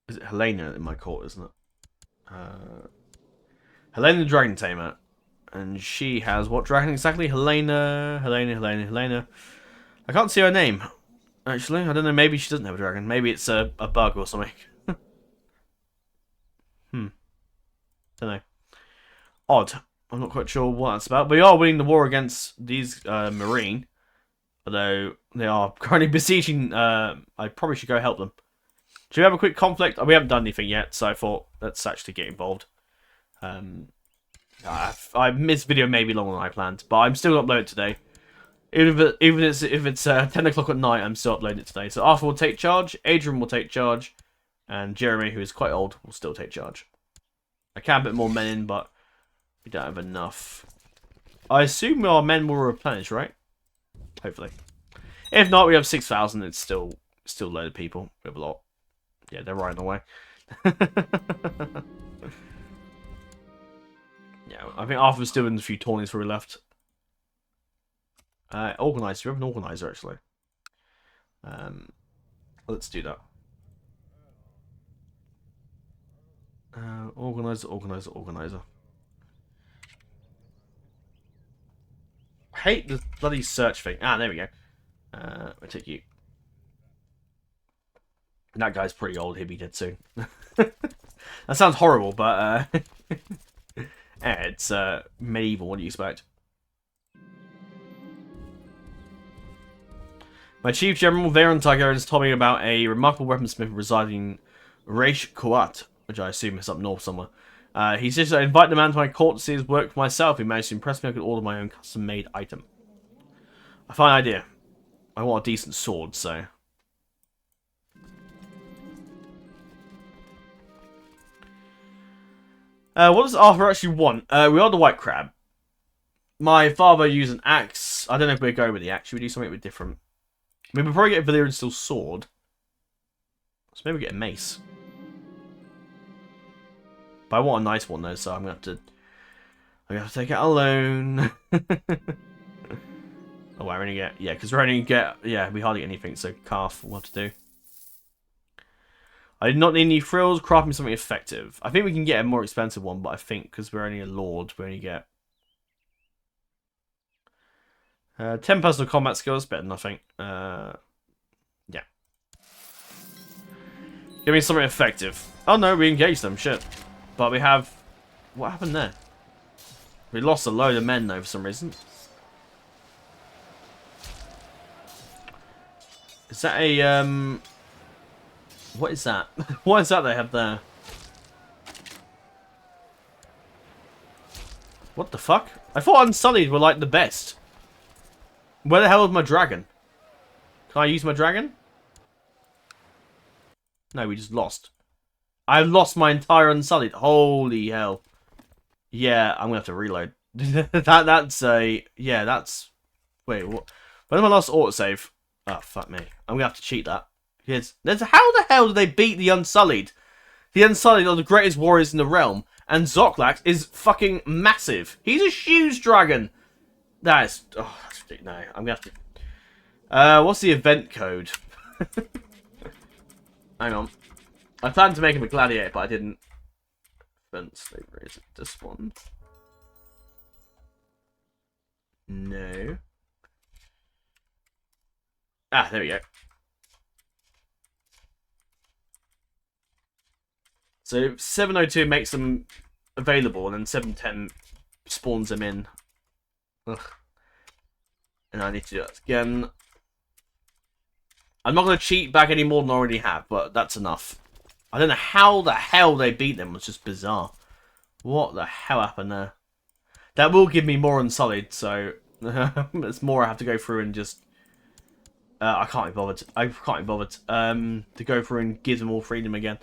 Is it Helena in my court, isn't it? Helena the Dragon Tamer. And she has what dragon exactly? Helena. I can't see her name. Actually, I don't know. Maybe she doesn't have a dragon. Maybe it's a bug or something. Don't know. Odd. I'm not quite sure what that's about. But we are winning the war against these Marine. Although they are currently besieging. I probably should go help them. Do we have a quick conflict? We haven't done anything yet, so I thought let's actually get involved. This video may be longer than I planned, but I'm still going to upload it today. Even if it's 10 o'clock at night, I'm still uploading it today. So Arthur will take charge, Adrian will take charge, and Jeremy, who is quite old, will still take charge. I can put more men in, but we don't have enough. I assume our men will replenish, right? Hopefully. If not, we have 6,000. It's still a load of people. We have a lot. Yeah, they're right in the way. Yeah, I think Arthur's still in a few tourneys where we left. Organizer. We have an organizer, actually. Let's do that. Organizer. I hate the bloody search thing. Ah, there we go. I take you. That guy's pretty old. He'll be dead soon. That sounds horrible, but it's medieval. What do you expect? My Chief General Valyrian Targaryen has told me about a remarkable weaponsmith residing in Ck2 which I assume is up north somewhere. He says, I invite the man to my court to see his work for myself. He managed to impress me. I could order my own custom-made item. A fine idea. I want a decent sword, so... what does Arthur actually want? We are the White Crab. My father used an axe. I don't know if we're going with the axe. Should we do something a bit different? I mean, we'll probably get a Valyrian steel sword. So maybe get a mace. But I want a nice one though, so I'm gonna have to take it alone. Oh, I only get, yeah, because we only get, yeah, we hardly get anything, so calf we'll have to do. I did not need any frills, craft me something effective. I think we can get a more expensive one, but I think because we're only a lord, we only get 10 personal combat skills, better than nothing. Yeah. Give me something effective. Oh no, we engaged them, shit. But we have, what happened there? We lost a load of men though for some reason. Is that a, what is that? What is that they have there? What the fuck? I thought Unsullied were like the best. Where the hell is my dragon? Can I use my dragon? No, we just lost. I lost my entire Unsullied. Holy hell. Yeah, I'm gonna have to reload. that's a, yeah, that's, wait, what? When did my last autosave? Oh, fuck me. I'm gonna have to cheat that. Yes. How the hell did they beat the Unsullied? The Unsullied are the greatest warriors in the realm, and Zoklax is fucking massive. He's a huge dragon. That is, oh, that's ridiculous. No, I'm gonna have to. What's the event code? Hang on. I planned to make him a gladiator, but I didn't. Event slavery, is it this one? No. Ah, there we go. So 702 makes them available, and then 710 spawns them in. Ugh. And I need to do that again. I'm not going to cheat back any more than I already have, but that's enough. I don't know how the hell they beat them. It's just bizarre. What the hell happened there? That will give me more Unsullied, so it's more I have to go through and just... I can't be bothered. I can't be bothered to go through and give them all freedom again.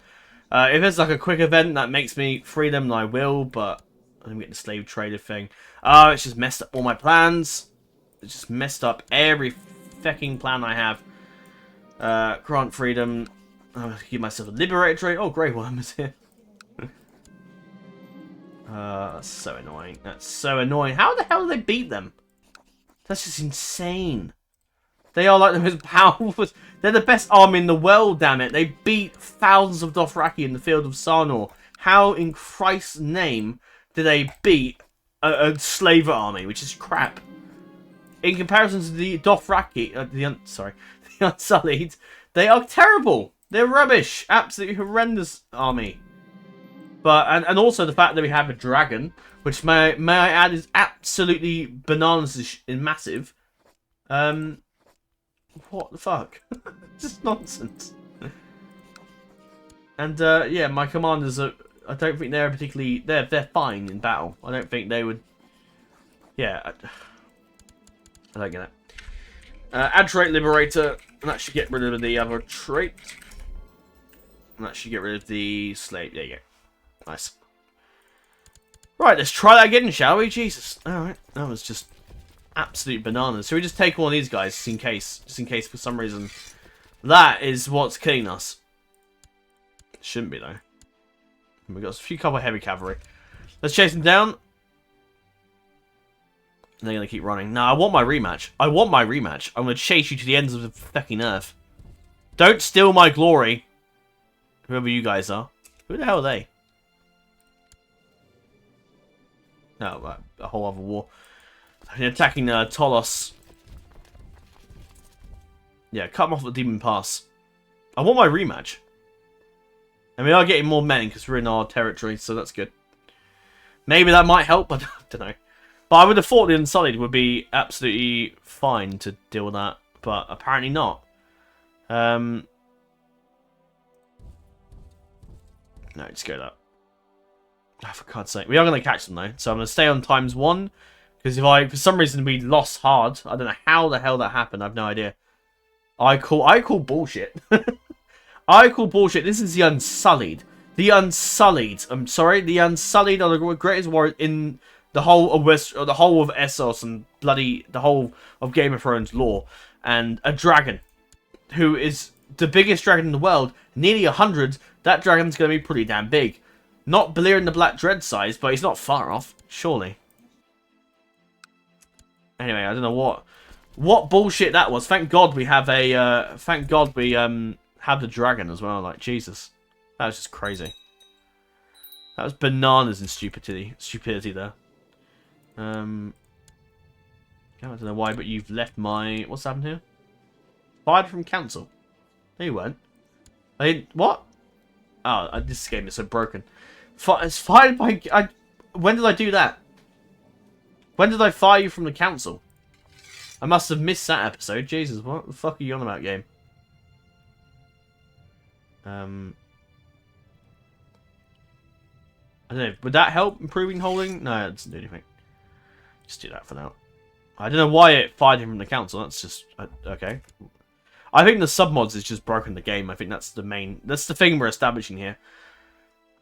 If it's like a quick event that makes me free them, then I will, but I'm getting the slave trader thing. Oh, it's just messed up all my plans. It's just messed up every fucking plan I have. Grant freedom. I'm going to give myself a liberator trade. Oh, Grey Worm is here. That's so annoying. That's so annoying. How the hell do they beat them? That's just insane. They are like the most powerful. They're the best army in the world, damn it. They beat thousands of Dothraki in the field of Sarnor. How in Christ's name did they beat a slave army, which is crap? In comparison to the Dothraki, the Unsullied, they are terrible. They're rubbish. Absolutely horrendous army. But and also the fact that we have a dragon, which may I add is absolutely bananas and massive. What the fuck? Just nonsense. And yeah, my commanders are. I don't think they're particularly. They're fine in battle. I don't think they would. Yeah, I don't get it. Add trait liberator, and that should get rid of the other trait. And that should get rid of the slave. There you go. Nice. Right, let's try that again, shall we? Jesus. Alright, that was just absolute bananas. Should we just take one of these guys just in case for some reason that is what's killing us? It shouldn't be though. We've got a couple of heavy cavalry. Let's chase them down. And they're gonna keep running. No, I want my rematch. I want my rematch. I'm gonna chase you to the ends of the fucking earth. Don't steal my glory. Whoever you guys are. Who the hell are they? No, a whole other war. They're attacking Tolos. Yeah, cut them off at the Demon Pass. I want my rematch. And we are getting more men because we're in our territory, so that's good. Maybe that might help, but I don't know. But I would have thought the Unsullied would be absolutely fine to deal with that, but apparently not. No, just go that. Oh, for God's sake. We are going to catch them, though. So I'm going to stay on ×1. Because if I, for some reason, we lost hard. I don't know how the hell that happened. I have no idea. I call bullshit. I call bullshit. This is the Unsullied. The Unsullied. I'm sorry. The Unsullied are the greatest warriors in the whole of the whole of Essos and bloody the whole of Game of Thrones lore. And a dragon, who is the biggest dragon in the world, nearly 100. That dragon's going to be pretty damn big. Not Valyrian the Black Dread size, but he's not far off, surely. Anyway, I don't know what bullshit that was. Thank God we have a thank God we have the dragon as well. Like Jesus, that was just crazy. That was bananas and stupidity there. I don't know why, but you've left my... What's happened here? Fired from council. No, you weren't. What? Oh, this game is so broken. It's fired by... when did I do that? When did I fire you from the council? I must have missed that episode. Jesus, what the fuck are you on about, game? I don't know. Would that help improving holding? No, it doesn't do anything. Just do that for now. I don't know why it fired him from the council. That's just... okay. I think the submods is just broken the game. I think that's the main... That's the thing we're establishing here.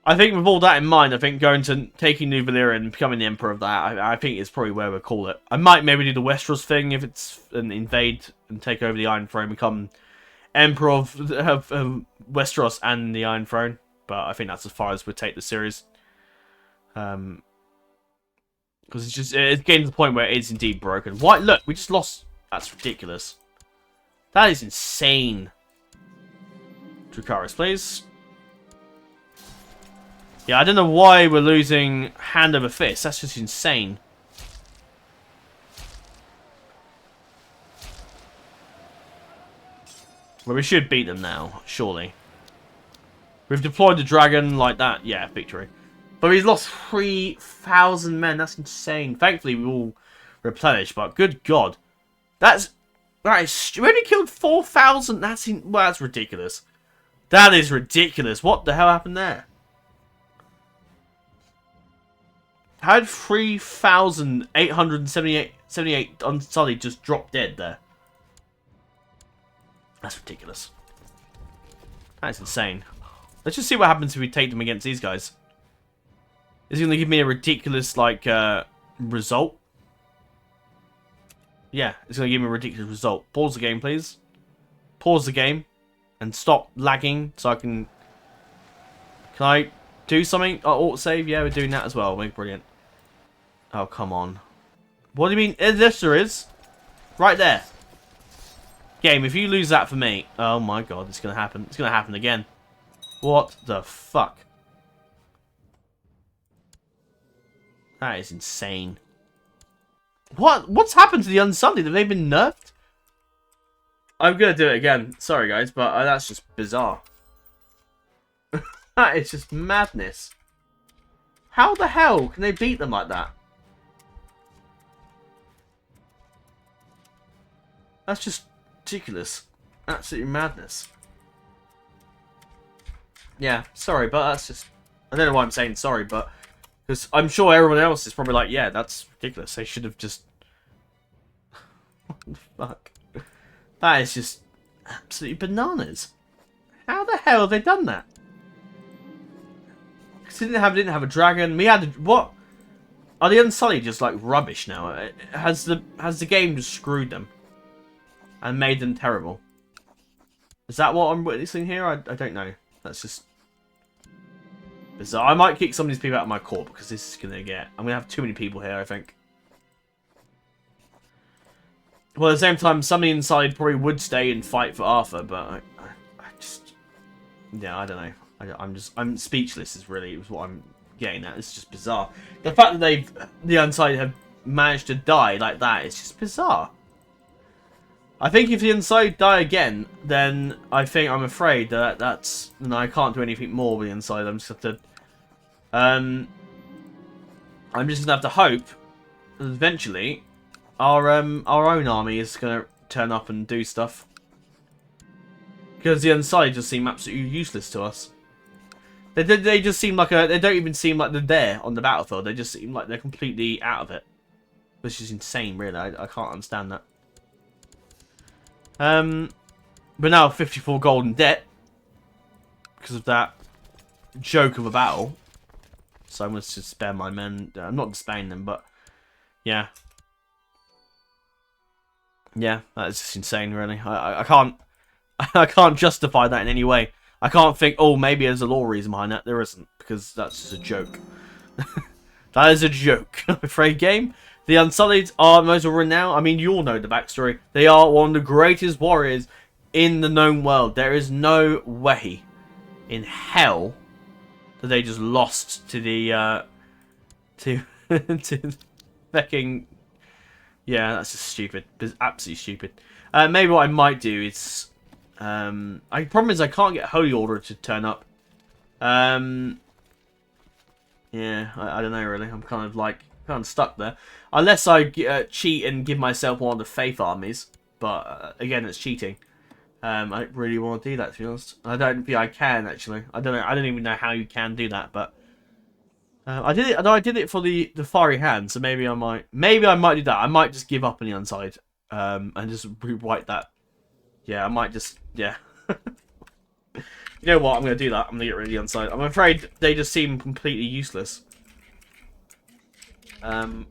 I think with all that in mind, I think going to taking New Valyria and becoming the Emperor of that, I think is probably where we'll call it. I might maybe do the Westeros thing if it's an invade and take over the Iron Throne, become Emperor of Westeros and the Iron Throne. But I think that's as far as we'll take the series. Because it's getting to the point where it is indeed broken. Why? Look, we just lost. That's ridiculous. That is insane. Dracarys, please. Yeah, I don't know why we're losing hand over fist. That's just insane. Well, we should beat them now, surely. We've deployed the dragon like that. Yeah, victory. But he's lost 3,000 men. That's insane. Thankfully, we all replenished. But good God, that is we only killed 4,000. Well, that's ridiculous. That is ridiculous. What the hell happened there? How did 3,878 Unsullied just drop dead there? That's ridiculous. That's insane. Let's just see what happens if we take them against these guys. Is it going to give me a ridiculous, like, result? Yeah, it's going to give me a ridiculous result. Pause the game, please. Pause the game. And stop lagging so I can... Can I do something? Oh, auto-save? Yeah, we're doing that as well. Brilliant. Oh, come on. What do you mean? Yes, there is. Right there. Game, if you lose that for me... Oh, my God. It's going to happen. It's going to happen again. What the fuck? That is insane. What's happened to the Unsullied? Have they been nerfed? I'm going to do it again. Sorry, guys, but that's just bizarre. That is just madness. How the hell can they beat them like that? That's just ridiculous. Absolutely madness. Yeah, sorry, but that's just... I don't know why I'm saying sorry, but... Because I'm sure everyone else is probably like, yeah, that's ridiculous. They should have just... What the fuck? That is just absolutely bananas. How the hell have they done that? Because they didn't have a dragon. We had... What? Are the Unsullied just like rubbish now? Has the game just screwed them? And made them terrible? Is that what I'm witnessing here? I don't know. That's just... bizarre. I might kick some of these people out of my court because this is going to get... I'm going to have too many people here, I think. Well, at the same time, somebody inside probably would stay and fight for Arthur, but I just... Yeah, I don't know. I'm speechless is what I'm getting at. It's just bizarre. The fact that the Unsullied have managed to die like that is just bizarre. I think if the Unsullied die again, then I'm afraid that that's... No, I can't do anything more with the Unsullied. I'm just have to... I'm just gonna have to hope that eventually our own army is gonna turn up and do stuff. Because the Unsullied just seem absolutely useless to us. They just seem like they don't even seem like they're there on the battlefield. They just seem like they're completely out of it. Which is insane, really. I can't understand that. But now 54 gold in debt. Because of that joke of a battle. So I'm going to spare my men. I'm not despairing them, but yeah. Yeah, that's just insane, really. I can't I can't justify that in any way. I can't think, oh, maybe there's a lore reason behind that. There isn't, because that's just a joke. That is a joke, I'm afraid, game. The Unsullied are most renowned. I mean, you all know the backstory. They are one of the greatest warriors in the known world. There is no way in hell that they just lost to the, to fucking... Yeah, that's just stupid. It's absolutely stupid. Maybe what I might do is... problem is I can't get Holy Order to turn up. Yeah, I don't know really. I'm kind of stuck there. Unless I cheat and give myself one of the Faith armies. But again, it's cheating. I don't really want to do that, to be honest. I don't think I can, actually. I don't know. I don't even know how you can do that, but... I did it. I did it for the Fiery Hand, so maybe I might do that. I might just give up on the Unside, and just rewrite that. Yeah, I might just, yeah. You know what? I'm gonna do that. I'm gonna get rid of the Unside. I'm afraid they just seem completely useless. And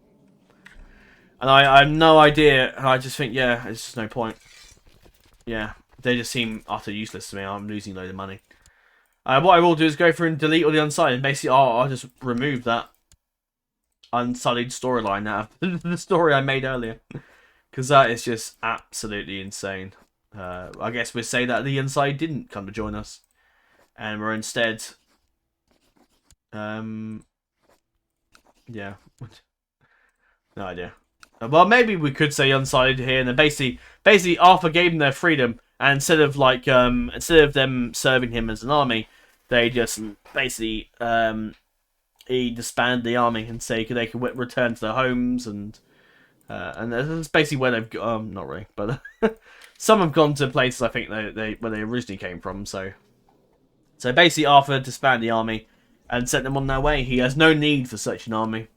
I have no idea. And I just think, yeah, it's just no point. Yeah, they just seem utterly useless to me. I'm losing a load of money. What I will do is go through and delete all the Unsullied, and basically I'll just remove that Unsullied storyline out of the story I made earlier. Because that is just absolutely insane. I guess we'll say that the Unsullied didn't come to join us. And we're instead... yeah. No idea. Well, maybe we could say Unsullied here, and then basically Arthur gave them their freedom, and instead of them serving him as an army, they just basically he disbanded the army and say they could return to their homes, and that's basically where they've gone. Not really, but some have gone to places I think where they originally came from. So basically Arthur disbanded the army and sent them on their way. He has no need for such an army,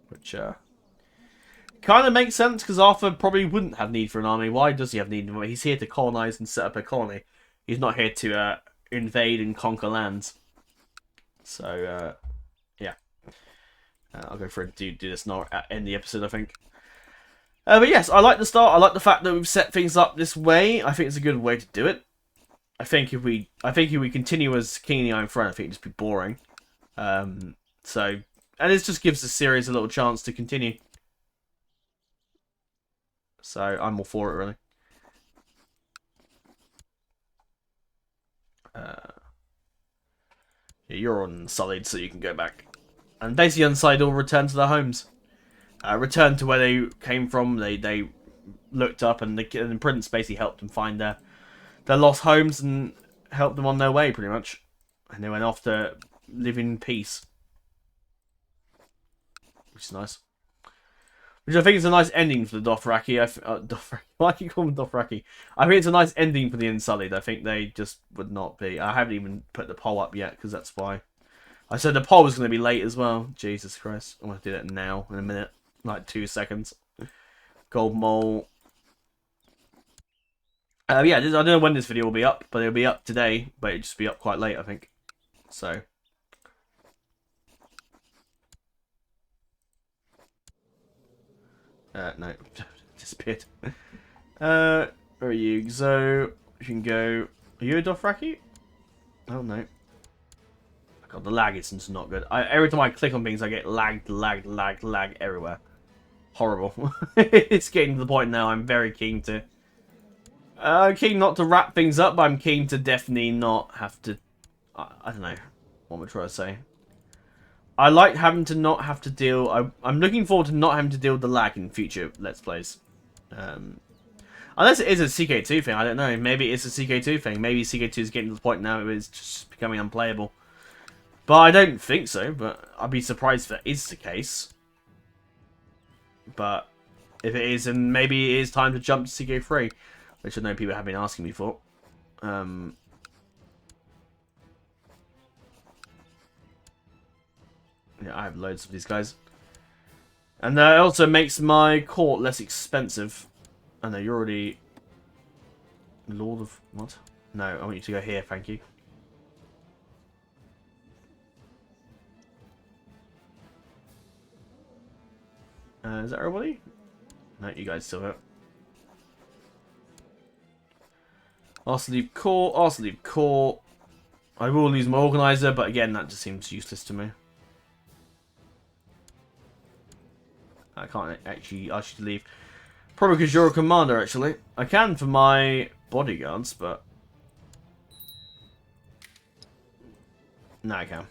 which kind of makes sense, because Arthur probably wouldn't have need for an army. Why does he have need? He's here to colonize and set up a colony. He's not here to invade and conquer lands. So, yeah. I'll go for it and do this now at end the episode, I think. But yes, I like the start. I like the fact that we've set things up this way. I think it's a good way to do it. I think if we continue as King of the Iron Throne, I think it'd just be boring. And it just gives the series a little chance to continue. So I'm all for it, really. Yeah, you're Unsullied, so you can go back. And basically, Unsullied will return to their homes. Return to where they came from. They looked up, and the Prince basically helped them find their lost homes and helped them on their way, pretty much. And they went off to live in peace. Which is nice. Which I think is a nice ending for the Dothraki. Dothraki. Why do you call them Dothraki? I think it's a nice ending for the Unsullied. I think they just would not be. I haven't even put the poll up yet, because that's why. I said the poll was going to be late as well. Jesus Christ. I'm going to do that now, in a minute. Like 2 seconds. Gold Mole. Yeah, I don't know when this video will be up, but it'll be up today. But it'll just be up quite late, I think. So... no, disappeared. Where are you? So, you can go... Are you a Dothraki? Oh, no. God, the lag is just not good. Every time I click on things, I get lag everywhere. Horrible. It's getting to the point now I'm very keen to... keen not to wrap things up, but I'm keen to definitely not have to... I don't know what I'm trying to say. I like having to not have to deal... I'm looking forward to not having to deal with the lag in future Let's Plays. Unless it is a CK2 thing, I don't know. Maybe it's a CK2 thing. Maybe CK2 is getting to the point now where it's just becoming unplayable. But I don't think so, but I'd be surprised if that is the case. But if it is, then maybe it is time to jump to CK3, which I know people have been asking me for. Yeah, I have loads of these guys. And that also makes my court less expensive. I know, you're already... Lord of... What? No, I want you to go here, thank you. Is that everybody? No, you guys still have it. Also leave court, also leave court. I will lose my organizer, but again, that just seems useless to me. I can't actually ask you to leave. Probably because you're a commander, actually. I can for my bodyguards, but... No, I can't.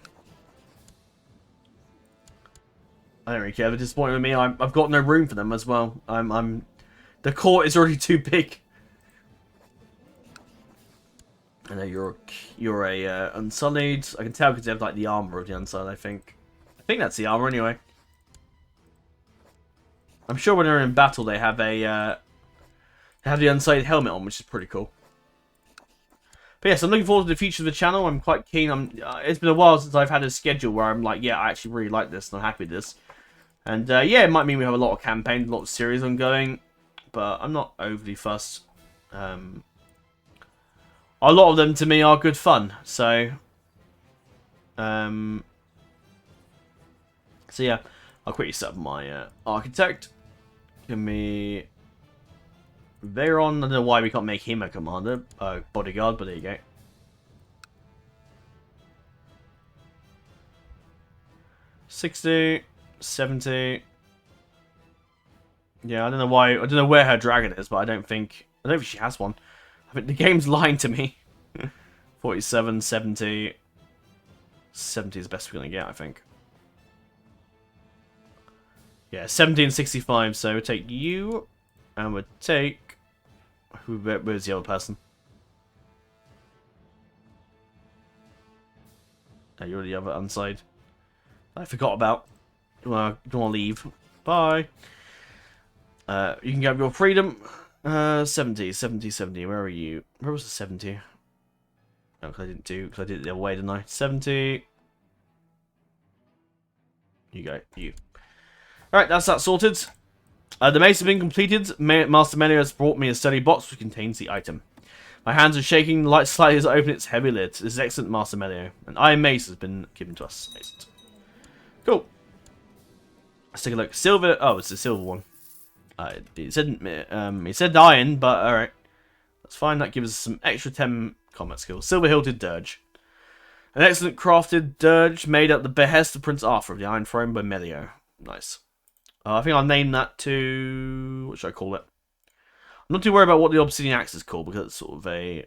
I don't really care. They're disappointed with me. I've got no room for them as well. The court is already too big. I know you're a Unsullied. I can tell because they have like the armor of the Unsullied. I think that's the armor anyway. I'm sure when they're in battle they have the Unsullied helmet on, which is pretty cool. But yes, I'm looking forward to the future of the channel. I'm quite keen. It's been a while since I've had a schedule where I'm like, yeah, I actually really like this and I'm happy with this. And yeah, it might mean we have a lot of campaigns, a lot of series ongoing, but I'm not overly fussed. A lot of them to me are good fun. So yeah, I'll quickly set up my architect. Give me Veyron. I don't know why we can't make him a commander, bodyguard, but there you go. $60, $70. Yeah, I don't know why. I don't know where her dragon is, but I don't think she has one. I think the game's lying to me. 47, 70. 70 is the best we're gonna get, I think. Yeah, 70 and 65. So we'll take you, and we'll take where's the other person? Oh, you're the other Unside. I forgot about. Well, you want to leave? Bye. You can have your freedom. 70, 70, 70. Where are you? Where was the 70? Oh, because I did it the other way, didn't I? 70. You go. You. Alright, that's that sorted. The mace has been completed. Master Melio has brought me a study box which contains the item. My hands are shaking, the light slightly as I open its heavy lid. This is excellent, Master Melio. An iron mace has been given to us. Cool. Let's take a look. Silver. Oh, it's the silver one. It said iron, but alright. That's fine. That gives us some extra 10 combat skills. Silver hilted dirge. An excellent crafted dirge made at the behest of Prince Arthur of the Iron Throne by Melio. Nice. I think I'll name that to... What should I call it? I'm not too worried about what the obsidian axe is called because it's sort of a...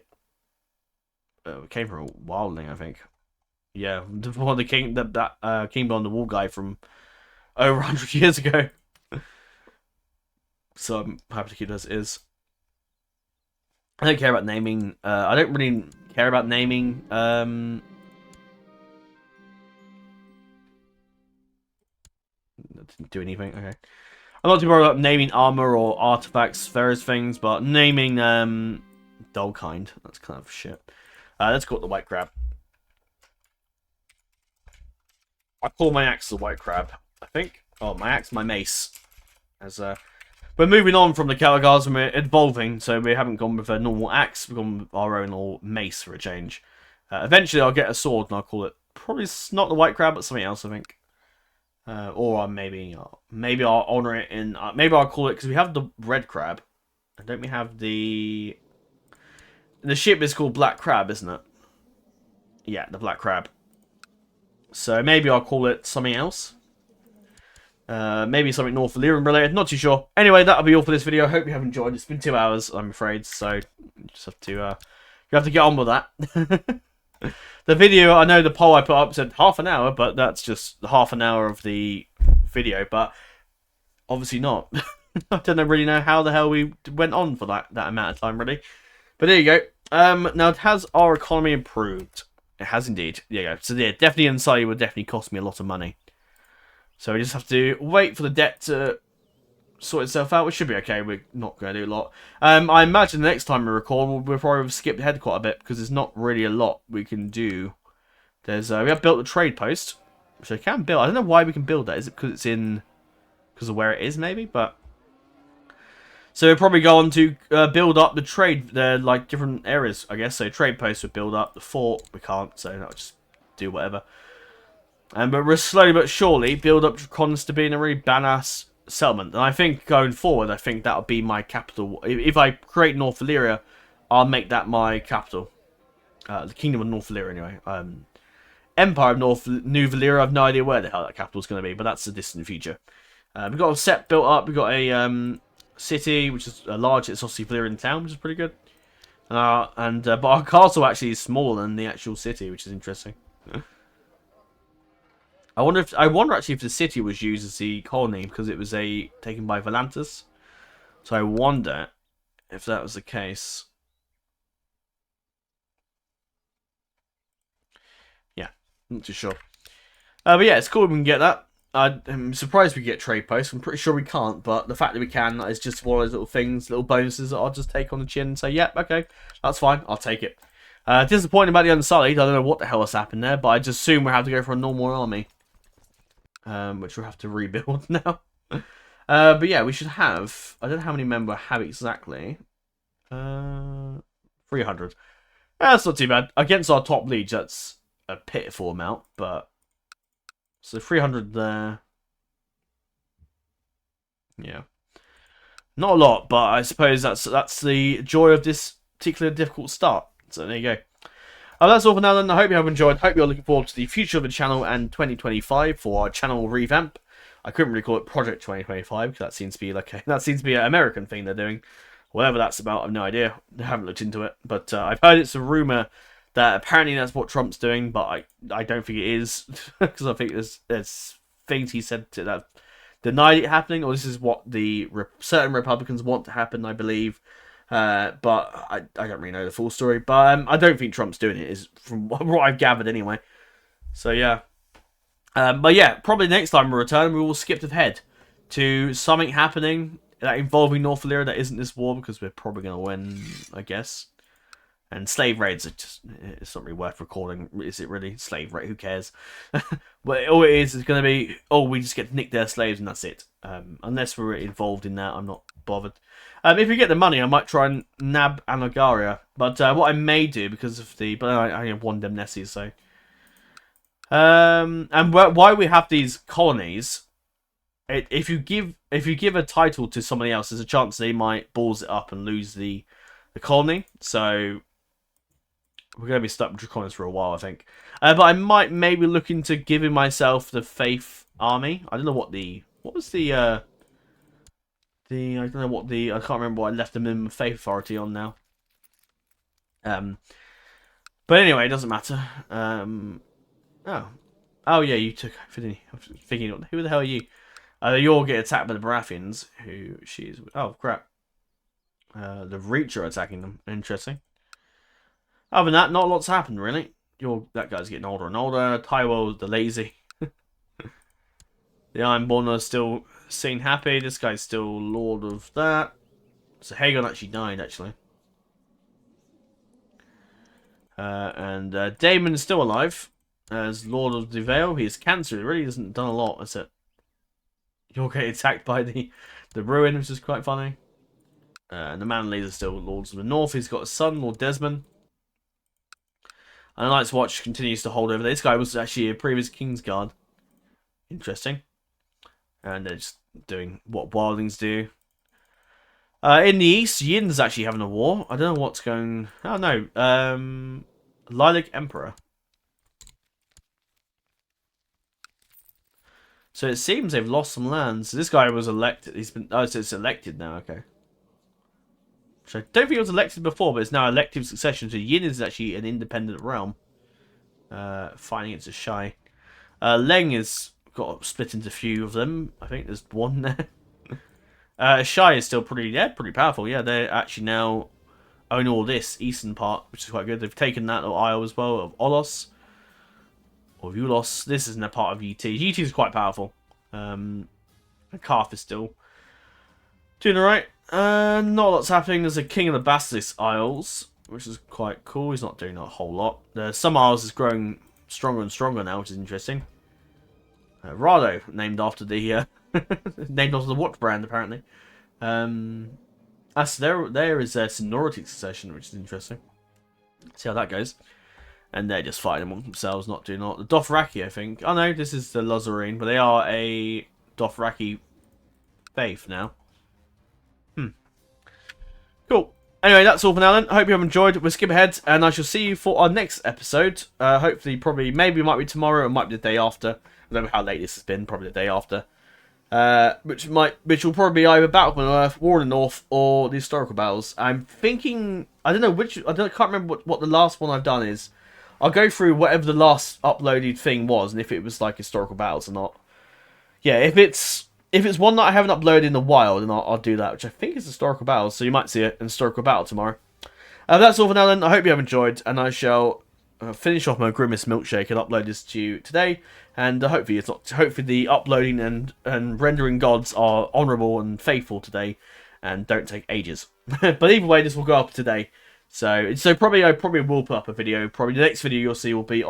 it came from a wildling, I think. Yeah, one of the king that came beyond the wall guy from over 100 years ago. So I'm happy to keep it as it is. I don't care about naming. I don't really care about naming. Didn't do anything. Okay. I'm not too worried about naming armor or artifacts, various things, but naming dull kind. That's kind of shit. Let's call it the white crab. I call my axe the white crab, I think. Oh, my axe, my mace. As we're moving on from the Celtigars and we're evolving, so we haven't gone with a normal axe. We've gone with our own little mace for a change. Eventually, I'll get a sword and I'll call it probably not the white crab, but something else, I think. Or maybe I'll honor it in. Maybe I'll call it because we have the red crab, and don't we have the ship is called Black Crab, isn't it? Yeah, the Black Crab. So maybe I'll call it something else. Maybe something North Valyrian related. Not too sure. Anyway, that'll be all for this video. I hope you have enjoyed. It's been 2 hours, I'm afraid. So you just have to you have to get on with that. The video, I know the poll I put up said half an hour, but that's just half an hour of the video. But obviously not. I don't really know how the hell we went on for that amount of time, really. But there you go. Now, has our economy improved? It has indeed. There you go. So yeah, definitely inside would definitely cost me a lot of money. So we just have to wait for the debt to sort itself out, which should be okay. We're not going to do a lot. I imagine the next time we record, we'll probably have skipped ahead quite a bit because there's not really a lot we can do. There's we have built a trade post. which I can build. I don't know why we can build that. Is it because it's in... because of where it is, maybe? But... so we'll probably go on to build up the trade, like, different areas, I guess. So trade posts would build up. The fort, we can't, so that'll just do whatever. But we're slowly but surely build up Dracons to being a really badass settlement. And I think going forward, I think that'll be my capital. If I create North Valyria, I'll make that my capital. The Kingdom of North Valyria, anyway. Empire of New Valyria, I have no idea where the hell that capital's going to be, but that's the distant future. We've got a set built up. We've got a city, which is large. It's obviously Valyrian town, which is pretty good. But our castle actually is smaller than the actual city, which is interesting. I wonder actually if the city was used as the colony because it was taken by Volantes. So I wonder if that was the case. Yeah, not too sure. But yeah, it's cool we can get that. I'm surprised we get trade posts. I'm pretty sure we can't, but the fact that we can is just one of those little things, little bonuses that I'll just take on the chin and say, yep, okay, that's fine, I'll take it. Disappointed about the Unsullied. I don't know what the hell has happened there, but I just assume we'll have to go for a normal army. Which we'll have to rebuild now. But yeah, we should have... I don't know how many men we have exactly. 300. That's not too bad. Against our top liege, that's a pitiful amount, but... so 300 there. Yeah. Not a lot, but I suppose that's the joy of this particular difficult start. So there you go. That's all for now then. I hope you have enjoyed. Hope you're looking forward to the future of the channel and 2025 for our channel revamp. I couldn't really call it Project 2025 because that seems to be an American thing they're doing. Whatever that's about, I've no idea. I haven't looked into it, but I've heard it's a rumor that apparently that's what Trump's doing, but I don't think it is because I think there's things he said that denied it happening, or this is what the certain Republicans want to happen, I believe. But I don't really know the full story. But I don't think Trump's doing it, is from what I've gathered anyway. So yeah. But yeah, probably next time we return, we will skip ahead to something happening involving North Valyria that isn't this war, because we're probably going to win, I guess. And slave raids are it's not really worth recording, is it really? Slave raid, who cares? But all it is going to be, we just get to nick their slaves and that's it. Unless we're involved in that, I'm not bothered. If we get the money, I might try and nab Anogaria. But what I may do, because of the... but I have one Demnessi, so... and why we have these colonies... If you give a title to somebody else, there's a chance they might balls it up and lose the colony. So... we're going to be stuck with Draconis for a while, I think. But I might maybe look into giving myself the Faith Army. I don't know what the... what was the... I don't know what the... I can't remember what I left the minimum Faith Authority on now. But anyway, it doesn't matter. Oh yeah, you took... I was thinking, who the hell are you? You all get attacked by the Baratheons, who she's... oh, crap. The Reach are attacking them. Interesting. Other than that, not a lot's happened, really. That guy's getting older and older. Tywell, the lazy. The Ironborn are still seen happy. This guy's still Lord of that. So Aegon actually died, actually. And Daemon's still alive as Lord of the Vale. He has cancer. He really hasn't done a lot, is it? You'll get attacked by the Ruin, which is quite funny. And the Manleys are still Lords of the North. He's got a son, Lord Desmond. And the Night's Watch continues to hold over. This guy was actually a previous Kingsguard. Interesting. And they're just doing what wildlings do. In the east, Yin's actually having a war. I don't know what's going... oh, no. Lilac Emperor. So it seems they've lost some lands. So this guy was elected. He's been... oh, so it's elected now. Okay. Which I don't think it was elected before, but it's now elective succession. So Yin is actually an independent realm. Fighting against a Shai. Leng is... got split into a few of them. I think there's one there. Shai is still pretty powerful. Yeah, they're actually now own all this eastern part, which is quite good. They've taken that little isle as well of Olos. Or Ulos. This isn't a part of UT. UT is quite powerful. Karth is still doing alright. Not a lot's happening. There's a King of the Basilisk Isles, which is quite cool. He's not doing a whole lot. Some Isles is growing stronger and stronger now, which is interesting. Rado, named after the named after the watch brand apparently. There is a seniority succession, which is interesting. See how that goes. And they're just fighting among themselves, not doing all. The Dothraki, I think. Oh no, this is the Lozerine, but they are a Dothraki faith now. Cool. Anyway, that's all for now then. I hope you have enjoyed. We'll skip ahead, and I shall see you for our next episode. Hopefully, probably, maybe it might be tomorrow, or it might be the day after. I don't know how late this has been, probably the day after. Which will probably be either Battle on Earth, War in the North, or the historical battles. I'm thinking, I can't remember what the last one I've done is. I'll go through whatever the last uploaded thing was, and if it was like historical battles or not. Yeah, if it's one that I haven't uploaded in a while, then I'll do that, which I think is historical battles. So you might see it in historical battle tomorrow. That's all for now then. I hope you have enjoyed, and I shall finish off my Grimace milkshake and upload this to you today. And hopefully the uploading and rendering gods are honourable and faithful today, and don't take ages. But either way, this will go up today. So I probably will put up a video. Probably the next video you'll see will be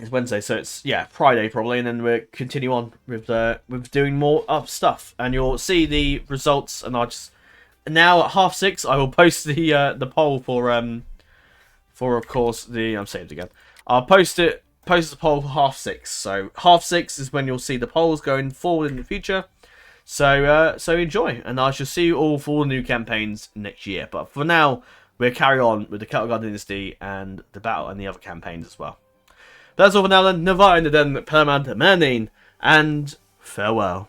it's Wednesday, so it's Friday probably, and then we'll continue on with doing more stuff, and you'll see the results. And now at 6:30 I will post the poll for of course I'm saved again. I'll post the poll for 6:30. So 6:30 is when you'll see the polls going forward in the future. So enjoy, and I shall see you all for the new campaigns next year. But for now, we'll carry on with the Celtigar Dynasty and the battle and the other campaigns as well. That's all for now then. Navain den Permad Mernin, and farewell.